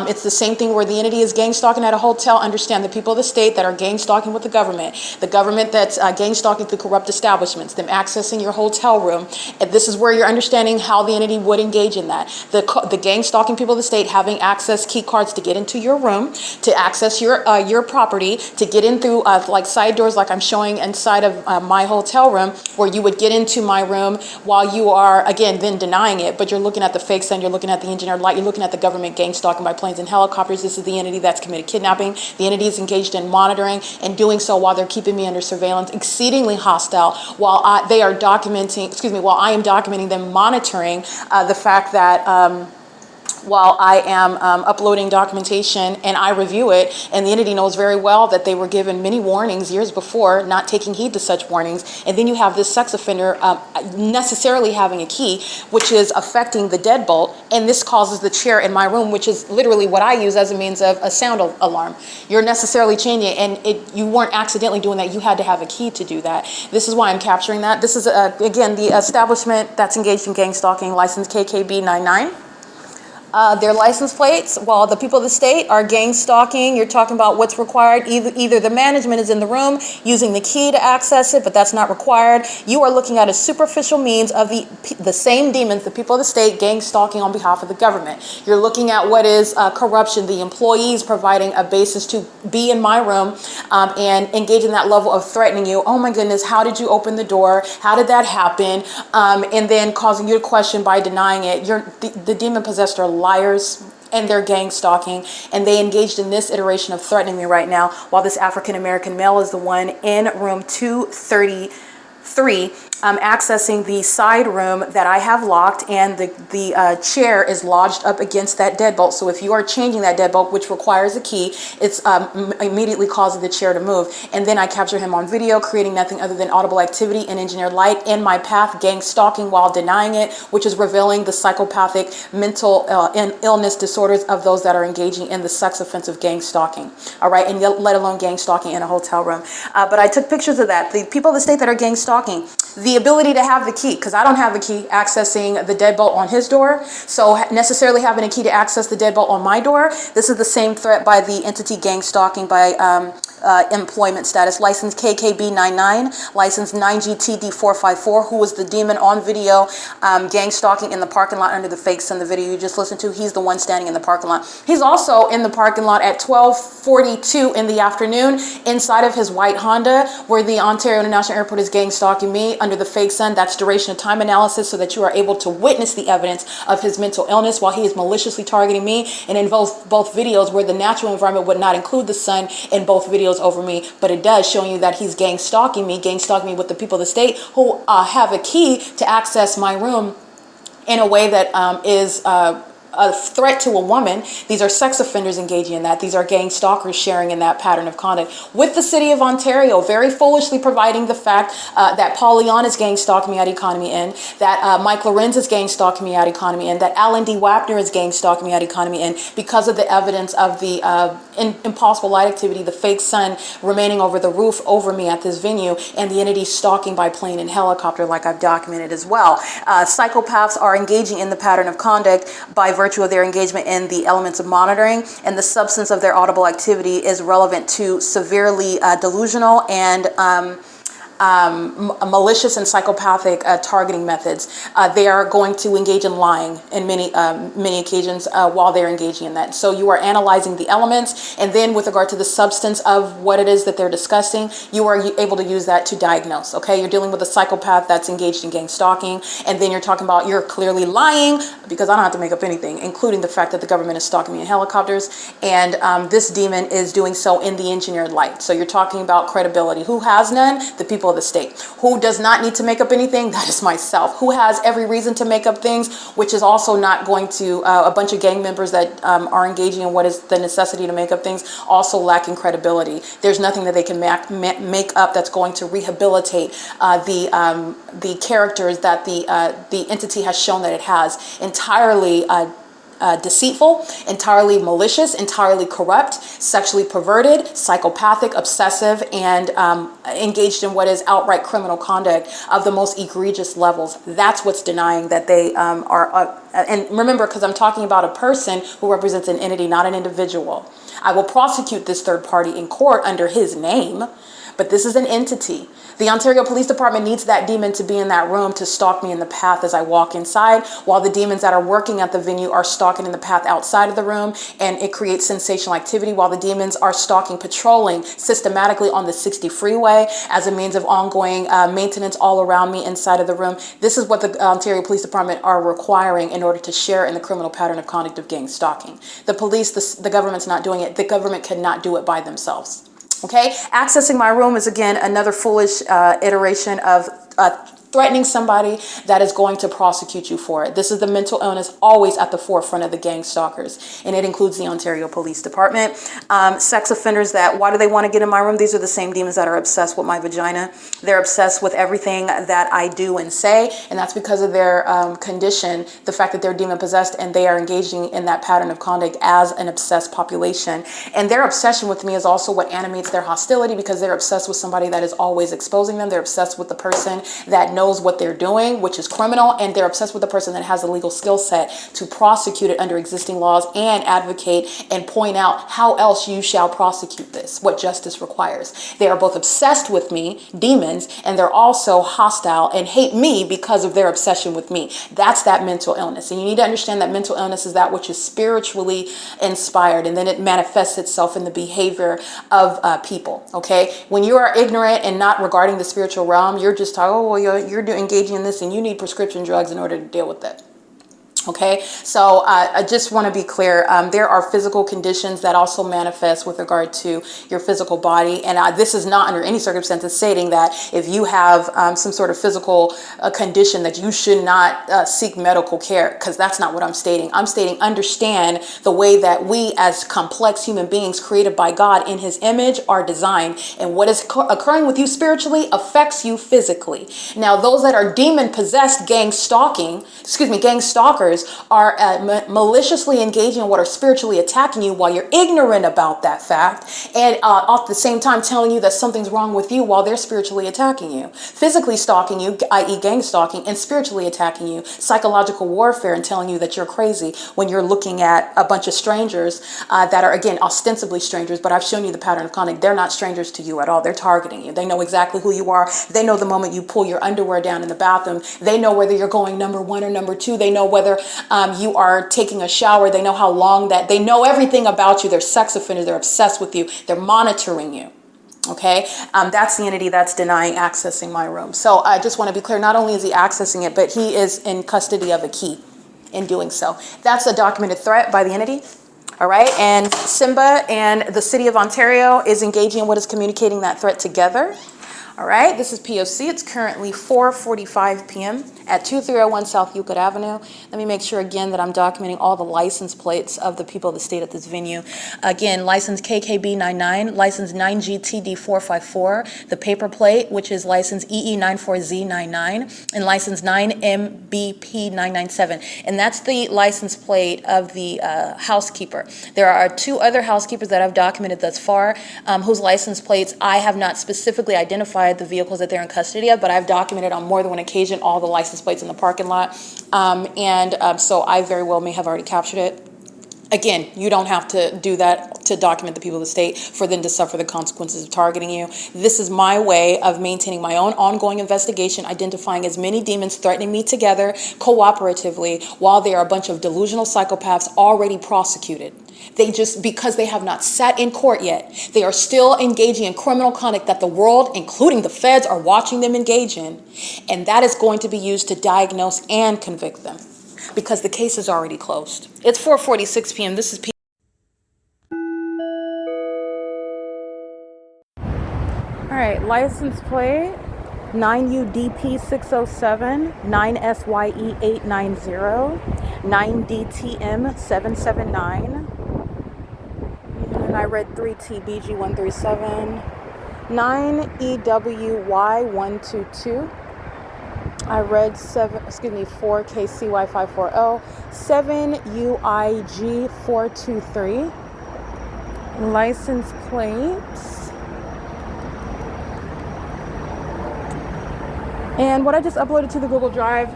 It's the same thing where the entity is gang stalking at a hotel. Understand, the people of the state that are gang stalking with the government that's gang stalking through corrupt establishments, them accessing your hotel room. And this is where you're understanding how the entity would engage in that. The gang stalking people of the state having access key cards to get into your room, to access your property, to get in through like side doors like I'm showing inside of my hotel room, where you would get into my room while you are, again, then denying it, but you're looking at the fake sun, you're looking at the engineered light, you're looking at the government gang stalking by planes and helicopters. This is the entity that's committed kidnapping. The entity is engaged in monitoring and doing so while they're keeping me under surveillance, exceedingly hostile, while I am documenting them monitoring the fact that while I am uploading documentation and I review it, and the entity knows very well that they were given many warnings years before, not taking heed to such warnings. And then you have this sex offender necessarily having a key, which is affecting the deadbolt, and this causes the chair in my room, which is literally what I use as a means of a sound alarm. You're necessarily changing it, and you weren't accidentally doing that. You had to have a key to do that. This is why I'm capturing that. This is, again, the establishment that's engaged in gang stalking, license KKB 99. Their license plates, while the people of the state are gang stalking, you're talking about what's required. Either the management is in the room using the key to access it, but that's not required. You are looking at a superficial means of the same demons, the people of the state, gang stalking on behalf of the government. You're looking at what is corruption, the employees providing a basis to be in my room and engage in that level of threatening you. Oh my goodness, how did you open the door? How did that happen? And then causing you to question by denying it. The demon-possessed are liars, and they're gang stalking, and they engaged in this iteration of threatening me right now, while this African American male is the one in room 233 accessing the side room that I have locked, and the chair is lodged up against that deadbolt. So if you are changing that deadbolt, which requires a key, it's immediately causing the chair to move. And then I capture him on video, creating nothing other than audible activity and engineered light in my path, gang stalking while denying it, which is revealing the psychopathic mental illness disorders of those that are engaging in the sex offensive gang stalking. All right, and let alone gang stalking in a hotel room. But I took pictures of that. The people of the state that are gang stalking, the ability to have the key, because I don't have the key, accessing the deadbolt on his door. So necessarily having a key to access the deadbolt on my door, this is the same threat by the entity gang stalking by employment status, license KKB 99, license 9GTD454, who was the demon on video gang stalking in the parking lot under the fake sun. The video you just listened to, he's the one standing in the parking lot. He's also in the parking lot at 12:42 in the afternoon inside of his white Honda, where the Ontario International Airport is gang stalking me under the fake sun. That's duration of time analysis, so that you are able to witness the evidence of his mental illness while he is maliciously targeting me, and in both videos where the natural environment would not include the sun in both videos over me, but it does, showing you that he's gang stalking me with the people of the state who have a key to access my room in a way that is a threat to a woman. These are sex offenders engaging in that. These are gang stalkers sharing in that pattern of conduct. With the city of Ontario very foolishly providing the fact that Paul Leon is gang stalking me at Economy Inn, that Mike LORENZ is gang stalking me at Economy Inn, that Alan D. WAPNER is gang stalking me at Economy Inn, because of the evidence of the impossible light activity, the fake sun remaining over the roof over me at this venue, and the entity stalking by plane and helicopter, like I've documented as well. Psychopaths are engaging in the pattern of conduct by virtue of their engagement in the elements of monitoring, and the substance of their audible activity is relevant to severely delusional and malicious and psychopathic targeting methods. They are going to engage in lying in many occasions while they're engaging in that. So you are analyzing the elements, and then with regard to the substance of what it is that they're discussing, you are able to use that to diagnose. Okay, you're dealing with a psychopath that's engaged in gang stalking, and then you're talking about you're clearly lying, because I don't have to make up anything, including the fact that the government is stalking me in helicopters, and this demon is doing so in the engineered light. So you're talking about credibility. Who has none? The people of the state. Who does not need to make up anything? That is myself. Who has every reason to make up things, which is also not going to, a bunch of gang members that are engaging in what is the necessity to make up things, also lacking credibility. There's nothing that they can make up that's going to rehabilitate the characters that the entity has shown that it has. Entirely deceitful, entirely malicious, entirely corrupt, sexually perverted, psychopathic, obsessive, and engaged in what is outright criminal conduct of the most egregious levels. That's what's denying that they are, and remember, because I'm talking about a person who represents an entity, not an individual. I will prosecute this third party in court under his name, but this is an entity. The Ontario Police Department needs that demon to be in that room to stalk me in the path as I walk inside, while the demons that are working at the venue are stalking in the path outside of the room, and it creates sensational activity while the demons are stalking, patrolling systematically on the 60 freeway as a means of ongoing maintenance all around me inside of the room. This is what the Ontario Police Department are requiring in order to share in the criminal pattern of conduct of gang stalking. The police, the government's not doing it. The government cannot do it by themselves. Okay, accessing my room is again another foolish iteration of threatening somebody that is going to prosecute you for it. This is the mental illness always at the forefront of the gang stalkers, and it includes the Ontario Police Department. Sex offenders that, why do they want to get in my room? These are the same demons that are obsessed with my vagina. They're obsessed with everything that I do and say, and that's because of their condition, the fact that they're demon possessed, and they are engaging in that pattern of conduct as an obsessed population. And their obsession with me is also what animates their hostility, because they're obsessed with somebody that is always exposing them. They're obsessed with the person that knows what they're doing, which is criminal, and they're obsessed with the person that has the legal skill set to prosecute it under existing laws and advocate and point out how else you shall prosecute this, what justice requires. They are both obsessed with me, demons, and they're also hostile and hate me because of their obsession with me. That's that mental illness. And you need to understand that mental illness is that which is spiritually inspired, and then it manifests itself in the behavior of people. Okay, when you are ignorant and not regarding the spiritual realm, you're just talking, oh, well, you're engaging in this and you need prescription drugs in order to deal with it. Okay, so I just want to be clear. There are physical conditions that also manifest with regard to your physical body. And this is not under any circumstances stating that if you have some sort of physical condition that you should not seek medical care, because that's not what I'm stating. I'm stating understand the way that we as complex human beings created by God in his image are designed, and what is occurring with you spiritually affects you physically. Now, those that are demon possessed gang stalkers are maliciously engaging in what are spiritually attacking you while you're ignorant about that fact, and at the same time telling you that something's wrong with you while they're spiritually attacking you. Physically stalking you, i.e. gang stalking, and spiritually attacking you, psychological warfare, and telling you that you're crazy when you're looking at a bunch of strangers that are, again, ostensibly strangers, but I've shown you the pattern of conduct. They're not strangers to you at all. They're targeting you. They know exactly who you are. They know the moment you pull your underwear down in the bathroom. They know whether you're going number one or number two. They know whether you are taking a shower. They know how long that, they know everything about you. They're sex offenders. They're obsessed with you. They're monitoring you. Okay, that's the entity that's denying accessing my room. So I just want to be clear. Not only is he accessing it, but he is in custody of a key in doing so. That's a documented threat by the entity. All right, and Simba and the city of Ontario is engaging in what is communicating that threat together. All right, this is P.O.C. It's currently 4:45 p.m. at 2301 South Euclid Avenue. Let me make sure again that I'm documenting all the license plates of the people that stayed at this venue. Again, license KKB99, license 9GTD454, the paper plate, which is license EE94Z99, and license 9MBP997. And that's the license plate of the housekeeper. There are two other housekeepers that I've documented thus far, whose license plates I have not specifically identified the vehicles that they're in custody of, but I've documented on more than one occasion all the license plates in the parking lot. So I very well may have already captured it. Again, you don't have to do that to document the people of the state for them to suffer the consequences of targeting you. This is my way of maintaining my own ongoing investigation, identifying as many demons threatening me together cooperatively while they are a bunch of delusional psychopaths already prosecuted. They just, because they have not sat in court yet, they are still engaging in criminal conduct that the world, including the feds, are watching them engage in. And that is going to be used to diagnose and convict them, because the case is already closed. It's 4:46 p.m. This is All right, license plate 9UDP607, 9SYE890, 9DTM779, and I read 3TBG137, 9EWY122, I read 4KCY540, 7UIG423, license plates. And what I just uploaded to the Google Drive,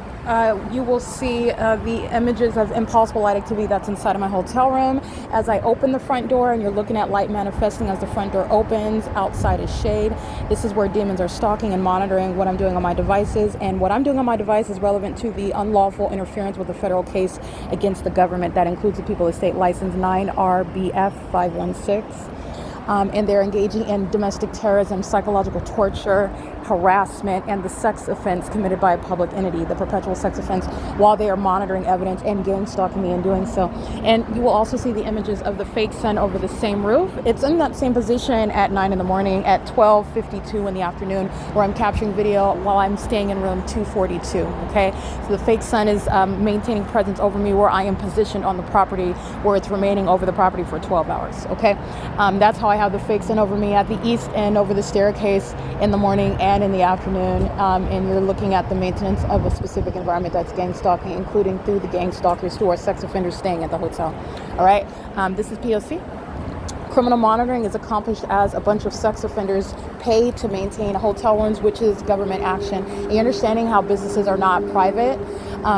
you will see the images of impossible light activity that's inside of my hotel room. As I open the front door, and you're looking at light manifesting as the front door opens, outside is shade. This is where demons are stalking and monitoring what I'm doing on my devices. And what I'm doing on my device is relevant to the unlawful interference with a federal case against the government. That includes the People Estate License 9RBF 516. And they're engaging in domestic terrorism, psychological torture, harassment, and the sex offense committed by a public entity, the perpetual sex offense, while they are monitoring evidence and gang stalking me in doing so. And you will also see the images of the fake sun over the same roof. It's in that same position at 9 in the morning, at 12:52 in the afternoon, where I'm capturing video while I'm staying in room 242, okay? So the fake sun is maintaining presence over me where I am positioned on the property, where it's remaining over the property for 12 hours, okay? That's how I have the fake sun over me at the east end over the staircase in the morning and in the afternoon, and you're looking at the maintenance of a specific environment that's gang stalking, including through the gang stalkers who are sex offenders staying at the hotel. All right, this is P.O.C. Criminal monitoring is accomplished as a bunch of sex offenders pay to maintain hotel rooms, which is government action. And understanding how businesses are not private,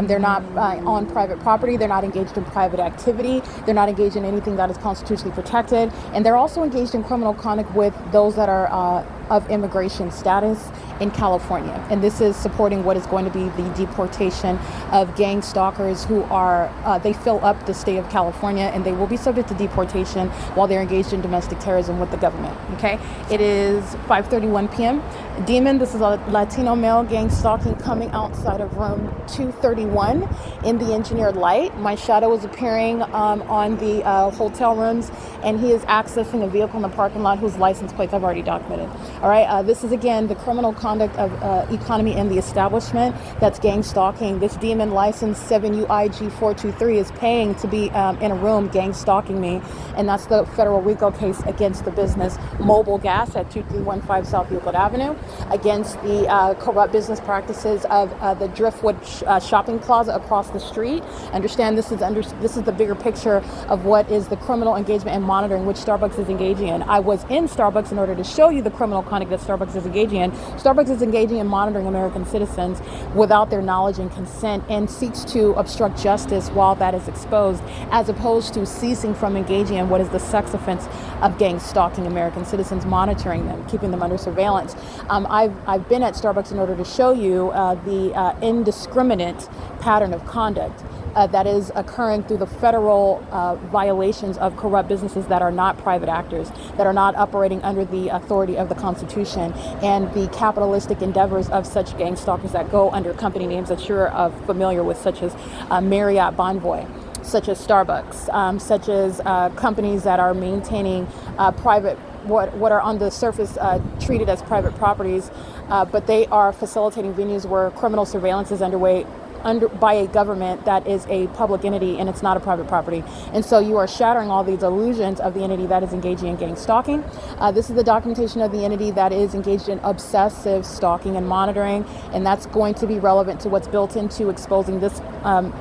they're not on private property, they're not engaged in private activity, they're not engaged in anything that is constitutionally protected, and they're also engaged in criminal conduct with those that are of immigration status in California. And this is supporting what is going to be the deportation of gang stalkers who are, they fill up the state of California, and they will be subject to deportation while they're engaged in domestic terrorism with the government, okay? It is 5:31 p.m. Demon, this is a Latino male gang stalking coming outside of room 231 in the engineered light. My shadow is appearing on the hotel rooms, and he is accessing a vehicle in the parking lot whose license plates I've already documented. All right, this is again the criminal conduct of economy in the establishment that's gang stalking. This demon license 7UIG423 is paying to be in a room gang stalking me, and that's the federal RICO case against the business Mobile Gas at 2315 South Euclid Avenue, against the corrupt business practices of the Driftwood shopping plaza across the street. Understand this is the bigger picture of what is the criminal engagement and monitoring which Starbucks is engaging in. I was in Starbucks in order to show you the criminal conduct that Starbucks is engaging in. Starbucks is engaging in monitoring American citizens without their knowledge and consent, and seeks to obstruct justice while that is exposed, as opposed to ceasing from engaging in what is the sex offense of gang stalking American citizens, monitoring them, keeping them under surveillance. I've been at Starbucks in order to show you the indiscriminate pattern of conduct that is occurring through the federal violations of corrupt businesses that are not private actors, that are not operating under the authority of the Constitution, and the capitalistic endeavors of such gang stalkers that go under company names that you're familiar with, such as Marriott Bonvoy, such as Starbucks, such as companies that are maintaining private, what are on the surface treated as private properties, but they are facilitating venues where criminal surveillance is underway by a government that is a public entity, and it's not a private property. And so you are shattering all these illusions of the entity that is engaging in gang stalking. This is the documentation of the entity that is engaged in obsessive stalking and monitoring, and that's going to be relevant to what's built into exposing this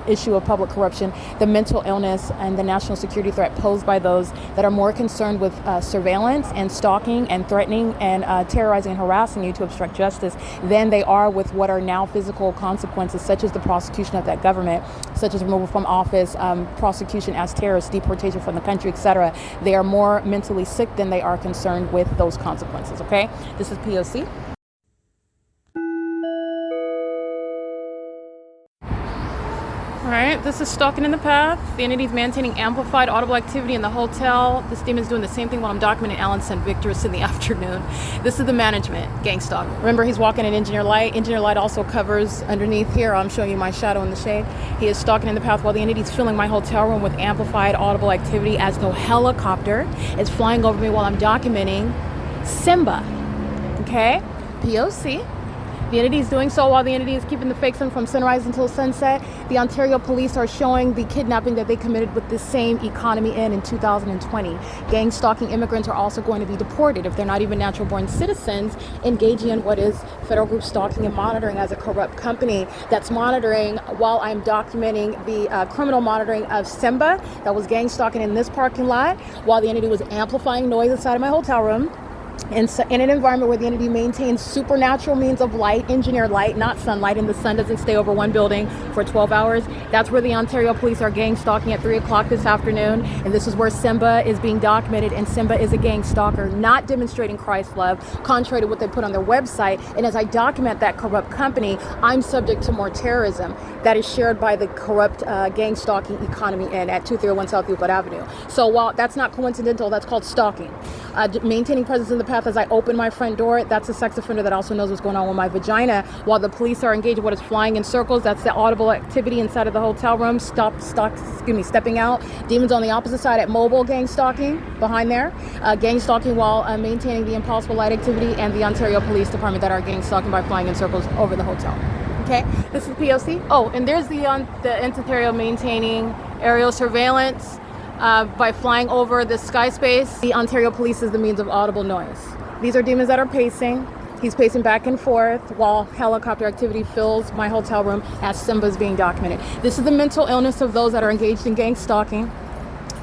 issue of public corruption, the mental illness, and the national security threat posed by those that are more concerned with surveillance and stalking and threatening and terrorizing and harassing you to obstruct justice than they are with what are now physical consequences, such as the prosecution of that government, such as removal from office, prosecution as terrorists, deportation from the country, etc. They are more mentally sick than they are concerned with those consequences, okay? This is P.O.C. All right, this is Stalking in the Path. The entity is maintaining amplified audible activity in the hotel. This demon is doing the same thing while I'm documenting Alan St. Victor's in the afternoon. This is the management, gang stalk. Remember, he's walking in engineer light. Engineer light also covers underneath here. I'm showing you my shadow in the shade. He is stalking in the path while the entity is filling my hotel room with amplified audible activity as though helicopter is flying over me while I'm documenting Simba. Okay? P.O.C. The entity is doing so while the entity is keeping the fake sun from sunrise until sunset. The Ontario police are showing the kidnapping that they committed with this same economy in 2020. Gang stalking immigrants are also going to be deported if they're not even natural born citizens, engaging in what is federal group stalking and monitoring as a corrupt company that's monitoring while I'm documenting the criminal monitoring of Simba that was gang stalking in this parking lot while the entity was amplifying noise inside of my hotel room. In an environment where the entity maintains supernatural means of light, engineered light, not sunlight, and the sun doesn't stay over one building for 12 hours. That's where the Ontario police are gang stalking at 3 o'clock this afternoon. And this is where Simba is being documented. And Simba is a gang stalker, not demonstrating Christ's love, contrary to what they put on their website. And as I document that corrupt company, I'm subject to more terrorism that is shared by the corrupt gang stalking economy in at 231 South Euclid Avenue. So while that's not coincidental, that's called stalking. Maintaining presence in the path as I open my front door, that's a sex offender that also knows what's going on with my vagina. While the police are engaged in what is flying in circles, that's the audible activity inside of the hotel room. Stepping out. Demons on the opposite side at mobile gang stalking behind there. Gang stalking while maintaining the impossible light activity, and the Ontario Police Department that are gang stalking by flying in circles over the hotel. Okay, this is P.O.C. Oh, and there's the Ontario maintaining aerial surveillance by flying over the sky space. The Ontario Police is the means of audible noise. These are demons that are pacing. He's pacing back and forth while helicopter activity fills my hotel room as Simba's being documented. This is the mental illness of those that are engaged in gang stalking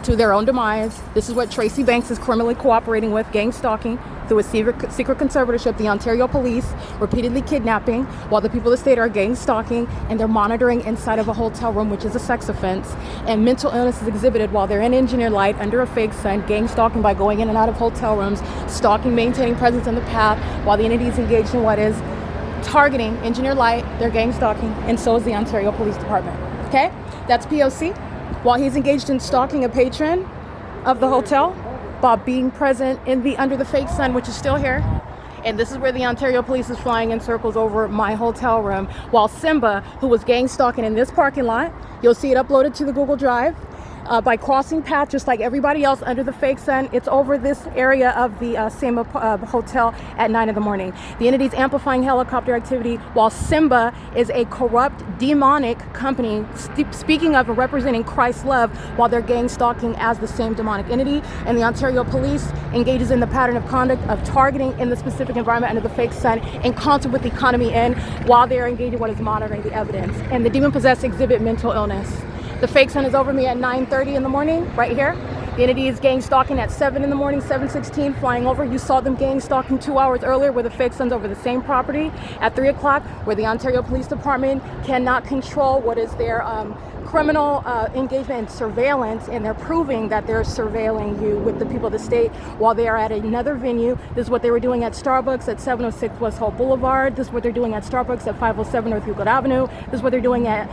to their own demise. This is what Tracy Banks is criminally cooperating with, gang stalking through a secret conservatorship. The Ontario police repeatedly kidnapping while the people of the state are gang stalking, and they're monitoring inside of a hotel room, which is a sex offense. And mental illness is exhibited while they're in engineered light under a fake sun, gang stalking by going in and out of hotel rooms, stalking, maintaining presence in the path while the entity is engaged in what is targeting engineered light. They're gang stalking, and so is the Ontario Police Department. Okay, that's P.O.C. While he's engaged in stalking a patron of the hotel, Bob being present under the fake sun, which is still here. And this is where the Ontario police is flying in circles over my hotel room, while Simba, who was gang stalking in this parking lot, you'll see it uploaded to the Google Drive, by crossing path just like everybody else under the fake sun. It's over this area of the same hotel at 9 in the morning. The entity's amplifying helicopter activity while Simba is a corrupt, demonic company, speaking of representing Christ's love, while they're gang stalking as the same demonic entity. And the Ontario police engages in the pattern of conduct of targeting in the specific environment under the fake sun in concert with the economy in, while they're engaging what is monitoring the evidence. And the demon-possessed exhibit mental illness. The fake sun is over me at 9:30 in the morning, right here. The entity is gang stalking at 7 in the morning, 7:16, flying over. You saw them gang stalking 2 hours earlier where the fake sun's over the same property at 3 o'clock, where the Ontario Police Department cannot control what is their criminal engagement and surveillance, and they're proving that they're surveilling you with the people of the state while they are at another venue. This is what they were doing at Starbucks at 706 West Hall Boulevard. This is what they're doing at Starbucks at 507 North Euclid Avenue. This is what they're doing at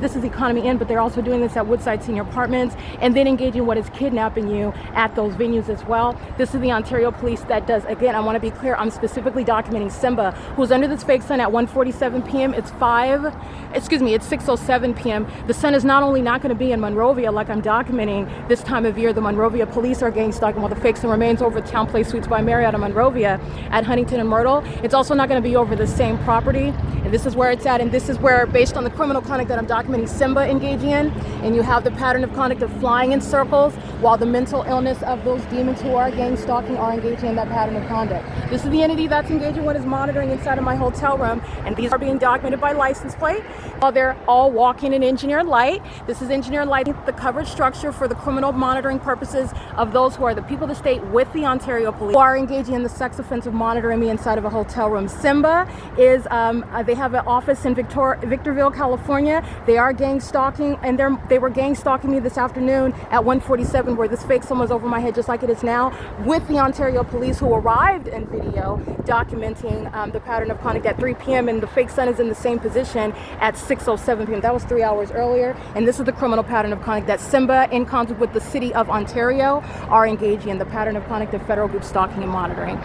this is Economy Inn, but they're also doing this at Woodside Senior Apartments, and then engaging what is kidnapping you at those venues as well. This is the Ontario Police that does, again, I want to be clear, I'm specifically documenting Simba, who's under this fake sun at 1:47 p.m. It's 6:07 p.m. The sun is not only not going to be in Monrovia like I'm documenting this time of year. The Monrovia police are gang stalking while the fake sun remains over Town Place Suites by Marriott in Monrovia at Huntington and Myrtle. It's also not going to be over the same property. And this is where it's at. And this is where, based on the criminal conduct that I'm documenting Simba engaging in, and you have the pattern of conduct of flying in circles while the mental illness of those demons who are gang stalking are engaging in that pattern of conduct. This is the entity that's engaging what is monitoring inside of my hotel room, and these are being documented by license plate while they're all walking in engineered light. This is engineered light, the coverage structure for the criminal monitoring purposes of those who are the people of the state with the Ontario police who are engaging in the sex offensive monitoring me inside of a hotel room. Simba is, they have an office in Victorville, California. They are gang stalking, and they were gang stalking me this afternoon at 1:47, where this fake sun was over my head just like it is now, with the Ontario police who arrived in video documenting the pattern of conduct at 3 p.m. and the fake sun is in the same position at 6:07 p.m. That was 3 hours earlier. And this is the criminal pattern of conduct that Simba, in concert with the city of Ontario, are engaging in, the pattern of conduct of federal group stalking and monitoring.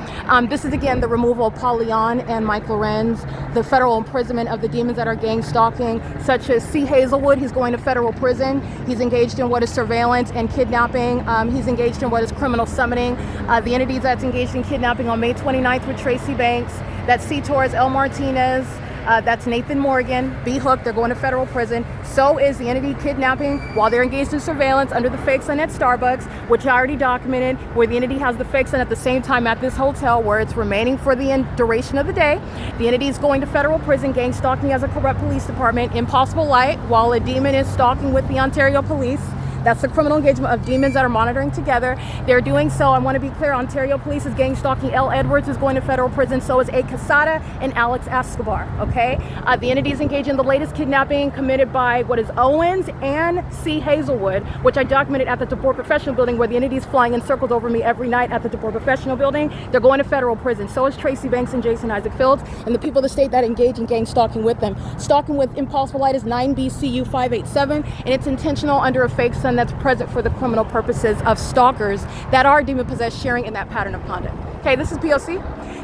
This is, again, the removal of Paul Leon and Mike Lorenz, the federal imprisonment of the demons that are gang stalking, such as C. Hazelwood. He's going to federal prison. He's engaged in what is surveillance and kidnapping. He's engaged in what is criminal summoning. The entities that's engaged in kidnapping on May 29th with Tracy Banks. That's C. Torres, L. Martinez. That's Nathan Morgan, B. Hook. They're going to federal prison. So is the entity kidnapping while they're engaged in surveillance under the fake sun at Starbucks, which I already documented, where the entity has the fake sun at the same time at this hotel where it's remaining for the duration of the day. The entity is going to federal prison, gang stalking as a corrupt police department, impossible light, while a demon is stalking with the Ontario police. That's the criminal engagement of demons that are monitoring together. They're doing so. I want to be clear. Ontario police is gang stalking. L. Edwards is going to federal prison. So is A. Quesada and Alex Escobar. Okay. The entity is engaged in the latest kidnapping committed by what is Owens and C. Hazelwood, which I documented at the DeBoer Professional Building, where the entity is flying in circles over me every night at the DeBoer Professional Building. They're going to federal prison. So is Tracy Banks and Jason Isaac Fields and the people of the state that engage in gang stalking with them. Stalking with impossible light is 9BCU 587, and it's intentional under a fake sun that's present for the criminal purposes of stalkers that are demon possessed, sharing in that pattern of conduct. Okay, this is P.O.C.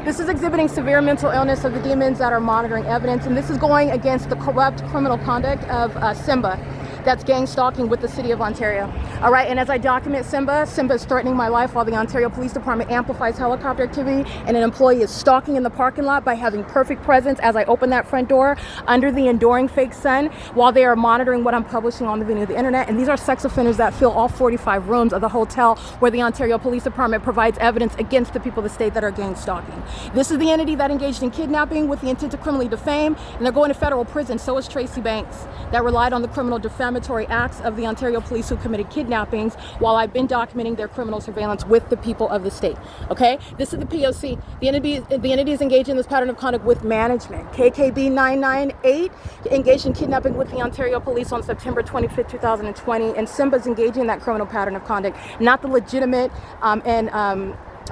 This is exhibiting severe mental illness of the demons that are monitoring evidence, and this is going against the corrupt criminal conduct of Simba. That's gang stalking with the city of Ontario. All right, and as I document Simba is threatening my life while the Ontario Police Department amplifies helicopter activity, and an employee is stalking in the parking lot by having perfect presence as I open that front door under the enduring fake sun while they are monitoring what I'm publishing on the venue of the internet. And these are sex offenders that fill all 45 rooms of the hotel where the Ontario Police Department provides evidence against the people of the state that are gang stalking. This is the entity that engaged in kidnapping with the intent to criminally defame, and they're going to federal prison. So is Tracy Banks, that relied on the criminal defamatory acts of the Ontario police who committed kidnappings while I've been documenting their criminal surveillance with the people of the state. Okay, this is the P.O.C. The entity is engaged in this pattern of conduct with management. KKB 998 engaged in kidnapping with the Ontario police on September 25th, 2020, and Simba's engaging in that criminal pattern of conduct, not the legitimate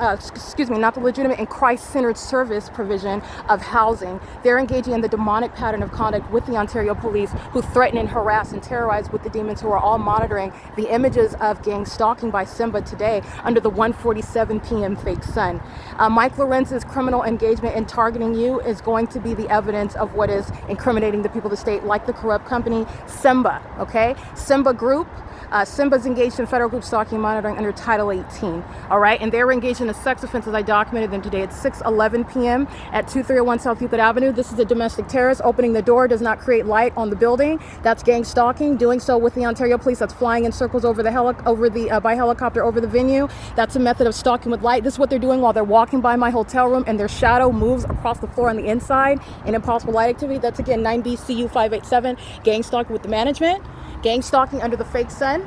not the legitimate and Christ-centered service provision of housing. They're engaging in the demonic pattern of conduct with the Ontario police, who threaten and harass and terrorize with the demons who are all monitoring the images of gang stalking by Simba today under the 1:47 p.m. fake sun. Mike Lorenz's criminal engagement in targeting you is going to be the evidence of what is incriminating the people of the state, like the corrupt company Simba. Okay, Simba Group. Simba's engaged in federal group stalking monitoring under Title 18. All right, and they were engaged in a sex offense as I documented them today at 6:11 p.m. at 2301 South Euclid Avenue. This is a domestic terrorist. Opening the door does not create light on the building. That's gang stalking. Doing so with the Ontario police. That's flying in circles over the by helicopter over the venue. That's a method of stalking with light. This is what they're doing while they're walking by my hotel room and their shadow moves across the floor on the inside in impossible light activity. That's again 9BCU 587. Gang stalking with the management. Gang stalking under the fake sun,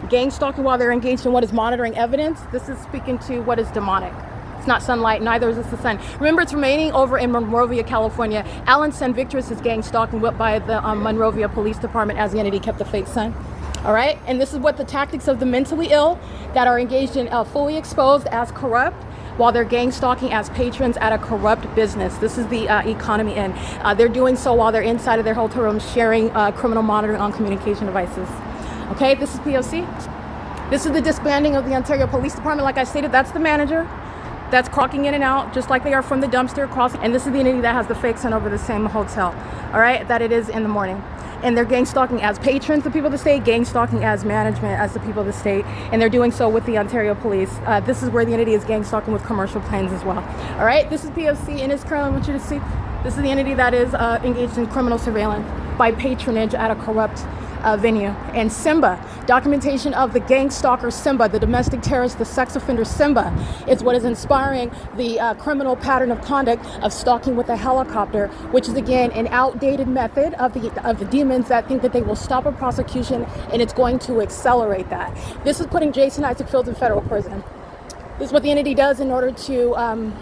gang stalking while they're engaged in what is monitoring evidence. This is speaking to what is demonic. It's not sunlight, neither is this the sun. Remember, it's remaining over in Monrovia, California. Alan San Victor's is gang stalking by the Monrovia Police Department as the entity kept the fake sun. All right, and this is what the tactics of the mentally ill that are engaged in fully exposed as corrupt, while they're gang stalking as patrons at a corrupt business. This is the economy in. They're doing so while they're inside of their hotel rooms sharing criminal monitoring on communication devices. Okay, this is P.O.C. This is the disbanding of the Ontario Police Department. Like I stated, that's the manager that's clocking in and out, just like they are from the dumpster crossing. And this is the entity that has the fake sun over the same hotel, all right, that it is in the morning. And they're gang stalking as patrons, the people of the state, gang stalking as management, as the people of the state, and they're doing so with the Ontario police. This is where the entity is gang stalking with commercial planes as well. All right, this is P.O.C. and it's currently, I want you to see, this is the entity that is engaged in criminal surveillance by patronage at a corrupt venue. And Simba, documentation of the gang stalker Simba, the domestic terrorist, the sex offender Simba, is what is inspiring the criminal pattern of conduct of stalking with a helicopter, which is again an outdated method of the demons that think that they will stop a prosecution, and it's going to accelerate that. This is putting Jason Isaac Fields in federal prison. This is what the entity does in order to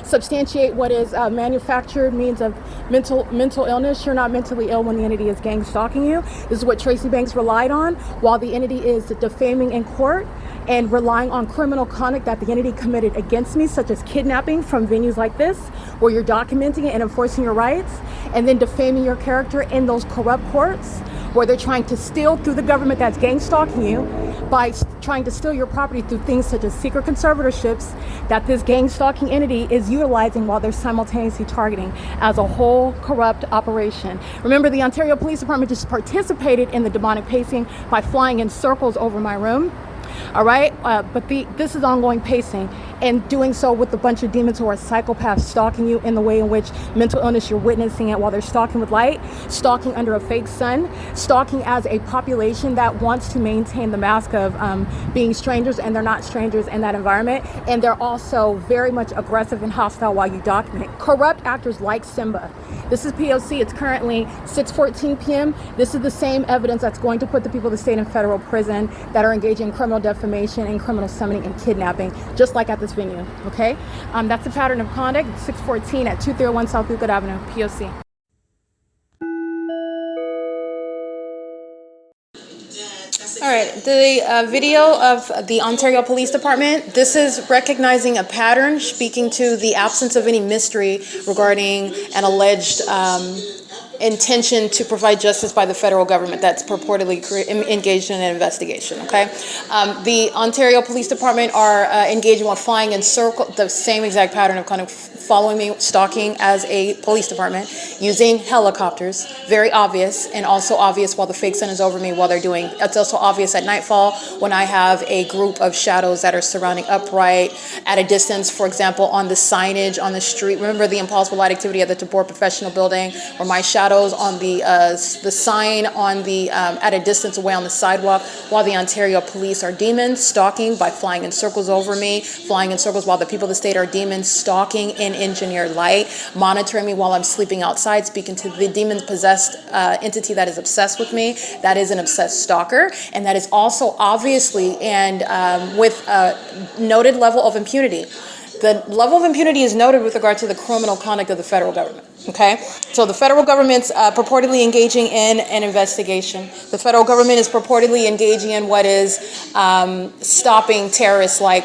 substantiate what is manufactured means of mental illness. You're not mentally ill when the entity is gang stalking you. This is what Tracy Banks relied on while the entity is defaming in court and relying on criminal conduct that the entity committed against me, such as kidnapping from venues like this, where you're documenting it and enforcing your rights, and then defaming your character in those corrupt courts, where they're trying to steal through the government that's gang stalking you by trying to steal your property through things such as secret conservatorships that this gang stalking entity is utilizing while they're simultaneously targeting as a whole corrupt operation. Remember, the Ontario Police Department just participated in the demonic pacing by flying in circles over my room. All right, but this is ongoing pacing, and doing so with a bunch of demons who are psychopaths stalking you in the way in which mental illness, you're witnessing it while they're stalking with light, stalking under a fake sun, stalking as a population that wants to maintain the mask of being strangers, and they're not strangers in that environment. And they're also very much aggressive and hostile while you document. Corrupt actors like Simba. This is P.O.C. It's currently 6:14 p.m. This is the same evidence that's going to put the people of the state in federal prison that are engaging in criminal defamation and criminal summoning and kidnapping, just like at this venue, okay? That's the pattern of conduct. It's 6:14 at 231 South Euclid Avenue, P.O.C. All right, the video of the Ontario Police Department, this is recognizing a pattern, speaking to the absence of any mystery regarding an alleged intention to provide justice by the federal government that's purportedly engaged in an investigation, okay? The Ontario Police Department are engaging while flying in circle, the same exact pattern of kind of following me, stalking as a police department, using helicopters, very obvious, and also obvious while the fake sun is over me while they're doing, it's also obvious at nightfall when I have a group of shadows that are surrounding upright at a distance, for example, on the signage on the street. Remember the impossible light activity at the Tabor Professional Building, where my shadows on the sign on the at a distance away on the sidewalk, while the Ontario police are demons stalking by flying in circles over me, flying in circles while the people of the state are demons stalking in engineered light, monitoring me while I'm sleeping outside, speaking to the demon-possessed entity that is obsessed with me, that is an obsessed stalker, and that is also obviously and with a noted level of impunity. The level of impunity is noted with regard to the criminal conduct of the federal government. Okay, so the federal government's purportedly engaging in an investigation. The federal government is purportedly engaging in what is stopping terrorists like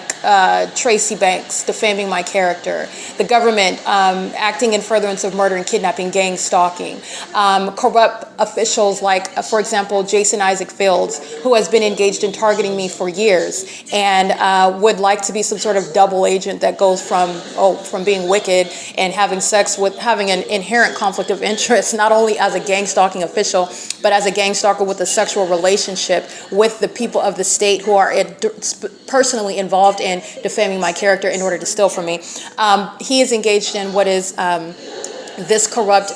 Tracy Banks, defaming my character. The government acting in furtherance of murder and kidnapping, gang stalking. Corrupt officials like, for example, Jason Isaac Fields, who has been engaged in targeting me for years and would like to be some sort of double agent that goes from being wicked and having sex with, having an inherent conflict of interest, not only as a gang stalking official, but as a gang stalker with a sexual relationship with the people of the state who are personally involved in defaming my character in order to steal from me. He is engaged in what is this corrupt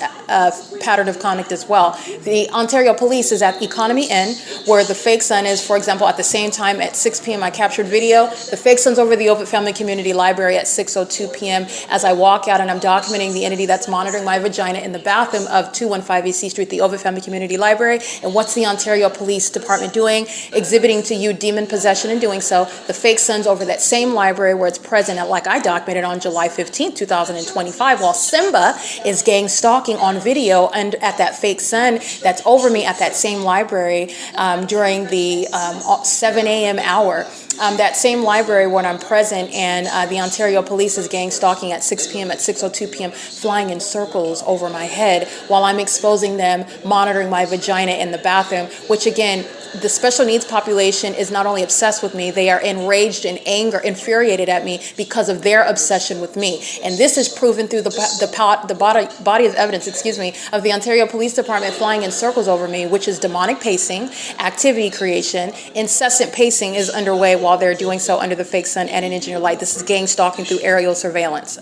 pattern of conduct as well. The Ontario Police is at Economy Inn, where the fake sun is, for example, at the same time at 6 p.m. I captured video. The fake sun's over the Ovitt Family Community Library at 6:02 p.m. as I walk out and I'm documenting the entity that's monitoring my vagina in the bathroom of 215 E.C. Street, the Ovitt Family Community Library. And what's the Ontario Police Department doing? Exhibiting to you demon possession in doing so. The fake sun's over that same library where it's present, at, like I documented on July 15th, 2025, while Simba is gang stalking on video and at that fake sun that's over me at that same library during the 7 a.m. hour. That same library when I'm present, and the Ontario Police is gang stalking at 6 p.m. at 6:02 p.m. flying in circles over my head while I'm exposing them, monitoring my vagina in the bathroom, which again, the special needs population is not only obsessed with me, they are enraged and anger, infuriated at me because of their obsession with me. And this is proven through the body of evidence, of the Ontario Police Department flying in circles over me, which is demonic pacing, activity creation, incessant pacing is underway while they're doing so under the fake sun and an engineer light. This is gang stalking through aerial surveillance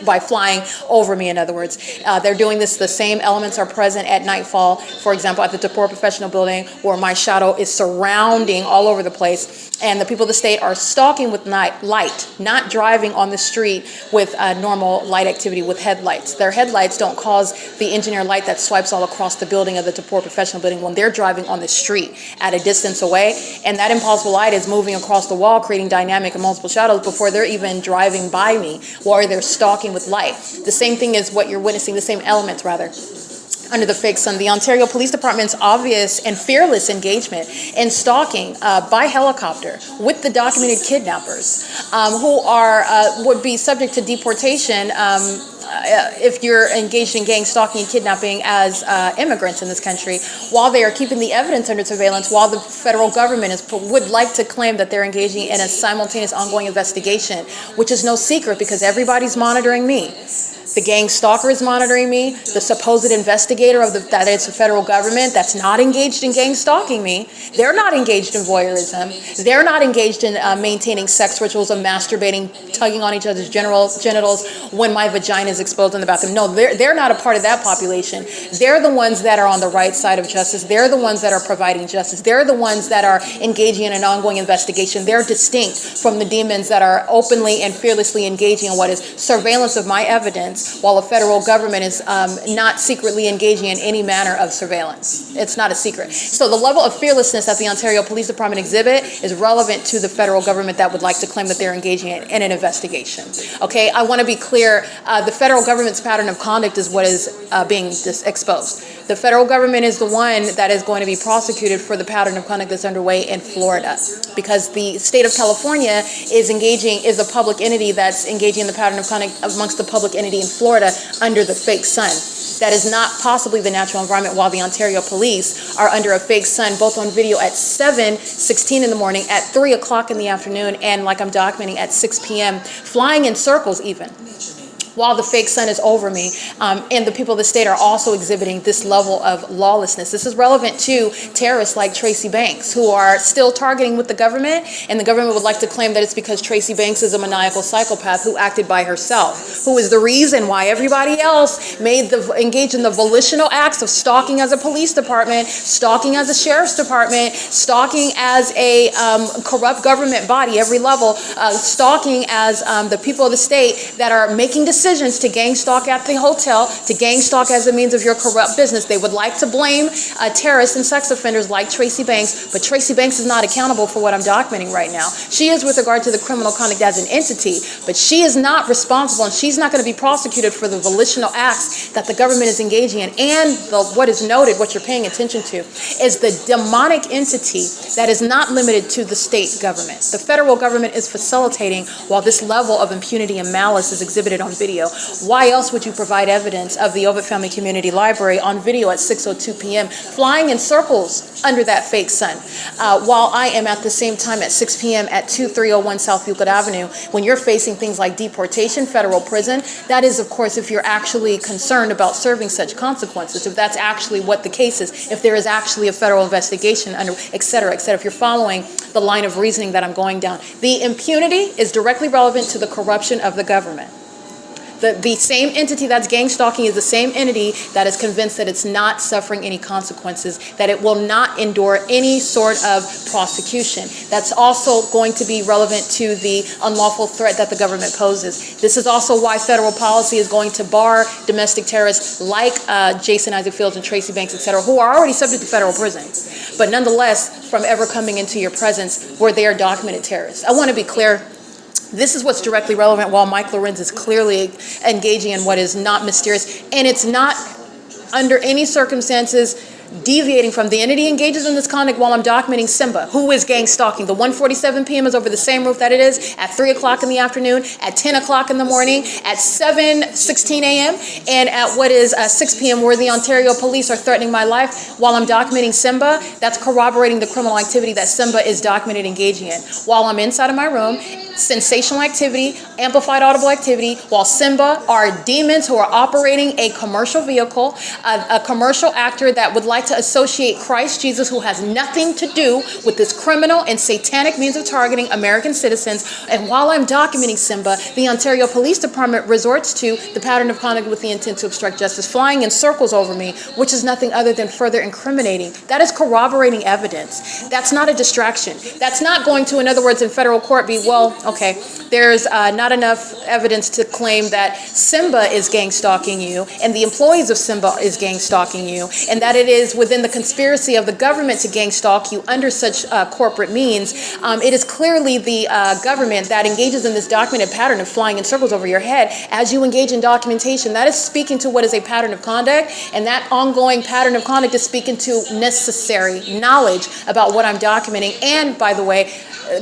by flying over me, in other words. They're doing this, the same elements are present at nightfall, for example, at the Tabor Professional Building, where my shadow is surrounding all over the place. And the people of the state are stalking with light, not driving on the street with normal light activity with headlights. Their headlights don't cause the engineer light that swipes all across the building of the Tabor Professional Building when they're driving on the street at a distance away. And that impossible light is moving across the wall, creating dynamic and multiple shadows before they're even driving by me, while they're stalking with light. The same thing is what you're witnessing, the same elements rather, under the fake sun. The Ontario Police Department's obvious and fearless engagement in stalking by helicopter with the documented kidnappers who are would be subject to deportation if you're engaged in gang stalking and kidnapping as immigrants in this country, while they are keeping the evidence under surveillance, while the federal government would like to claim that they're engaging in a simultaneous ongoing investigation, which is no secret because everybody's monitoring me. The gang stalker is monitoring me. The supposed investigator of that it's the federal government that's not engaged in gang stalking me. They're not engaged in voyeurism. They're not engaged in maintaining sex rituals of masturbating, tugging on each other's genitals when my vagina is exposed in the bathroom. No, they're not a part of that population. They're the ones that are on the right side of justice. They're the ones that are providing justice. They're the ones that are engaging in an ongoing investigation. They're distinct from the demons that are openly and fearlessly engaging in what is surveillance of my evidence, while the federal government is not secretly engaging in any manner of surveillance. It's not a secret. So the level of fearlessness that the Ontario Police Department exhibit is relevant to the federal government that would like to claim that they're engaging in an investigation. Okay, I want to be clear. The federal government's pattern of conduct is what is being exposed. The federal government is the one that is going to be prosecuted for the pattern of conduct that's underway in Florida, because the state of California is a public entity that's engaging in the pattern of conduct amongst the public entity in Florida under the fake sun. That is not possibly the natural environment, while the Ontario police are under a fake sun, both on video at 7:16 in the morning, at 3 o'clock in the afternoon, and like I'm documenting at 6 p.m., flying in circles even, while the fake sun is over me. And the people of the state are also exhibiting this level of lawlessness. This is relevant to terrorists like Tracy Banks, who are still targeting with the government, and the government would like to claim that it's because Tracy Banks is a maniacal psychopath who acted by herself, who is the reason why everybody else engaged in the volitional acts of stalking as a police department, stalking as a sheriff's department, stalking as a corrupt government body, every level, stalking as the people of the state that are making decisions to gang stalk at the hotel, to gang stalk as a means of your corrupt business. They would like to blame terrorists and sex offenders like Tracy Banks, but Tracy Banks is not accountable for what I'm documenting right now. She is with regard to the criminal conduct as an entity, but she is not responsible, and she's not going to be prosecuted for the volitional acts that the government is engaging in. And what is noted, what you're paying attention to, is the demonic entity that is not limited to the state government. The federal government is facilitating while this level of impunity and malice is exhibited on video. Why else would you provide evidence of the Ovitt Family Community Library on video at 6:02 p.m. flying in circles under that fake sun, while I am at the same time at 6 p.m. at 2301 South Euclid Avenue, when you're facing things like deportation, federal prison? That is, of course, if you're actually concerned about serving such consequences, if that's actually what the case is, if there is actually a federal investigation under, et cetera, if you're following the line of reasoning that I'm going down. The impunity is directly relevant to the corruption of the government. The same entity that's gang stalking is the same entity that is convinced that it's not suffering any consequences, that it will not endure any sort of prosecution. That's also going to be relevant to the unlawful threat that the government poses. This is also why federal policy is going to bar domestic terrorists like Jason Isaac Fields and Tracy Banks, etc., who are already subject to federal prison, but nonetheless from ever coming into your presence where they are documented terrorists. I want to be clear. This is what's directly relevant, while Mike Lorenz is clearly engaging in what is not mysterious, and it's not under any circumstances deviating from the entity engages in this conduct while I'm documenting Simba, who is gang stalking. The 1:47 p.m. is over the same roof that it is at 3 o'clock in the afternoon, at 10 o'clock in the morning, at 7:16 a.m., and at what is 6 p.m. where the Ontario police are threatening my life while I'm documenting Simba. That's corroborating the criminal activity that Simba is documented engaging in. While I'm inside of my room, sensational activity, amplified audible activity, while Simba are demons who are operating a commercial vehicle, a commercial actor that would like to associate Christ Jesus, who has nothing to do with this criminal and satanic means of targeting American citizens. And while I'm documenting Simba, the Ontario Police Department resorts to the pattern of conduct with the intent to obstruct justice, flying in circles over me, which is nothing other than further incriminating. That is corroborating evidence. That's not a distraction. That's not going to, in other words, in federal court be, well, okay, there's not enough evidence to claim that Simba is gang stalking you and the employees of Simba is gang stalking you, and that it is within the conspiracy of the government to gang stalk you under such corporate means. It is clearly the government that engages in this documented pattern of flying in circles over your head as you engage in documentation. That is speaking to what is a pattern of conduct, and that ongoing pattern of conduct is speaking to necessary knowledge about what I'm documenting. And by the way,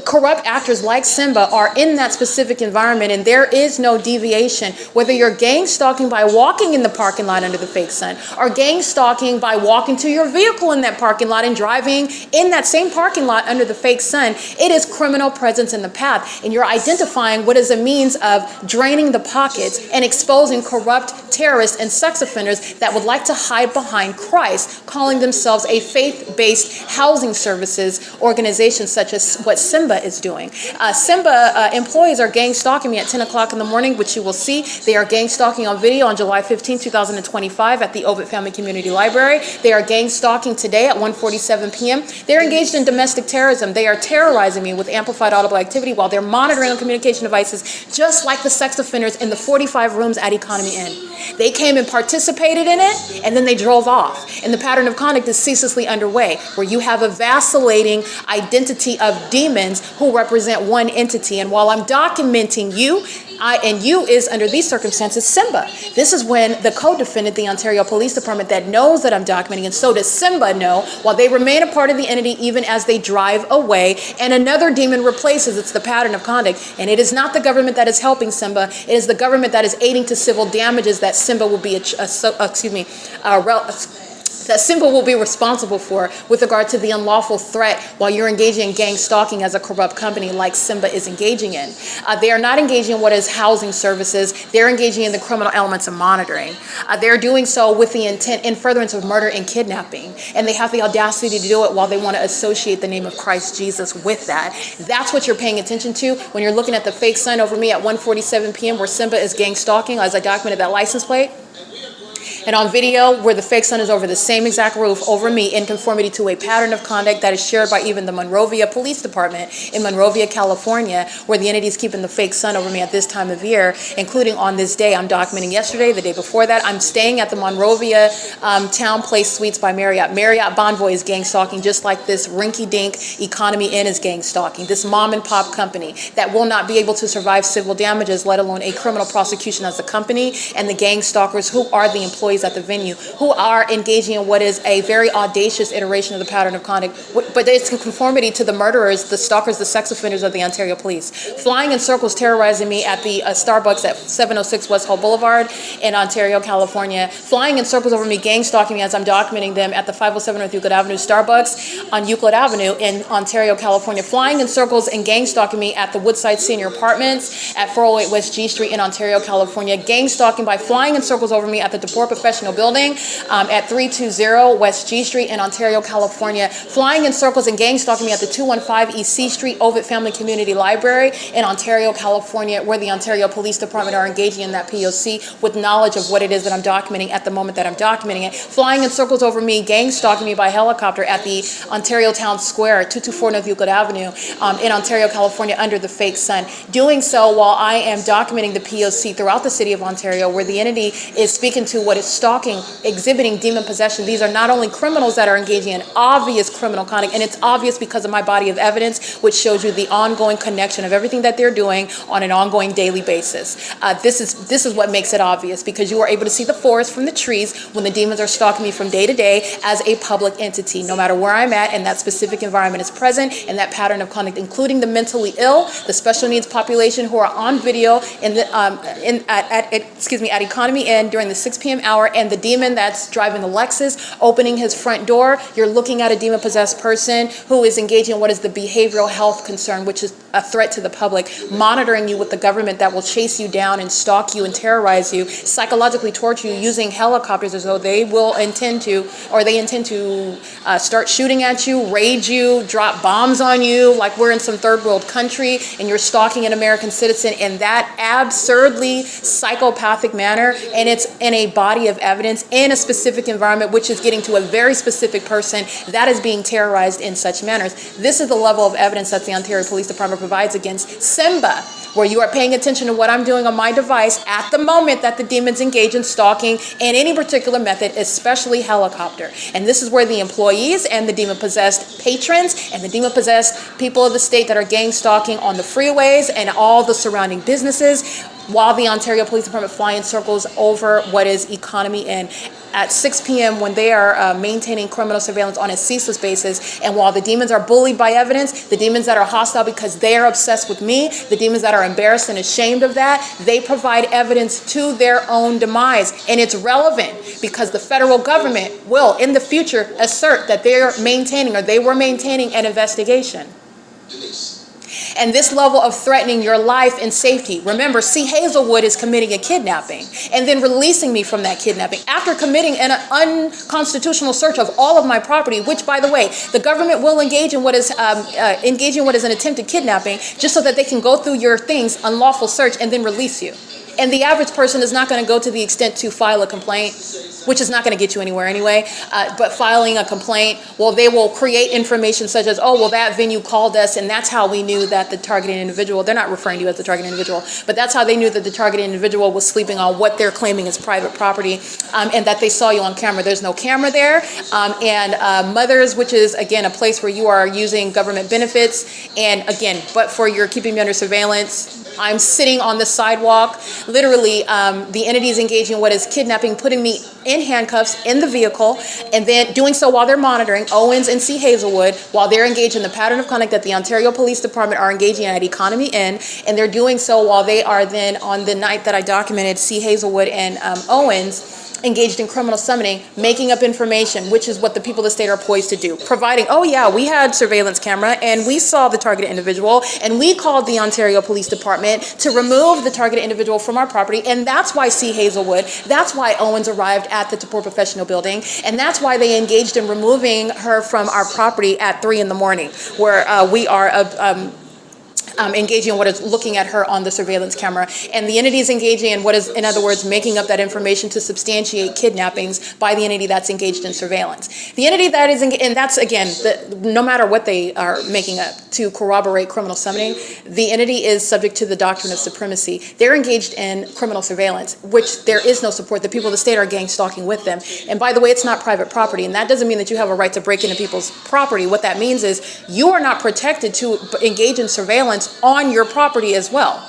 corrupt actors like Simba are in that specific environment, and there is no deviation. Whether you're gang stalking by walking in the parking lot under the fake sun, or gang stalking by walking to your vehicle in that parking lot and driving in that same parking lot under the fake sun, it is criminal presence in the path, and you're identifying what is a means of draining the pockets and exposing corrupt terrorists and sex offenders that would like to hide behind Christ, calling themselves a faith-based housing services organization, such as what Simba is doing. Simba employees are gang stalking me at 10 o'clock in the morning, which you will see. They are gang stalking on video on July 15, 2025 at the Ovid Family Community Library. They are gang stalking today at 1:47 p.m. They're engaged in domestic terrorism. They are terrorizing me with amplified audible activity while they're monitoring on communication devices, just like the sex offenders in the 45 rooms at Economy Inn. They came and participated in it, and then they drove off. And the pattern of conduct is ceaselessly underway, where you have a vacillating identity of demons who represent one entity. And while I'm documenting you, and you is, under these circumstances, Simba. This is when the co-defendant, the Ontario Police Department, that knows that I'm documenting, and so does Simba know, while they remain a part of the entity even as they drive away, and another demon replaces. It's the pattern of conduct. And it is not the government that is helping Simba. It is the government that is aiding to civil damages that Simba will be, that Simba will be responsible for with regard to the unlawful threat while you're engaging in gang stalking as a corrupt company like Simba is engaging in. They are not engaging in what is housing services. They're engaging in the criminal elements of monitoring. They're doing so with the intent in furtherance of murder and kidnapping. And they have the audacity to do it while they want to associate the name of Christ Jesus with that. That's what you're paying attention to when you're looking at the fake sign over me at 1:47 p.m. where Simba is gang stalking, as I documented that license plate. And on video, where the fake sun is over the same exact roof over me in conformity to a pattern of conduct that is shared by even the Monrovia Police Department in Monrovia, California, where the entity is keeping the fake sun over me at this time of year, including on this day. I'm documenting yesterday, the day before that. I'm staying at the Monrovia Town Place Suites by Marriott. Marriott Bonvoy is gang stalking, just like this rinky-dink Economy Inn is gang stalking. This mom and pop company that will not be able to survive civil damages, let alone a criminal prosecution as a company, and the gang stalkers who are the employees at the venue, who are engaging in what is a very audacious iteration of the pattern of conduct, but it's in conformity to the murderers, the stalkers, the sex offenders of the Ontario Police. Flying in circles, terrorizing me at the Starbucks at 706 West Hull Boulevard in Ontario, California. Flying in circles over me, gang stalking me as I'm documenting them at the 507 North Euclid Avenue Starbucks on Euclid Avenue in Ontario, California. Flying in circles and gang stalking me at the Woodside Senior Apartments at 408 West G Street in Ontario, California. Gang stalking by flying in circles over me at the DePort Professional Building at 320 West G Street in Ontario, California. Flying in circles and gang stalking me at the 215 East C Street Ovid Family Community Library in Ontario, California, where the Ontario Police Department are engaging in that P.O.C. with knowledge of what it is that I'm documenting at the moment that I'm documenting it. Flying in circles over me, gang stalking me by helicopter at the Ontario Town Square, 224 North Euclid Avenue in Ontario, California, under the fake sun. Doing so while I am documenting the P.O.C. throughout the city of Ontario, where the entity is speaking to what is stalking, exhibiting demon possession. These are not only criminals that are engaging in obvious criminal conduct, and it's obvious because of my body of evidence, which shows you the ongoing connection of everything that they're doing on an ongoing daily basis. This is what makes it obvious, because you are able to see the forest from the trees when the demons are stalking me from day to day as a public entity. No matter where I'm at, and that specific environment is present, and that pattern of conduct, including the mentally ill, the special needs population who are on video in the at Economy Inn during the 6 p.m. hour, and the demon that's driving the Lexus, opening his front door. You're looking at a demon-possessed person who is engaging in what is the behavioral health concern, which is a threat to the public, monitoring you with the government that will chase you down and stalk you and terrorize you, psychologically torture you using helicopters as though they intend to start shooting at you, raid you, drop bombs on you like we're in some third world country and you're stalking an American citizen in that absurdly psychopathic manner, and it's in a body of evidence in a specific environment, which is getting to a very specific person that is being terrorized in such manners. This is the level of evidence that the Ontario Police Department provides against Simba, where you are paying attention to what I'm doing on my device at the moment that the demons engage in stalking in any particular method, especially helicopter. And this is where the employees and the demon-possessed patrons and the demon-possessed people of the state that are gang stalking on the freeways and all the surrounding businesses, while the Ontario Police Department fly in circles over what is Economy Inn. at 6 p.m. when they are maintaining criminal surveillance on a ceaseless basis. And while the demons are bullied by evidence, the demons that are hostile because they are obsessed with me, the demons that are embarrassed and ashamed of that, they provide evidence to their own demise. And it's relevant because the federal government will, in the future, assert that they're maintaining or they were maintaining an investigation. And this level of threatening your life and safety. Remember, C. Hazelwood is committing a kidnapping and then releasing me from that kidnapping after committing an unconstitutional search of all of my property, which, by the way, the government will engage in what is an attempted kidnapping just so that they can go through your things, unlawful search, and then release you. And the average person is not going to go to the extent to file a complaint, which is not going to get you anywhere anyway, but filing a complaint, well, they will create information such as, oh, well, that venue called us, and that's how we knew that the targeted individual, they're not referring to you as the targeted individual, but that's how they knew that the targeted individual was sleeping on what they're claiming is private property, and that they saw you on camera. There's no camera there, and Mothers, which is, again, a place where you are using government benefits, and again, but for your keeping me under surveillance, I'm sitting on the sidewalk, literally the entity is engaging in what is kidnapping, putting me in handcuffs in the vehicle, and then doing so while they're monitoring Owens and C. Hazelwood, while they're engaged in the pattern of conduct that the Ontario Police Department are engaging at Economy Inn, and they're doing so while they are then, on the night that I documented, C. Hazelwood and Owens, engaged in criminal summoning, making up information, which is what the people of the state are poised to do. Providing, oh yeah, we had surveillance camera and we saw the targeted individual and we called the Ontario Police Department to remove the targeted individual from our property, and that's why C. Hazelwood, that's why Owens arrived at the Topor Professional Building, and that's why they engaged in removing her from our property at 3 in the morning, where we are engaging in what is looking at her on the surveillance camera. And the entity is engaging in what is, in other words, making up that information to substantiate kidnappings by the entity that's engaged in surveillance. The entity that is, and that's, again, no matter what they are making up to corroborate criminal summoning, the entity is subject to the doctrine of supremacy. They're engaged in criminal surveillance, which there is no support. The people of the state are gang stalking with them. And by the way, it's not private property, and that doesn't mean that you have a right to break into people's property. What that means is you are not protected to engage in surveillance on your property as well.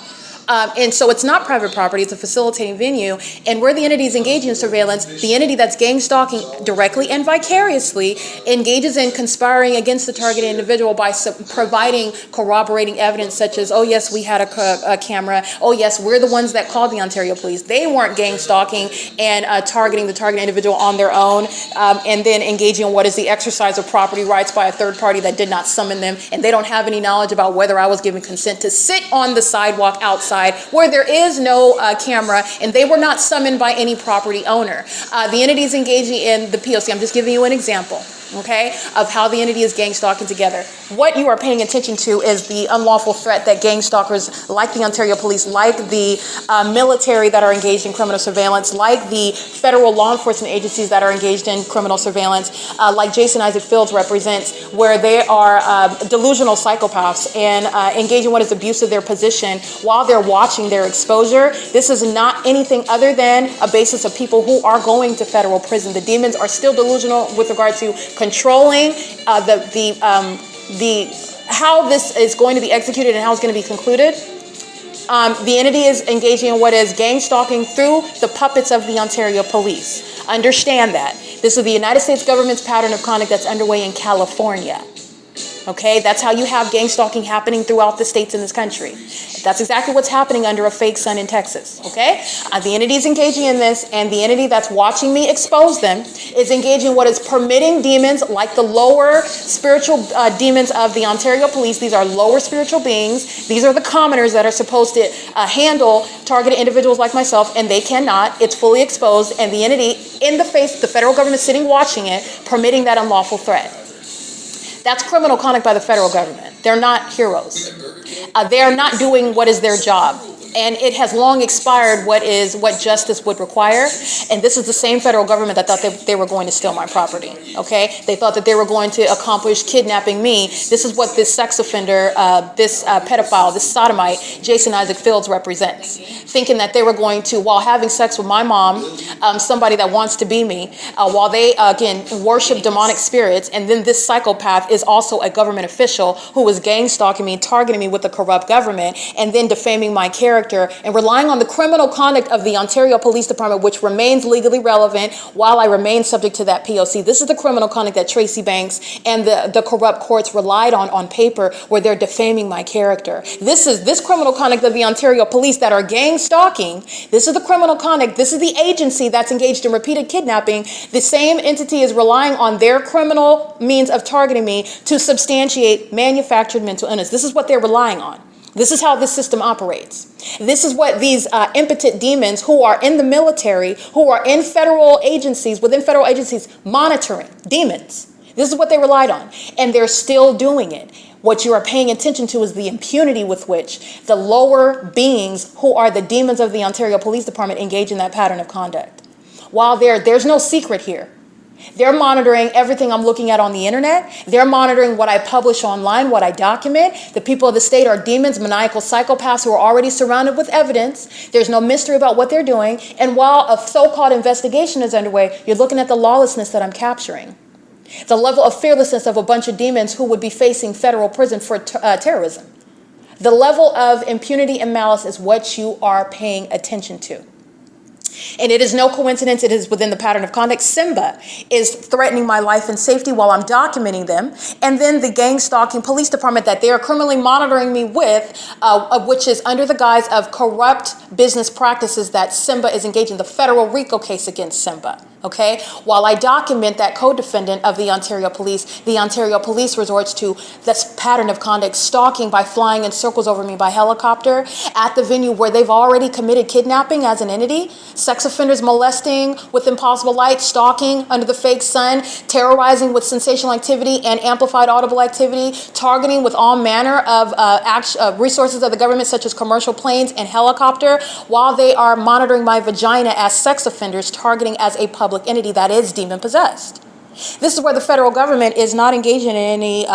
And so it's not private property, it's a facilitating venue. And where the entity is engaging in surveillance, the entity that's gang stalking directly and vicariously engages in conspiring against the targeted individual by providing corroborating evidence such as, oh yes, we had a camera, oh yes, we're the ones that called the Ontario Police. They weren't gang stalking and targeting the targeted individual on their own, and then engaging in what is the exercise of property rights by a third party that did not summon them, and they don't have any knowledge about whether I was given consent to sit on the sidewalk outside where there is no camera, and they were not summoned by any property owner. The entity is engaging in the P.O.C. I'm just giving you an example, okay, of how the entity is gang stalking together. What you are paying attention to is the unlawful threat that gang stalkers like the Ontario Police, like the military that are engaged in criminal surveillance, like the federal law enforcement agencies that are engaged in criminal surveillance, like Jason Isaac Fields represents, where they are delusional psychopaths and engage in what is abuse of their position while they're watching their exposure. This is not anything other than a basis of people who are going to federal prison. The demons are still delusional with regard to controlling how this is going to be executed and how it's going to be concluded. The entity is engaging in what is gang stalking through the puppets of the Ontario Police. Understand that. This is the United States government's pattern of conduct that's underway in California. Okay, that's how you have gang stalking happening throughout the states in this country. That's exactly what's happening under a fake sun in Texas. Okay, the entity is engaging in this, and the entity that's watching me expose them is engaging in what is permitting demons like the lower spiritual demons of the Ontario Police. These are lower spiritual beings. These are the commoners that are supposed to handle targeted individuals like myself, and they cannot. It's fully exposed, and the entity in the face, the federal government sitting watching it, permitting that unlawful threat. That's criminal conduct by the federal government. They're not heroes. They are not doing what is their job. And it has long expired what justice would require. And this is the same federal government that thought they were going to steal my property. Okay? They thought that they were going to accomplish kidnapping me. This is what this sex offender, this pedophile, this sodomite, Jason Isaac Fields represents. Thinking that they were going to, while having sex with my mom, somebody that wants to be me, while they, again, worship demonic spirits, and then this psychopath is also a government official who was gang stalking me, targeting me with a corrupt government, and then defaming my character character and relying on the criminal conduct of the Ontario Police Department, which remains legally relevant while I remain subject to that P.O.C. This is the criminal conduct that Tracy Banks and the corrupt courts relied on paper, where they're defaming my character. This criminal conduct of the Ontario Police that are gang stalking. This is the criminal conduct. This is the agency that's engaged in repeated kidnapping. The same entity is relying on their criminal means of targeting me to substantiate manufactured mental illness. This is what they're relying on. This is how this system operates. This is what these impotent demons who are in the military, who are in federal agencies, within federal agencies, monitoring demons. This is what they relied on, and they're still doing it. What you are paying attention to is the impunity with which the lower beings, who are the demons of the Ontario Police Department, engage in that pattern of conduct. While there's no secret here. They're monitoring everything I'm looking at on the internet. They're monitoring what I publish online, what I document. The people of the state are demons, maniacal psychopaths who are already surrounded with evidence. There's no mystery about what they're doing. And while a so-called investigation is underway, you're looking at the lawlessness that I'm capturing. The level of fearlessness of a bunch of demons who would be facing federal prison for terrorism. The level of impunity and malice is what you are paying attention to. And it is no coincidence, it is within the pattern of conduct. Simba is threatening my life and safety while I'm documenting them. And then the gang stalking police department that they are criminally monitoring me with, which is under the guise of corrupt business practices that Simba is engaged in, the federal RICO case against Simba. Okay, while I document that co-defendant of the Ontario Police resorts to this pattern of conduct, stalking by flying in circles over me by helicopter at the venue where they've already committed kidnapping as an entity, sex offenders molesting with impossible light, stalking under the fake sun, terrorizing with sensational activity and amplified audible activity, targeting with all manner of resources of the government such as commercial planes and helicopter, while they are monitoring my vagina as sex offenders, targeting as a public entity that is demon possessed. This is where the federal government is not engaging in any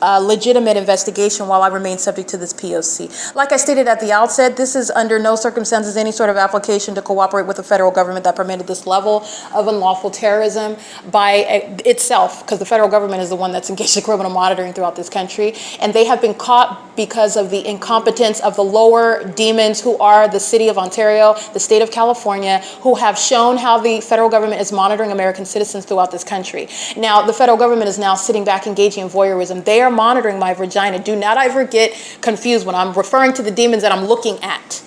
legitimate investigation while I remain subject to this P.O.C. Like I stated at the outset, this is under no circumstances any sort of application to cooperate with the federal government that permitted this level of unlawful terrorism by itself, because the federal government is the one that's engaged in criminal monitoring throughout this country. And they have been caught because of the incompetence of the lower demons who are the city of Ontario, the state of California, who have shown how the federal government is monitoring American citizens throughout this country. Now, the federal government is now sitting back engaging in voyeurism. They are monitoring my vagina. Do not ever get confused when I'm referring to the demons that I'm looking at.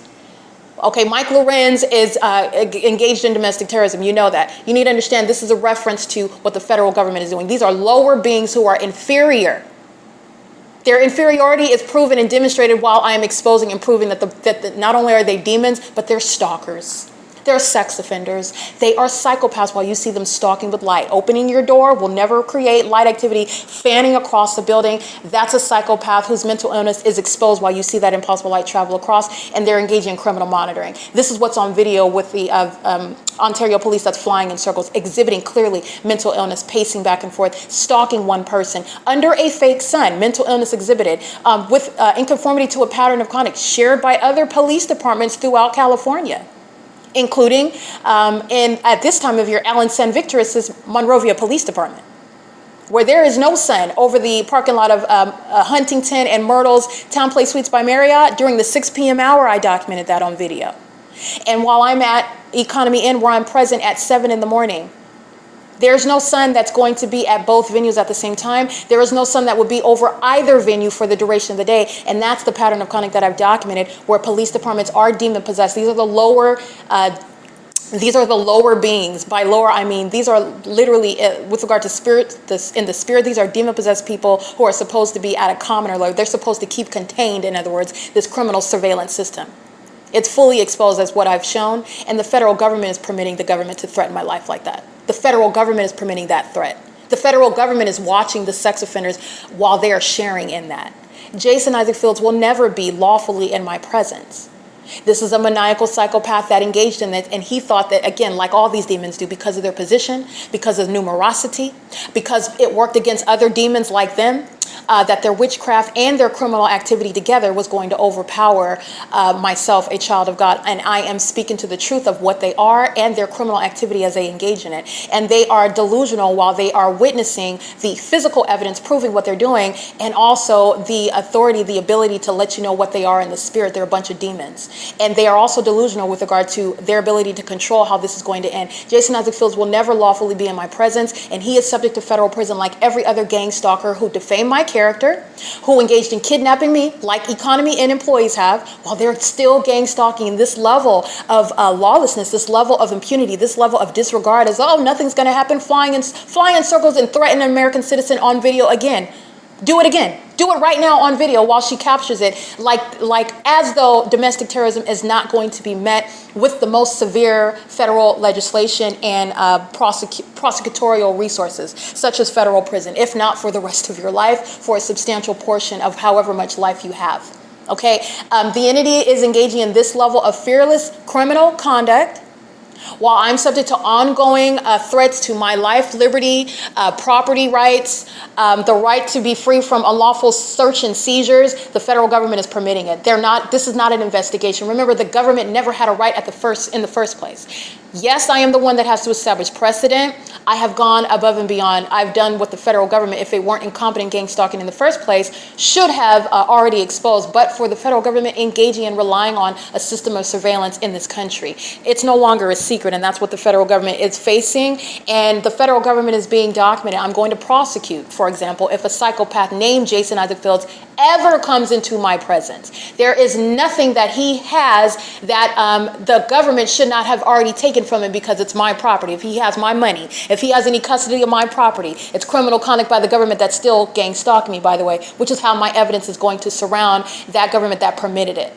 Okay, Mike Lorenz is engaged in domestic terrorism. You know that. You need to understand this is a reference to what the federal government is doing. These are lower beings who are inferior. Their inferiority is proven and demonstrated while I am exposing and proving that not only are they demons, but they're stalkers. They're sex offenders. They are psychopaths while you see them stalking with light. Opening your door will never create light activity. Fanning across the building, that's a psychopath whose mental illness is exposed while you see that impossible light travel across, and they're engaging in criminal monitoring. This is what's on video with the Ontario police that's flying in circles, exhibiting clearly mental illness, pacing back and forth, stalking one person under a fake sun, mental illness exhibited, with in conformity to a pattern of conduct shared by other police departments throughout California, including, at this time of year, Alan San Victor's Monrovia Police Department, where there is no sun over the parking lot of Huntington and Myrtle's Town Place Suites by Marriott during the 6 p.m. hour. I documented that on video. And while I'm at Economy Inn, where I'm present at 7 in the morning, there's no sun that's going to be at both venues at the same time. There is no sun that would be over either venue for the duration of the day. And that's the pattern of conduct that I've documented, where police departments are demon possessed. These are the lower beings. By lower, I mean these are literally, with regard to spirit, in the spirit, these are demon possessed people who are supposed to be at a commoner level. They're supposed to keep contained, in other words, this criminal surveillance system. It's fully exposed as what I've shown, and the federal government is permitting the government to threaten my life like that. The federal government is permitting that threat. The federal government is watching the sex offenders while they are sharing in that. Jason Isaac Fields will never be lawfully in my presence. This is a maniacal psychopath that engaged in it, and he thought that, again, like all these demons do, because of their position, because of numerosity, because it worked against other demons like them, that their witchcraft and their criminal activity together was going to overpower myself, a child of God. And I am speaking to the truth of what they are and their criminal activity as they engage in it. And they are delusional while they are witnessing the physical evidence proving what they're doing, and also the authority, the ability to let you know what they are in the spirit. They're a bunch of demons. And they are also delusional with regard to their ability to control how this is going to end. Jason Isaac Fields will never lawfully be in my presence, and he is subject to federal prison like every other gang stalker who defamed my character, who engaged in kidnapping me like economy and employees have, while they're still gang stalking. This level of lawlessness, this level of impunity, this level of disregard as, oh, nothing's going to happen, flying in circles and threaten an American citizen on video again. Do it again. Do it right now on video while she captures it, like as though domestic terrorism is not going to be met with the most severe federal legislation and prosecutorial resources, such as federal prison, if not for the rest of your life, for a substantial portion of however much life you have. Okay, the entity is engaging in this level of fearless criminal conduct, while I'm subject to ongoing threats to my life, liberty, property rights, the right to be free from unlawful search and seizures. The federal government is permitting it. This is not an investigation. Remember, the government never had a right in the first place. Yes, I am the one that has to establish precedent. I have gone above and beyond. I've done what the federal government, if they weren't incompetent gang stalking in the first place, should have already exposed. But for the federal government engaging and relying on a system of surveillance in this country, it's no longer a secret, and that's what the federal government is facing. And the federal government is being documented. I'm going to prosecute, for example, if a psychopath named Jason Isaac Fields ever comes into my presence. There is nothing that he has that the government should not have already taken from him because it's my property. If he has my money, if he has any custody of my property, it's criminal conduct by the government that's still gang stalking me, by the way, which is how my evidence is going to surround that government that permitted it,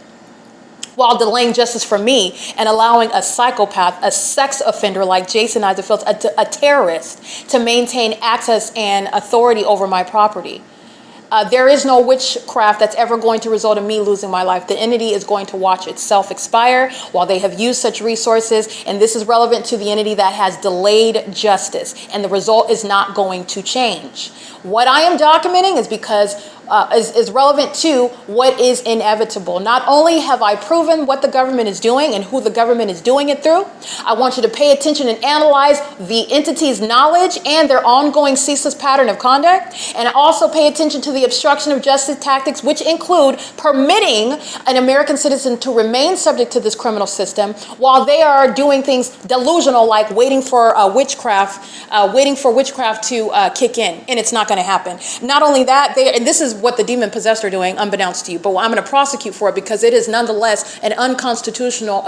while delaying justice for me and allowing a psychopath, a sex offender like Jason Isaac Fields, a terrorist, to maintain access and authority over my property. There is no witchcraft that's ever going to result in me losing my life. The entity is going to watch itself expire while they have used such resources, and this is relevant to the entity that has delayed justice, and the result is not going to change. What I am documenting is because is relevant to what is inevitable. Not only have I proven what the government is doing and who the government is doing it through, I want you to pay attention and analyze the entity's knowledge and their ongoing ceaseless pattern of conduct, and also pay attention to the obstruction of justice tactics, which include permitting an American citizen to remain subject to this criminal system while they are doing things delusional, like waiting for witchcraft to kick in, and it's not going to happen. Not only that, and this is what the demon possessed are doing, unbeknownst to you, but I'm going to prosecute for it because it is nonetheless an unconstitutional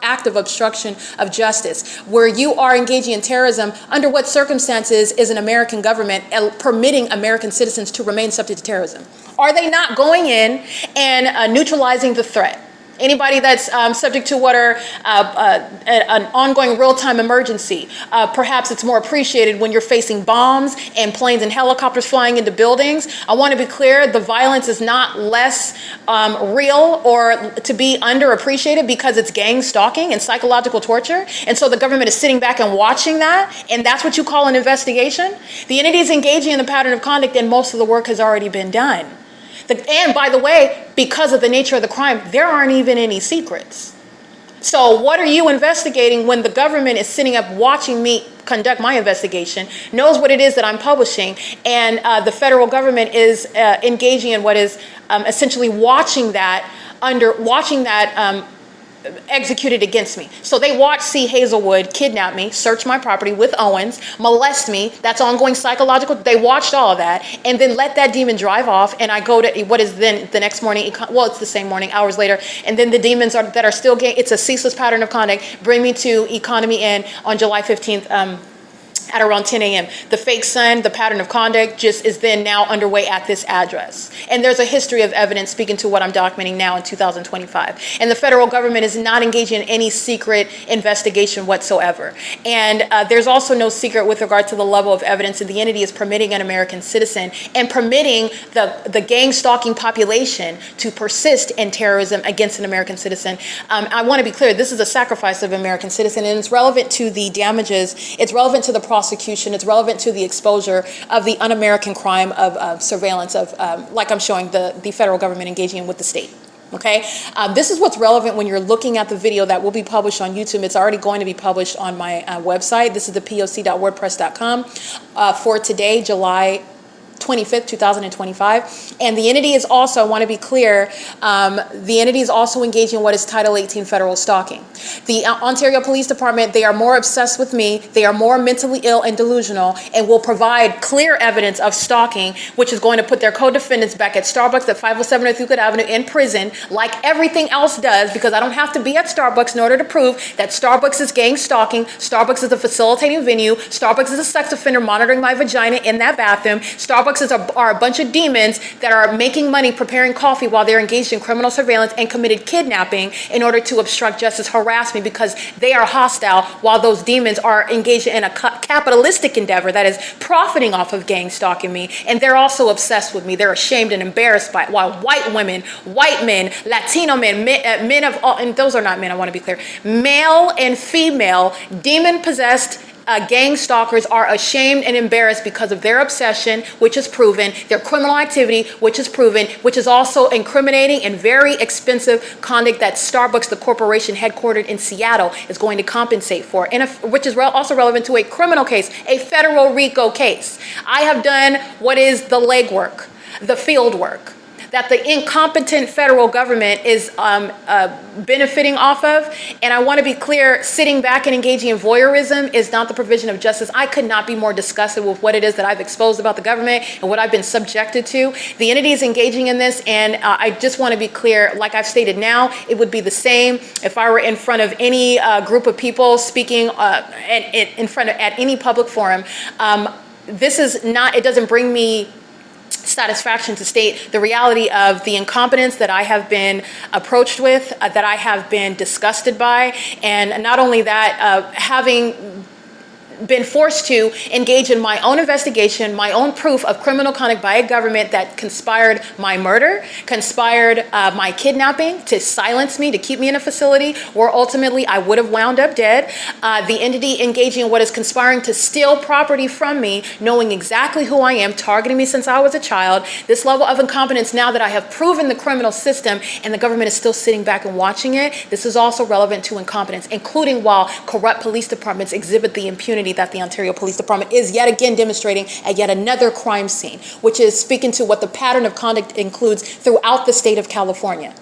act of obstruction of justice, where you are engaging in terrorism. Under what circumstances is an American government permitting American citizens to remain subject to terrorism? Are they not going in and neutralizing the threat? Anybody that's subject to what are an ongoing real-time emergency, perhaps it's more appreciated when you're facing bombs and planes and helicopters flying into buildings. I want to be clear, the violence is not less real or to be underappreciated because it's gang stalking and psychological torture. And so the government is sitting back and watching that, and that's what you call an investigation? The entity is engaging in the pattern of conduct, and most of the work has already been done. And by the way, because of the nature of the crime, there aren't even any secrets. So what are you investigating when the government is sitting up watching me conduct my investigation, knows what it is that I'm publishing, and the federal government is engaging in what is essentially watching that executed against me. So they watch C. Hazelwood kidnap me, search my property with Owens, molest me. That's ongoing psychological. They watched all of that and then let that demon drive off. And I go to what is then the next morning. Well, it's the same morning, hours later. And then the demons that are still it's a ceaseless pattern of conduct. Bring me to Economy Inn on July 15th. At around 10 a.m. The fake sun, the pattern of conduct just is then now underway at this address. And there's a history of evidence speaking to what I'm documenting now in 2025. And the federal government is not engaging in any secret investigation whatsoever. And there's also no secret with regard to the level of evidence that the entity is permitting an American citizen and permitting the gang stalking population to persist in terrorism against an American citizen. I want to be clear, this is a sacrifice of an American citizen, and it's relevant to the damages, it's relevant to the prosecution. It's relevant to the exposure of the un-American crime of surveillance of, like I'm showing, the federal government engaging with the state. Okay, this is what's relevant when you're looking at the video that will be published on YouTube. It's already going to be published on my website. This is the P.O.C.wordpress.com for today, July 25th, 2025. And the entity is also, I want to be clear, the entity is also engaging in what is Title 18 federal stalking. The Ontario Police Department, they are more obsessed with me, they are more mentally ill and delusional, and will provide clear evidence of stalking, which is going to put their co-defendants back at Starbucks at 507 North Euclid Avenue in prison, like everything else does, because I don't have to be at Starbucks in order to prove that Starbucks is gang stalking, Starbucks is a facilitating venue, Starbucks is a sex offender monitoring my vagina in that bathroom, Starbucks are a bunch of demons that are making money preparing coffee while they're engaged in criminal surveillance and committed kidnapping in order to obstruct justice, harass me because they are hostile, while those demons are engaged in a capitalistic endeavor that is profiting off of gang stalking me, and they're also obsessed with me. They're ashamed and embarrassed by it, while white women, white men, Latino men, men of all, and those are not men, I want to be clear, male and female demon-possessed gang stalkers are ashamed and embarrassed because of their obsession, which is proven, their criminal activity, which is proven, which is also incriminating and very expensive conduct that Starbucks, the corporation headquartered in Seattle, is going to compensate for, and which is also relevant to a criminal case, a federal RICO case. I have done what is the legwork, the field work, that the incompetent federal government is benefiting off of. And I want to be clear, sitting back and engaging in voyeurism is not the provision of justice. I could not be more disgusted with what it is that I've exposed about the government and what I've been subjected to. The entity is engaging in this, and I just want to be clear, like I've stated now, it would be the same if I were in front of any group of people speaking in front of, at any public forum. This is not, it doesn't bring me satisfaction to state the reality of the incompetence that I have been approached with, that I have been disgusted by, and not only that, having been forced to engage in my own investigation, my own proof of criminal conduct by a government that conspired my murder, conspired my kidnapping to silence me, to keep me in a facility where ultimately I would have wound up dead. The entity engaging in what is conspiring to steal property from me, knowing exactly who I am, targeting me since I was a child. This level of incompetence, now that I have proven the criminal system and the government is still sitting back and watching it, this is also relevant to incompetence, including while corrupt police departments exhibit the impunity that the Ontario Police Department is yet again demonstrating at yet another crime scene, which is speaking to what the pattern of conduct includes throughout the state of California.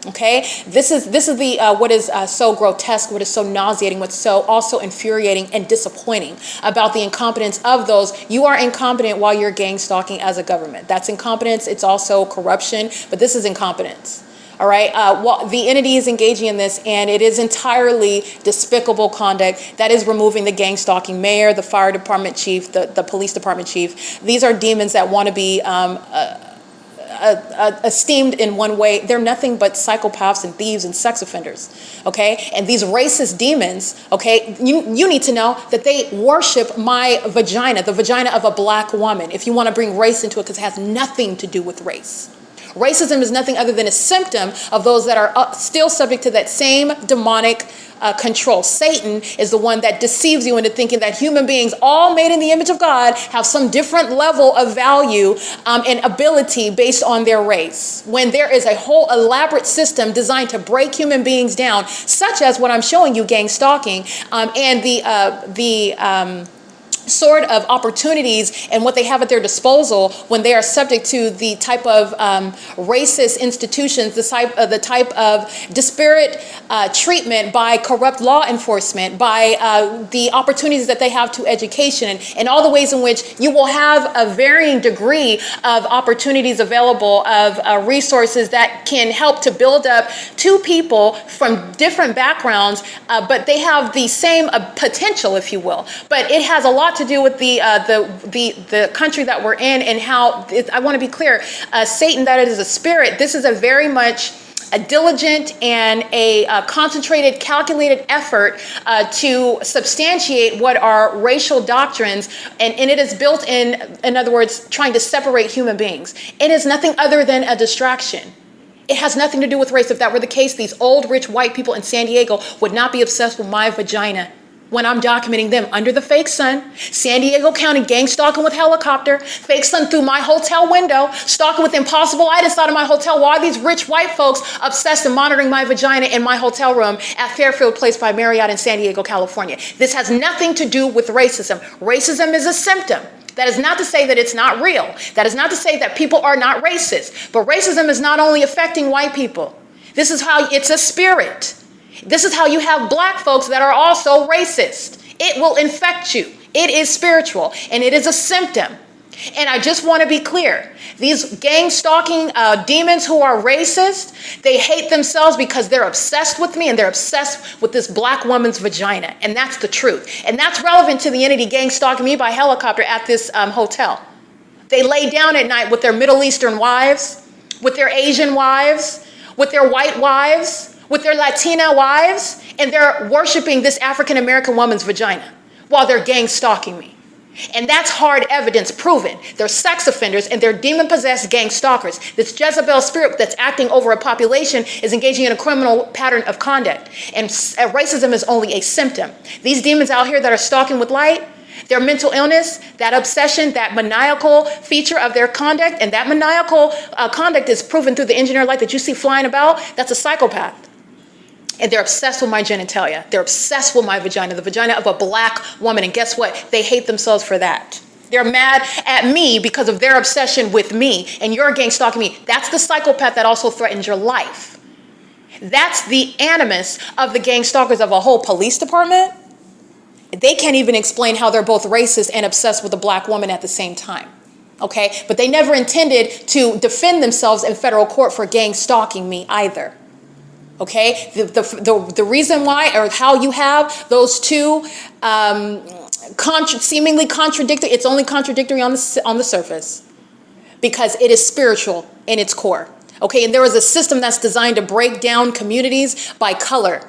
Okay, this is the what is so grotesque, what is so nauseating, what's so also infuriating and disappointing about the incompetence of those. You are incompetent while you're gang stalking as a government. That's incompetence. It's also corruption, but this is incompetence. All right, well, the entity is engaging in this, and it is entirely despicable conduct that is removing the gang stalking mayor, the fire department chief, the police department chief. These are demons that want to be esteemed in one way. They're nothing but psychopaths and thieves and sex offenders, okay? And these racist demons, okay, you need to know that they worship my vagina, the vagina of a black woman, if you want to bring race into it, because it has nothing to do with race. Racism is nothing other than a symptom of those that are still subject to that same demonic control. Satan is the one that deceives you into thinking that human beings, all made in the image of God, have some different level of value and ability based on their race, when there is a whole elaborate system designed to break human beings down, such as what I'm showing you, gang stalking, and the sort of opportunities and what they have at their disposal when they are subject to the type of racist institutions, the type of disparate treatment by corrupt law enforcement, by the opportunities that they have to education, and all the ways in which you will have a varying degree of opportunities available, of resources that can help to build up two people from different backgrounds, but they have the same potential, if you will. But it has a lot to do with the country that we're in, and how I want to be clear, Satan, that is a spirit. This is a very much a diligent and a concentrated, calculated effort to substantiate what are racial doctrines, and it is built in other words, trying to separate human beings. It is nothing other than a distraction. It has nothing to do with race. If that were the case, these old, rich white people in San Diego would not be obsessed with my vagina. when I'm documenting them under the fake sun, San Diego County gang stalking with helicopter, fake sun through my hotel window, stalking with impossible light inside of my hotel. Why are these rich white folks obsessed and monitoring my vagina in my hotel room at Fairfield Place by Marriott in San Diego, California? This has nothing to do with racism. Racism is a symptom. That is not to say that it's not real. That is not to say that people are not racist. But racism is not only affecting white people. This is how it's a spirit. This is how you have black folks that are also racist. It will infect you. It is spiritual, and it is a symptom. And I just want to be clear. These gang stalking demons who are racist, they hate themselves because they're obsessed with me, and they're obsessed with this black woman's vagina. And that's the truth. And that's relevant to the entity gang stalking me by helicopter at this hotel. They lay down at night with their Middle Eastern wives, with their Asian wives, with their white wives, with their Latina wives, and they're worshiping this African-American woman's vagina while they're gang stalking me. And that's hard evidence proven. They're sex offenders and they're demon-possessed gang stalkers. This Jezebel spirit that's acting over a population is engaging in a criminal pattern of conduct. And racism is only a symptom. These demons out here that are stalking with light, their mental illness, that obsession, that maniacal feature of their conduct, and that maniacal conduct is proven through the engineer light that you see flying about, that's a psychopath. And they're obsessed with my genitalia. They're obsessed with my vagina, the vagina of a black woman. And guess what? They hate themselves for that. They're mad at me because of their obsession with me. And you're gang stalking me. That's the psychopath that also threatens your life. That's the animus of the gang stalkers of a whole police department. They can't even explain how they're both racist and obsessed with a black woman at the same time. Okay? But they never intended to defend themselves in federal court for gang stalking me either. Okay, the reason why or how you have those two seemingly contradictory, it's only contradictory on the surface because it is spiritual in its core. Okay, and there is a system that's designed to break down communities by color.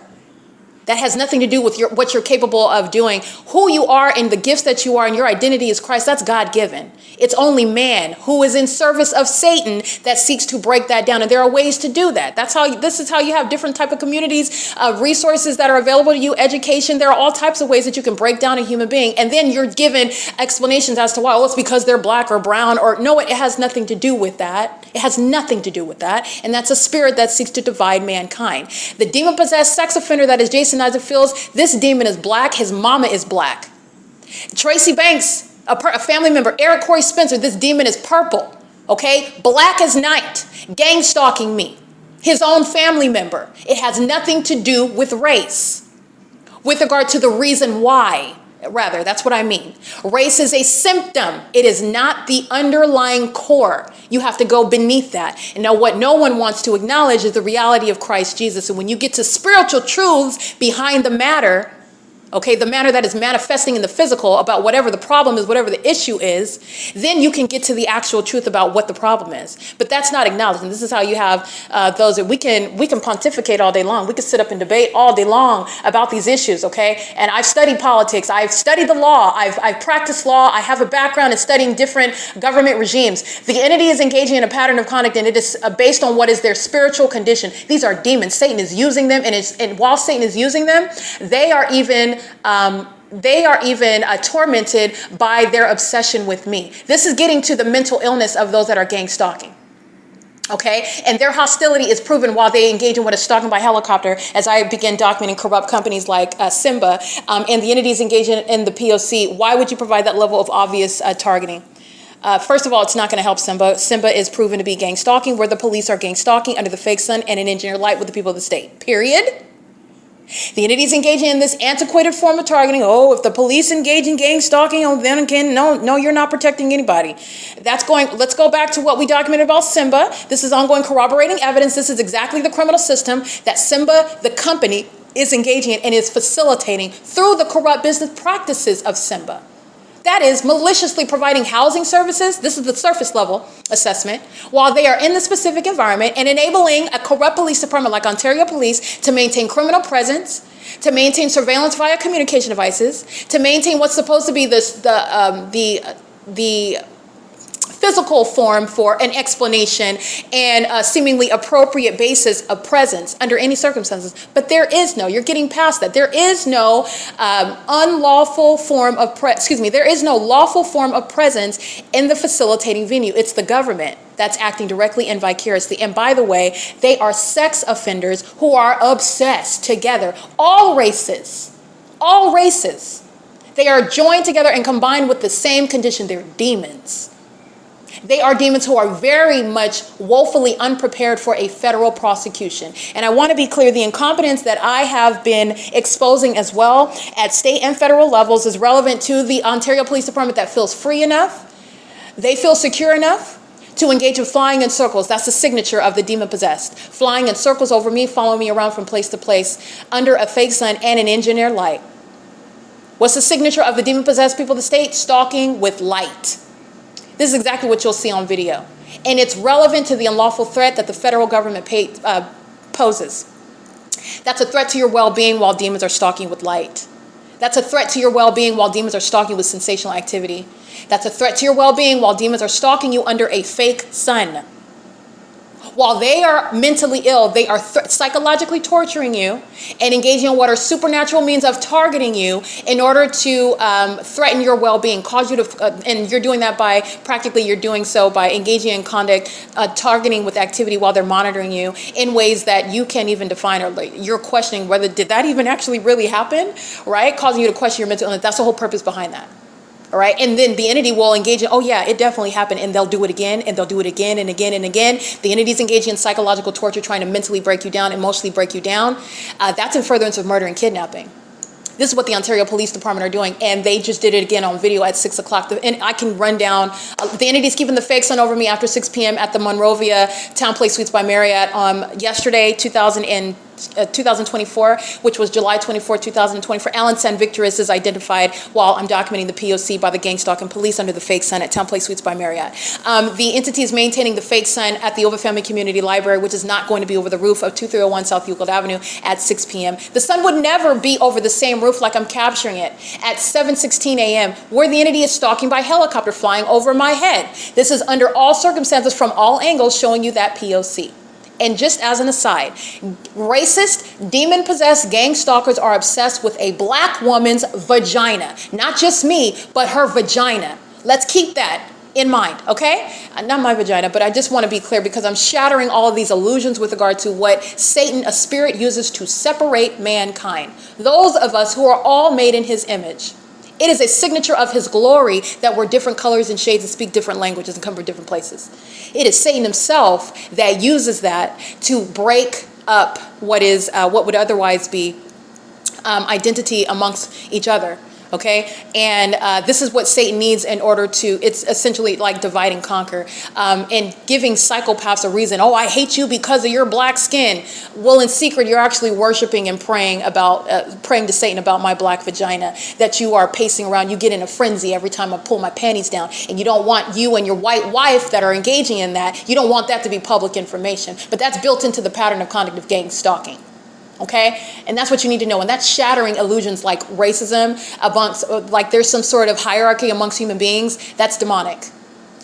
That has nothing to do with what you're capable of doing. Who you are and the gifts that you are and your identity is Christ, that's God-given. It's only man who is in service of Satan that seeks to break that down. And there are ways to do that. This is how you have different type of communities, resources that are available to you, education. There are all types of ways that you can break down a human being. And then you're given explanations as to why. Well, it's because they're black or brown or no, it has nothing to do with that. It has nothing to do with that. And that's a spirit that seeks to divide mankind. The demon-possessed sex offender that is Jason Isaac Fields, this demon is black. His mama is black. Tracy Banks, a family member, Eric Corey Spencer, this demon is purple. Okay? Black as night. Gang stalking me. His own family member. It has nothing to do with race. With regard to the reason why. Rather, that's what I mean. Race is a symptom. It is not the underlying core. You have to go beneath that. And now what no one wants to acknowledge is the reality of Christ Jesus. And when you get to spiritual truths behind the matter, okay, the matter that is manifesting in the physical about whatever the problem is, whatever the issue is, then you can get to the actual truth about what the problem is. But that's not acknowledged. And this is how you have those that we can pontificate all day long. We can sit up and debate all day long about these issues, okay? And I've studied politics. I've studied the law. I've practiced law. I have a background in studying different government regimes. The entity is engaging in a pattern of conduct, and it is based on what is their spiritual condition. These are demons. Satan is using them, and while Satan is using them, they are even tormented by their obsession with me. This is getting to the mental illness of those that are gang stalking. Okay, and their hostility is proven while they engage in what is stalking by helicopter, as I begin documenting corrupt companies like Simba and the entities engaging in the P.O.C. Why would you provide that level of obvious targeting? First of all, it's not going to help Simba. Simba is proven to be gang stalking, where the police are gang stalking under the fake sun and an engineer light with the people of the state. Period. The entities engaging in this antiquated form of targeting. Oh, if the police engage in gang stalking, oh, then again, no, you're not protecting anybody. Let's go back to what we documented about Simba. This is ongoing corroborating evidence. This is exactly the criminal system that Simba, the company, is engaging in and is facilitating through the corrupt business practices of Simba. That is maliciously providing housing services. This is the surface level assessment, while they are in the specific environment and enabling a corrupt police department like Ontario Police to maintain criminal presence, to maintain surveillance via communication devices, to maintain what's supposed to be the physical form for an explanation and a seemingly appropriate basis of presence under any circumstances. But there is no, you're getting past that. There is no unlawful form of, there is no lawful form of presence in the facilitating venue. It's the government that's acting directly and vicariously. And by the way, they are sex offenders who are obsessed together. All races, all races. They are joined together and combined with the same condition. They're demons. They are demons who are very much woefully unprepared for a federal prosecution. And I want to be clear, the incompetence that I have been exposing as well at state and federal levels is relevant to the Ontario Police Department that feels free enough, they feel secure enough to engage in flying in circles. That's the signature of the demon-possessed. Flying in circles over me, following me around from place to place under a fake sun and an engineer light. What's the signature of the demon-possessed people of the state? Stalking with light. This is exactly what you'll see on video. And it's relevant to the unlawful threat that the federal government poses. That's a threat to your well-being while demons are stalking with light. That's a threat to your well-being while demons are stalking with sensational activity. That's a threat to your well-being while demons are stalking you under a fake sun. While they are mentally ill, they are psychologically torturing you and engaging in what are supernatural means of targeting you in order to threaten your well-being, cause you to, and you're doing that by, practically you're doing so by engaging in conduct, targeting with activity while they're monitoring you in ways that you can't even define, or like you're questioning whether did that even actually really happen, right? Causing you to question your mental illness. That's the whole purpose behind that. All right, and then the entity will engage in, oh yeah, it definitely happened, and they'll do it again, and they'll do it again and again and again. The entity's engaging in psychological torture, trying to mentally break you down, emotionally break you down. That's in furtherance of murder and kidnapping. This is what the Ontario Police Department are doing, and they just did it again on video at 6 o'clock. And I can run down, the entity's keeping the fake sun over me after 6 p.m. at the Monrovia Town Place Suites by Marriott yesterday, 2024, which was July 24, 2024. Alan San Victoris is identified while I'm documenting the P.O.C. by the gang stalking police under the fake sun at Town Place Suites by Marriott. The entity is maintaining the fake sun at the Ova Family Community Library, which is not going to be over the roof of 2301 South Euclid Avenue at 6 p.m. The sun would never be over the same roof like I'm capturing it at 7:16 a.m., where the entity is stalking by helicopter flying over my head. This is under all circumstances from all angles showing you that P.O.C. And just as an aside, racist, demon-possessed gang stalkers are obsessed with a black woman's vagina. Not just me, but her vagina. Let's keep that in mind, okay? Not my vagina, but I just want to be clear because I'm shattering all of these illusions with regard to what Satan, a spirit, uses to separate mankind. Those of us who are all made in his image. It is a signature of his glory that we're different colors and shades and speak different languages and come from different places. It is Satan himself that uses that to break up what would otherwise be identity amongst each other. Okay, and this is what Satan needs in order to, it's essentially like divide and conquer, and giving psychopaths a reason. Oh, I hate you because of your black skin. Well, in secret, you're actually worshiping and praying to Satan about my black vagina, that you are pacing around. You get in a frenzy every time I pull my panties down, and you don't want you and your white wife that are engaging in that, you don't want that to be public information. But that's built into the pattern of conduct of gang stalking. Okay, and that's what you need to know. And that's shattering illusions like racism amongst, like there's some sort of hierarchy amongst human beings. That's demonic.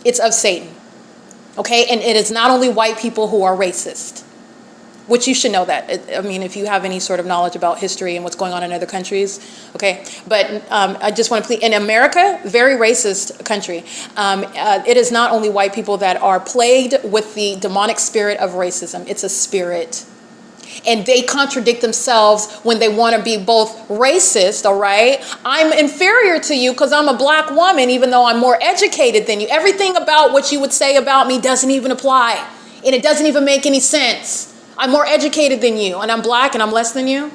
It's of Satan. Okay, and it is not only white people who are racist, which you should know that. I mean, if you have any sort of knowledge about history and what's going on in other countries, okay. But I just want to plead, in America, very racist country. It is not only white people that are plagued with the demonic spirit of racism. It's a spirit. And they contradict themselves when they want to be both racist, all right? I'm inferior to you because I'm a black woman, even though I'm more educated than you. Everything about what you would say about me doesn't even apply. And it doesn't even make any sense. I'm more educated than you, and I'm black and I'm less than you.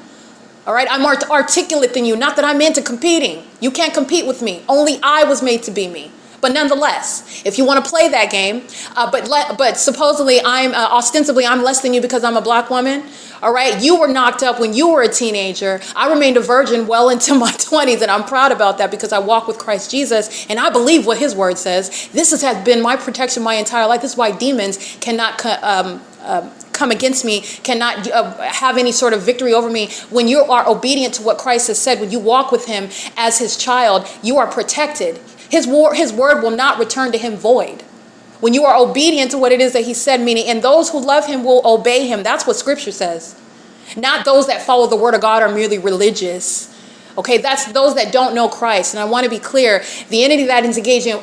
All right, I'm more articulate than you. Not that I'm into competing. You can't compete with me. Only I was made to be me. But nonetheless, if you want to play that game, but supposedly ostensibly I'm less than you because I'm a black woman. All right, you were knocked up when you were a teenager. I remained a virgin well into my 20s, and I'm proud about that because I walk with Christ Jesus, and I believe what his word says. This has been my protection my entire life. This is why demons cannot come against me, cannot have any sort of victory over me. When you are obedient to what Christ has said, when you walk with him as his child, you are protected. His word will not return to him void. When you are obedient to what it is that he said, meaning, and those who love him will obey him. That's what scripture says. Not those that follow the word of God are merely religious. Okay, that's those that don't know Christ. And I want to be clear, the entity that is engaging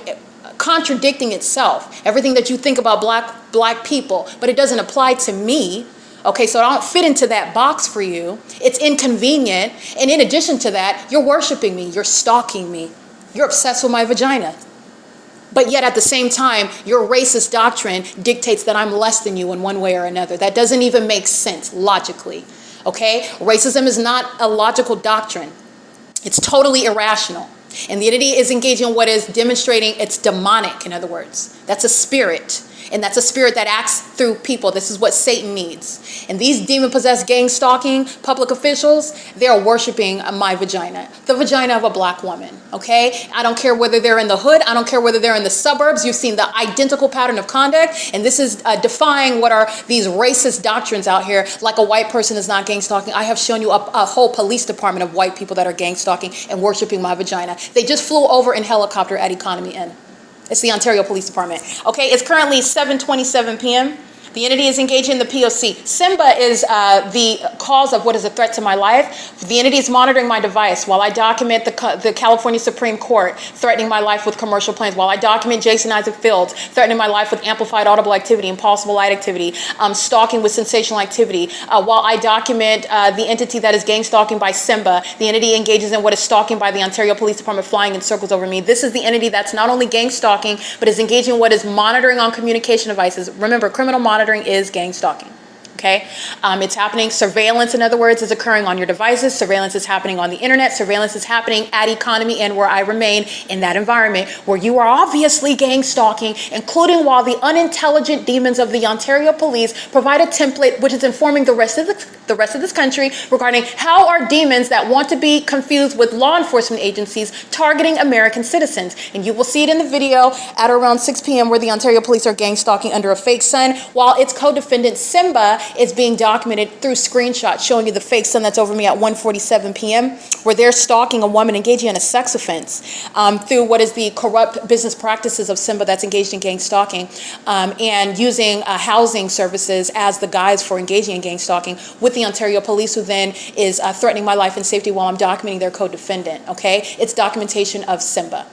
contradicting itself. Everything that you think about black people, but it doesn't apply to me. Okay, so I don't fit into that box for you. It's inconvenient. And in addition to that, you're worshiping me. You're stalking me. You're obsessed with my vagina. But yet at the same time, your racist doctrine dictates that I'm less than you in one way or another. That doesn't even make sense logically. Okay? Racism is not a logical doctrine. It's totally irrational. And the entity is engaging in what is demonstrating it's demonic, in other words. That's a spirit. And that's a spirit that acts through people. This is what Satan needs. And these demon-possessed, gang-stalking public officials, they are worshiping my vagina. The vagina of a black woman, okay? I don't care whether they're in the hood. I don't care whether they're in the suburbs. You've seen the identical pattern of conduct. And this is defying what are these racist doctrines out here, like a white person is not gang-stalking. I have shown you a whole police department of white people that are gang-stalking and worshiping my vagina. They just flew over in helicopter at Economy Inn. It's the Ontario Police Department. Okay, it's currently 7:27 p.m. The entity is engaging in the P.O.C. Simba is the cause of what is a threat to my life. The entity is monitoring my device while I document the California Supreme Court threatening my life with commercial planes, while I document Jason Isaac Fields threatening my life with amplified audible activity, impossible light activity, stalking with sensational activity, while I document the entity that is gang stalking by Simba. The entity engages in what is stalking by the Ontario Police Department, flying in circles over me. This is the entity that's not only gang stalking, but is engaging in what is monitoring on communication devices. Remember, criminal monitoring is gang stalking. Okay, it's happening. Surveillance, in other words, is occurring on your devices. Surveillance is happening on the internet. Surveillance is happening at Economy Inn, where I remain in that environment where you are obviously gang stalking, including while the unintelligent demons of the Ontario Police provide a template which is informing the rest of this country regarding how are demons that want to be confused with law enforcement agencies targeting American citizens. And you will see it in the video at around 6 p.m. where the Ontario Police are gang stalking under a fake sun, while its co-defendant Simba is being documented through screenshots showing you the fake sun that's over me at 1:47 p.m. where they're stalking a woman engaging in a sex offense through what is the corrupt business practices of Simba that's engaged in gang stalking and using housing services as the guise for engaging in gang stalking with the Ontario Police, who then is threatening my life and safety while I'm documenting their co-defendant, okay? It's documentation of Simba.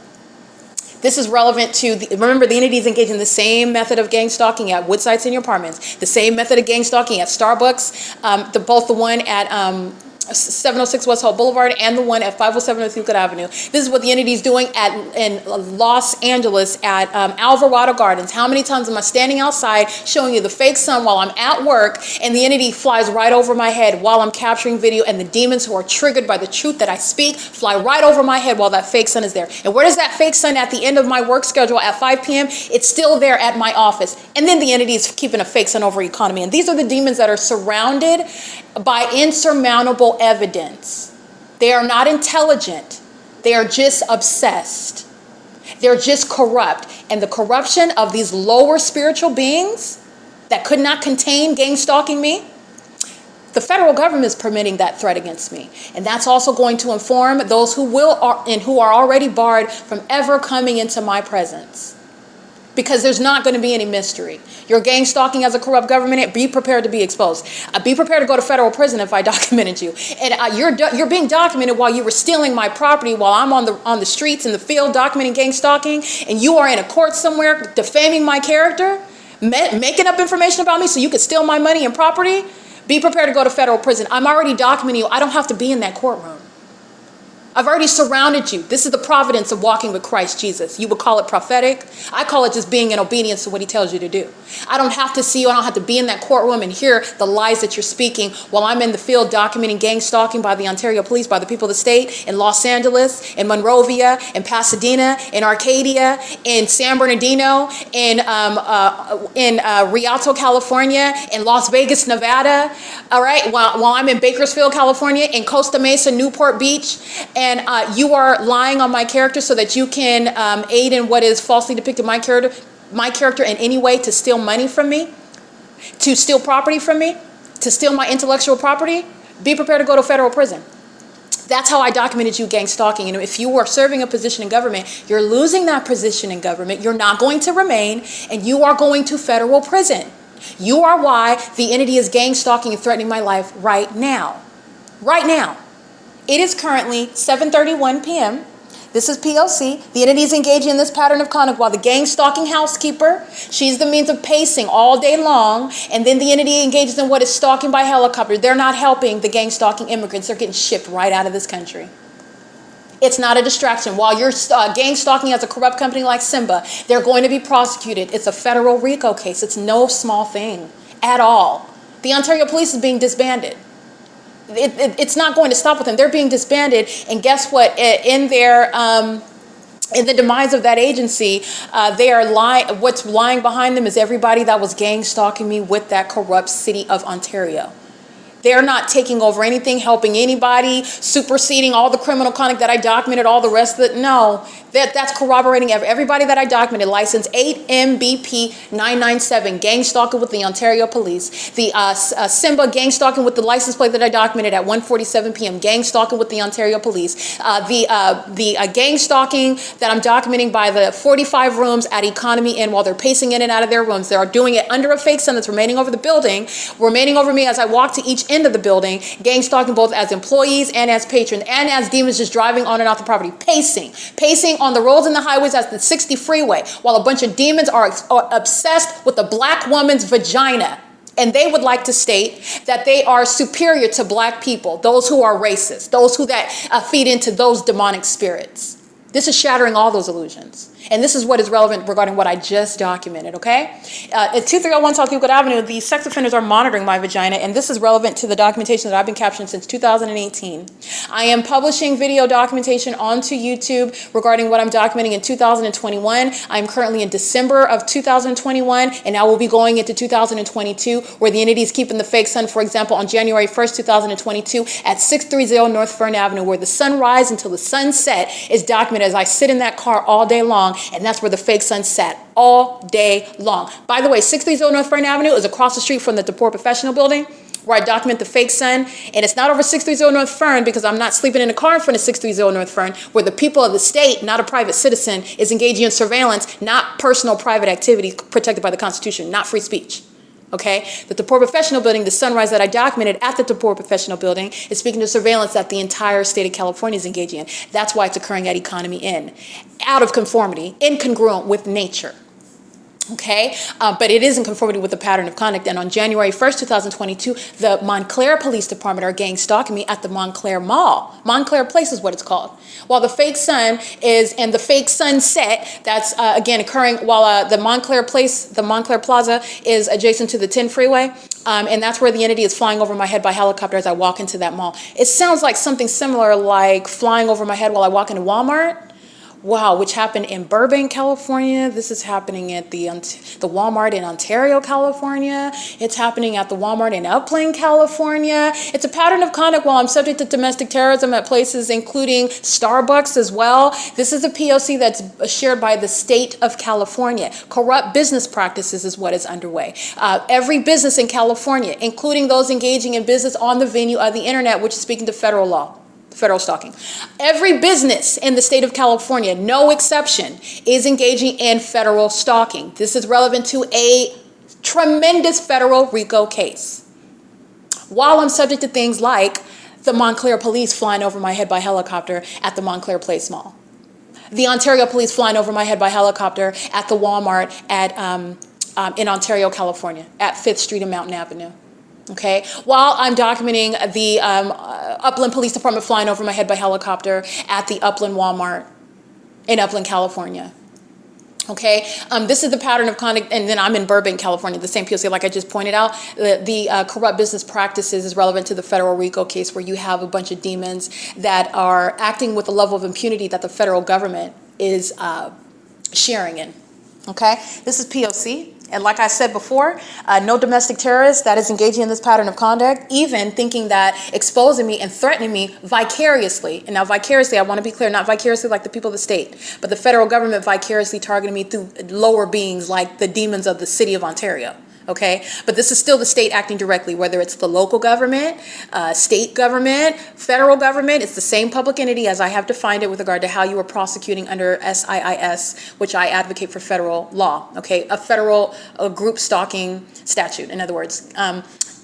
This is relevant to, remember, the entity is engaging in the same method of gang stalking at wood sites in your apartments, the same method of gang stalking at Starbucks, both the one at 706 West Hall Boulevard and the one at 507 North Euclid Avenue. This is what the entity is doing in Los Angeles at Alvarado Gardens. How many times am I standing outside showing you the fake sun while I'm at work, and the entity flies right over my head while I'm capturing video, and the demons who are triggered by the truth that I speak fly right over my head while that fake sun is there. And where does that fake sun at the end of my work schedule at 5 p.m.? It's still there at my office. And then the entity is keeping a fake sun over Economy. And these are the demons that are surrounded by insurmountable evidence. They are not intelligent. They are just obsessed. They're just corrupt. And the corruption of these lower spiritual beings that could not contain gang stalking me, the federal government is permitting that threat against me. And that's also going to inform those who are already barred from ever coming into my presence. Because there's not going to be any mystery. You're gang stalking as a corrupt government, be prepared to be exposed. Be prepared to go to federal prison if I documented you. And you're being documented while you were stealing my property, while I'm on the streets in the field documenting gang stalking, and you are in a court somewhere defaming my character, making up information about me so you could steal my money and property. Be prepared to go to federal prison. I'm already documenting you. I don't have to be in that courtroom. I've already surrounded you. This is the providence of walking with Christ Jesus. You would call it prophetic. I call it just being in obedience to what he tells you to do. I don't have to see you. I don't have to be in that courtroom and hear the lies that you're speaking while I'm in the field documenting gang stalking by the Ontario Police, by the people of the state, in Los Angeles, in Monrovia, in Pasadena, in Arcadia, in San Bernardino, in Rialto, California, in Las Vegas, Nevada, all right, while I'm in Bakersfield, California, in Costa Mesa, Newport Beach, and you are lying on my character so that you can aid in what is falsely depicted my character in any way to steal money from me, to steal property from me, to steal my intellectual property. Be prepared to go to federal prison. That's how I documented you gang stalking. And if you are serving a position in government, you're losing that position in government. You're not going to remain, and you are going to federal prison. You are why the entity is gang stalking and threatening my life right now. Right now. It is currently 7:31 p.m. This is P.O.C. The entity is engaging in this pattern of conduct while the gang stalking housekeeper, she's the means of pacing all day long, and then the entity engages in what is stalking by helicopter. They're not helping the gang stalking immigrants. They're getting shipped right out of this country. It's not a distraction. While you're gang stalking as a corrupt company like Simba, they're going to be prosecuted. It's a federal RICO case. It's no small thing at all. The Ontario Police is being disbanded. It's not going to stop with them. They're being disbanded, and guess what? In the demise of that agency, they are lying. What's lying behind them is everybody that was gang stalking me with that corrupt city of Ontario. They're not taking over anything, helping anybody, superseding all the criminal conduct that I documented, all the rest of it. No, that's corroborating everybody that I documented. License 8MBP997, gang stalking with the Ontario Police. The Simba gang stalking with the license plate that I documented at 1:47 p.m. Gang stalking with the Ontario Police. The gang stalking that I'm documenting by the 45 rooms at Economy Inn while they're pacing in and out of their rooms. They are doing it under a fake sun that's remaining over the building, remaining over me as I walk to each end of the building, gang stalking both as employees and as patrons and as demons just driving on and off the property, pacing on the roads and the highways as the 60 freeway while a bunch of demons are obsessed with the black woman's vagina. And they would like to state that they are superior to black people, those who are racist, those who feed into those demonic spirits. This is shattering all those illusions. And this is what is relevant regarding what I just documented, okay? At 2301 South Euclid Avenue, the sex offenders are monitoring my vagina, and this is relevant to the documentation that I've been capturing since 2018. I am publishing video documentation onto YouTube regarding what I'm documenting in 2021. I'm currently in December of 2021, and I will be going into 2022, where the entity is keeping the fake sun, for example, on January 1st, 2022, at 630 North Fern Avenue, where the sunrise until the sunset is documented as I sit in that car all day long. And that's where the fake sun sat all day long. By the way, 630 North Fern Avenue is across the street from the DePore Professional Building, where I document the fake sun. And it's not over 630 North Fern because I'm not sleeping in a car in front of 630 North Fern, where the people of the state, not a private citizen, is engaging in surveillance, not personal private activity protected by the Constitution, not free speech. Okay, the DePore Professional Building, the sunrise that I documented at the DePore Professional Building is speaking to surveillance that the entire state of California is engaging in. That's why it's occurring at Economy Inn, out of conformity, incongruent with nature. Okay, but it is in conformity with the pattern of conduct. And on January 1st, 2022, the Montclair Police Department are gang stalking me at the Montclair Mall. Montclair Place is what it's called. While the fake sun is, and the fake sunset, that's again occurring while the Montclair Place, the Montclair Plaza is adjacent to the 10 freeway. And that's where the entity is flying over my head by helicopter as I walk into that mall. It sounds like something similar like flying over my head while I walk into Walmart. Wow, which happened in Burbank, California. This is happening at the Walmart in Ontario, California. It's happening at the Walmart in Upland, California. It's a pattern of conduct while I'm subject to domestic terrorism at places including Starbucks as well. This is a P.O.C. that's shared by the state of California. Corrupt business practices is what is underway. Every business in California, including those engaging in business on the venue of the internet, which is speaking to federal law. Federal stalking. Every business in the state of California, no exception, is engaging in federal stalking. This is relevant to a tremendous federal RICO case. While I'm subject to things like the Montclair Police flying over my head by helicopter at the Montclair Place Mall, the Ontario Police flying over my head by helicopter at the Walmart in Ontario, California, at 5th Street and Mountain Avenue. Okay, while I'm documenting the Upland Police Department flying over my head by helicopter at the Upland Walmart in Upland, California. Okay, this is the pattern of conduct, and then I'm in Burbank, California, the same P.O.C. like I just pointed out. The corrupt business practices is relevant to the federal RICO case where you have a bunch of demons that are acting with a level of impunity that the federal government is sharing in. Okay, this is P.O.C. And like I said before, no domestic terrorist that is engaging in this pattern of conduct, even thinking that exposing me and threatening me vicariously. And now vicariously, I want to be clear, not vicariously like the people of the state, but the federal government vicariously targeting me through lower beings like the demons of the city of Ontario. okay? But this is still the state acting directly, whether it's the local government, state government, federal government. It's the same public entity as I have defined it with regard to how you are prosecuting under SIIS, which I advocate for federal law, okay? A federal group stalking statute, in other words.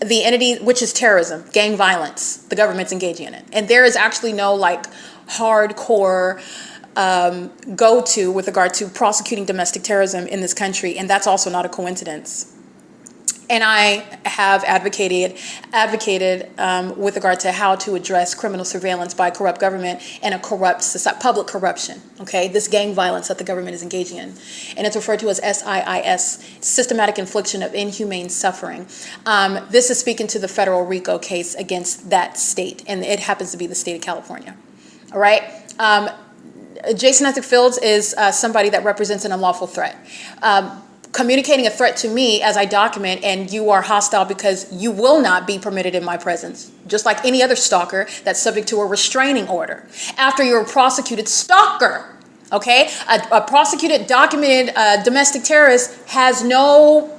The entity, which is terrorism, gang violence, the government's engaging in it. And there is actually no like hardcore go-to with regard to prosecuting domestic terrorism in this country, and that's also not a coincidence. And I have advocated with regard to how to address criminal surveillance by corrupt government and a corrupt public corruption, okay? This gang violence that the government is engaging in. And it's referred to as SIIS, systematic infliction of inhumane suffering. This is speaking to the federal RICO case against that state, and it happens to be the state of California, all right? Jason Isaac Fields is somebody that represents an unlawful threat. Communicating a threat to me as I document, and you are hostile because you will not be permitted in my presence, just like any other stalker that's subject to a restraining order. After you're a prosecuted stalker, okay? A prosecuted, documented domestic terrorist has no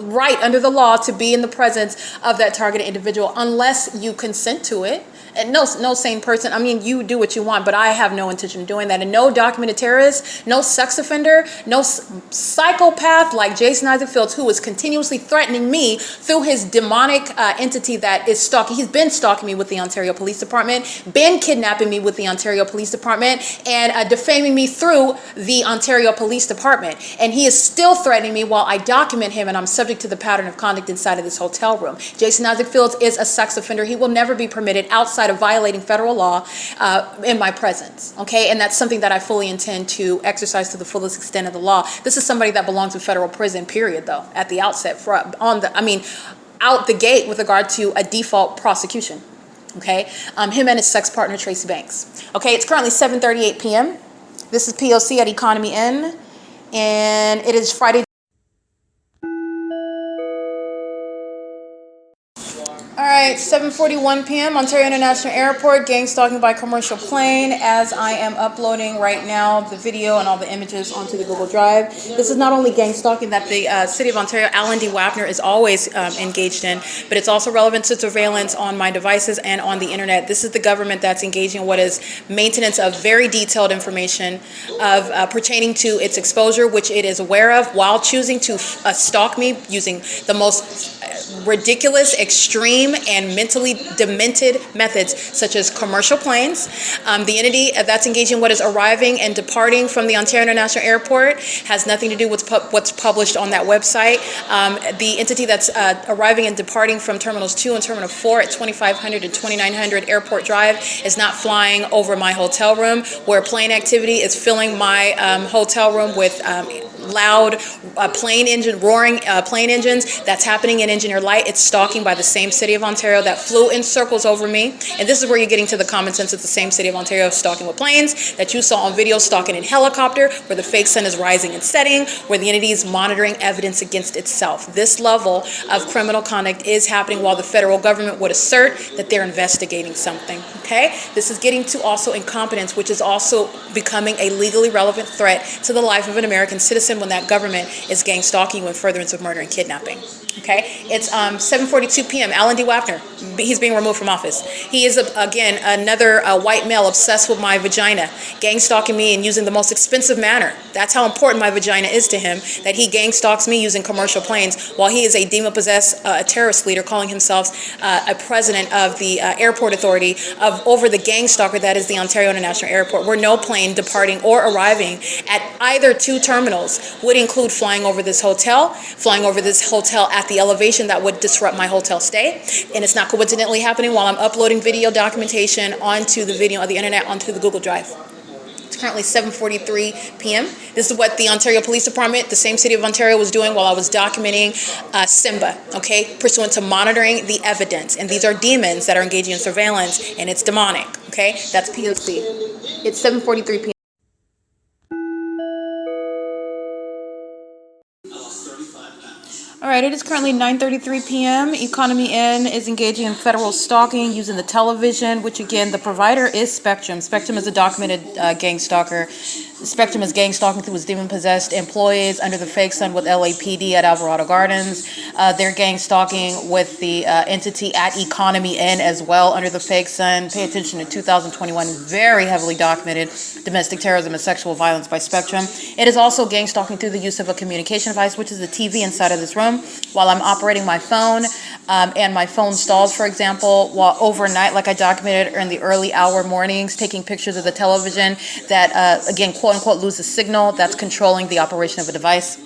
right under the law to be in the presence of that targeted individual unless you consent to it. And no sane person, I mean, you do what you want, but I have no intention of doing that. And no documented terrorist, no sex offender, no psychopath like Jason Isaac Fields, who is continuously threatening me through his demonic entity that is stalking. He's been stalking me with the Ontario Police Department, been kidnapping me with the Ontario Police Department, and defaming me through the Ontario Police Department. And he is still threatening me while I document him, and I'm subject to the pattern of conduct inside of this hotel room. Jason Isaac Fields is a sex offender. He will never be permitted outside of violating federal law in my presence, okay? And that's something that I fully intend to exercise to the fullest extent of the law. This is somebody that belongs in federal prison, period, though, at the outset, out the gate with regard to a default prosecution, okay? Him and his sex partner, Tracy Banks. Okay, it's currently 7:38 p.m. This is P.O.C. at Economy Inn, and it is Friday. All right, 7:41 p.m. Ontario International Airport, gang stalking by commercial plane. As I am uploading right now the video and all the images onto the Google Drive. This is not only gang stalking that the City of Ontario, Alan D. WAPNER, is always engaged in, but it's also relevant to surveillance on my devices and on the internet. This is the government that's engaging in what is maintenance of very detailed information of pertaining to its exposure, which it is aware of, while choosing to stalk me using the most ridiculous, extreme, and mentally demented methods such as commercial planes. The entity that's engaging what is arriving and departing from the Ontario International Airport has nothing to do with what's published on that website. The entity that's arriving and departing from Terminals 2 and Terminal 4 at 2500 and 2900 Airport Drive is not flying over my hotel room, where plane activity is filling my hotel room with loud plane engine, roaring plane engines. That's happening in Engineer Light. It's stalking by the same City of Ontario that flew in circles over me. And this is where you're getting to the common sense. It's the same City of Ontario stalking with planes that you saw on video, stalking in helicopter, where the fake sun is rising and setting, where the entity is monitoring evidence against itself. This level of criminal conduct is happening while the federal government would assert that they're investigating something, okay? This is getting to also incompetence, which is also becoming a legally relevant threat to the life of an American citizen when that government is gang stalking you in furtherance of murder and kidnapping. Okay, it's 7:42 p.m. Alan D. WAPNER, he's being removed from office. He is, again, another white male obsessed with my vagina, gang stalking me and using the most expensive manner. That's how important my vagina is to him, that he gang stalks me using commercial planes while he is a demon-possessed terrorist leader calling himself a president of the airport authority over the gang stalker that is the Ontario International Airport, where no plane departing or arriving at either two terminals would include flying over this hotel at the elevation that would disrupt my hotel stay. And it's not coincidentally happening while I'm uploading video documentation onto the video on the internet onto the Google Drive. It's currently 7:43 p.m. This is what the Ontario Police Department, the same City of Ontario, was doing while I was documenting Simba, okay, pursuant to monitoring the evidence. And these are demons that are engaging in surveillance, and it's demonic, okay? That's P.O.C. It's 7:43 p.m. All right, it is currently 9:33 p.m. Economy Inn is engaging in federal stalking using the television, which again, the provider is Spectrum. Spectrum is a documented gang stalker Spectrum is gang stalking through its demon-possessed employees under the fake sun with LAPD at Alvarado Gardens. They're gang stalking with the entity at Economy Inn as well under the fake sun. Pay attention to 2021, very heavily documented domestic terrorism and sexual violence by Spectrum. It is also gang stalking through the use of a communication device, which is the TV inside of this room, while I'm operating my phone, and my phone stalls, for example, while overnight, like I documented in the early hour mornings, taking pictures of the television that, again, quote unquote, loses signal. That's controlling the operation of a device.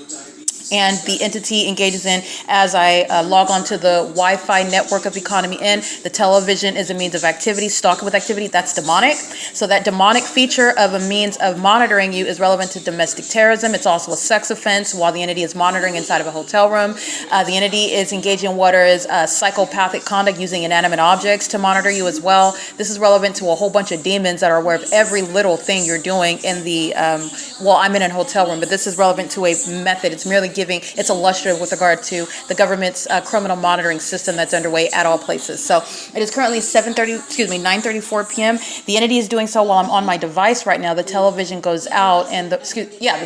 And the entity engages in, as I log on to the Wi-Fi network of Economy Inn, the television is a means of activity, stalking with activity, that's demonic. So that demonic feature of a means of monitoring you is relevant to domestic terrorism. It's also a sex offense while the entity is monitoring inside of a hotel room. The entity is engaging in what is psychopathic conduct using inanimate objects to monitor you as well. This is relevant to a whole bunch of demons that are aware of every little thing you're doing in the, I'm in a hotel room, but this is relevant to a method. It's merely it's illustrative with regard to the government's criminal monitoring system that's underway at all places. So it is currently 9:34 p.m. The entity is doing so while I'm on my device right now. The television goes out, and the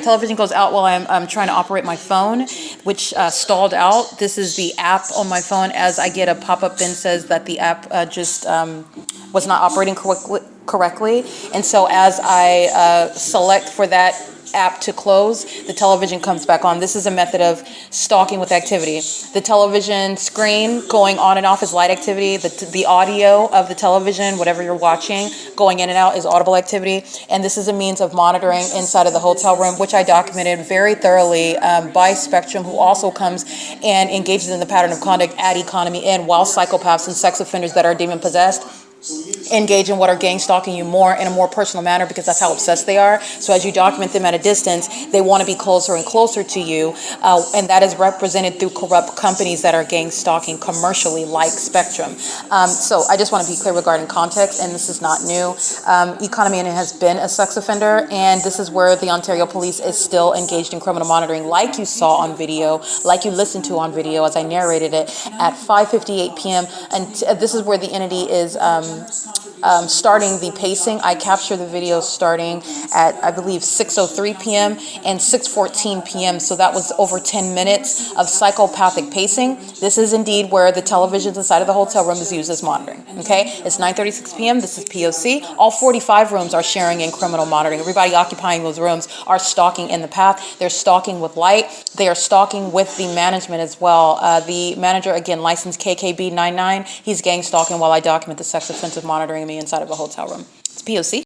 television goes out while I'm trying to operate my phone, which stalled out. This is the app on my phone. As I get a pop-up, then says that the app just was not operating correctly, and so as I select for that app to close, the television comes back on. This is a method of stalking with activity. The television screen going on and off is light activity. The audio of the television, whatever you're watching, going in and out is audible activity. And this is a means of monitoring inside of the hotel room, which I documented very thoroughly by Spectrum, who also comes and engages in the pattern of conduct at Economy Inn while psychopaths and sex offenders that are demon-possessed engage in what are gang stalking you more in a more personal manner, because that's how obsessed they are. So as you document them at a distance, they want to be closer and closer to you, and that is represented through corrupt companies that are gang stalking commercially, like Spectrum. So I just want to be clear regarding context, and this is not new. Economy Inn has been a sex offender, and this is where the Ontario Police is still engaged in criminal monitoring, like you saw on video, like you listened to on video as I narrated it at 5:58 p.m. And this is where the entity is starting the pacing. I capture the video starting at, I believe, 6:03 p.m. and 6:14 p.m. So that was over 10 minutes of psychopathic pacing. This is indeed where the televisions inside of the hotel room is used as monitoring. Okay, it's 9:36 p.m. This is P.O.C. All 45 rooms are sharing in criminal monitoring. Everybody occupying those rooms are stalking in the path. They're stalking with light. They are stalking with the management as well. The manager, again, licensed KKB 99, he's gang stalking while I document the sex offensive monitoring me inside of a hotel room. It's P.O.C.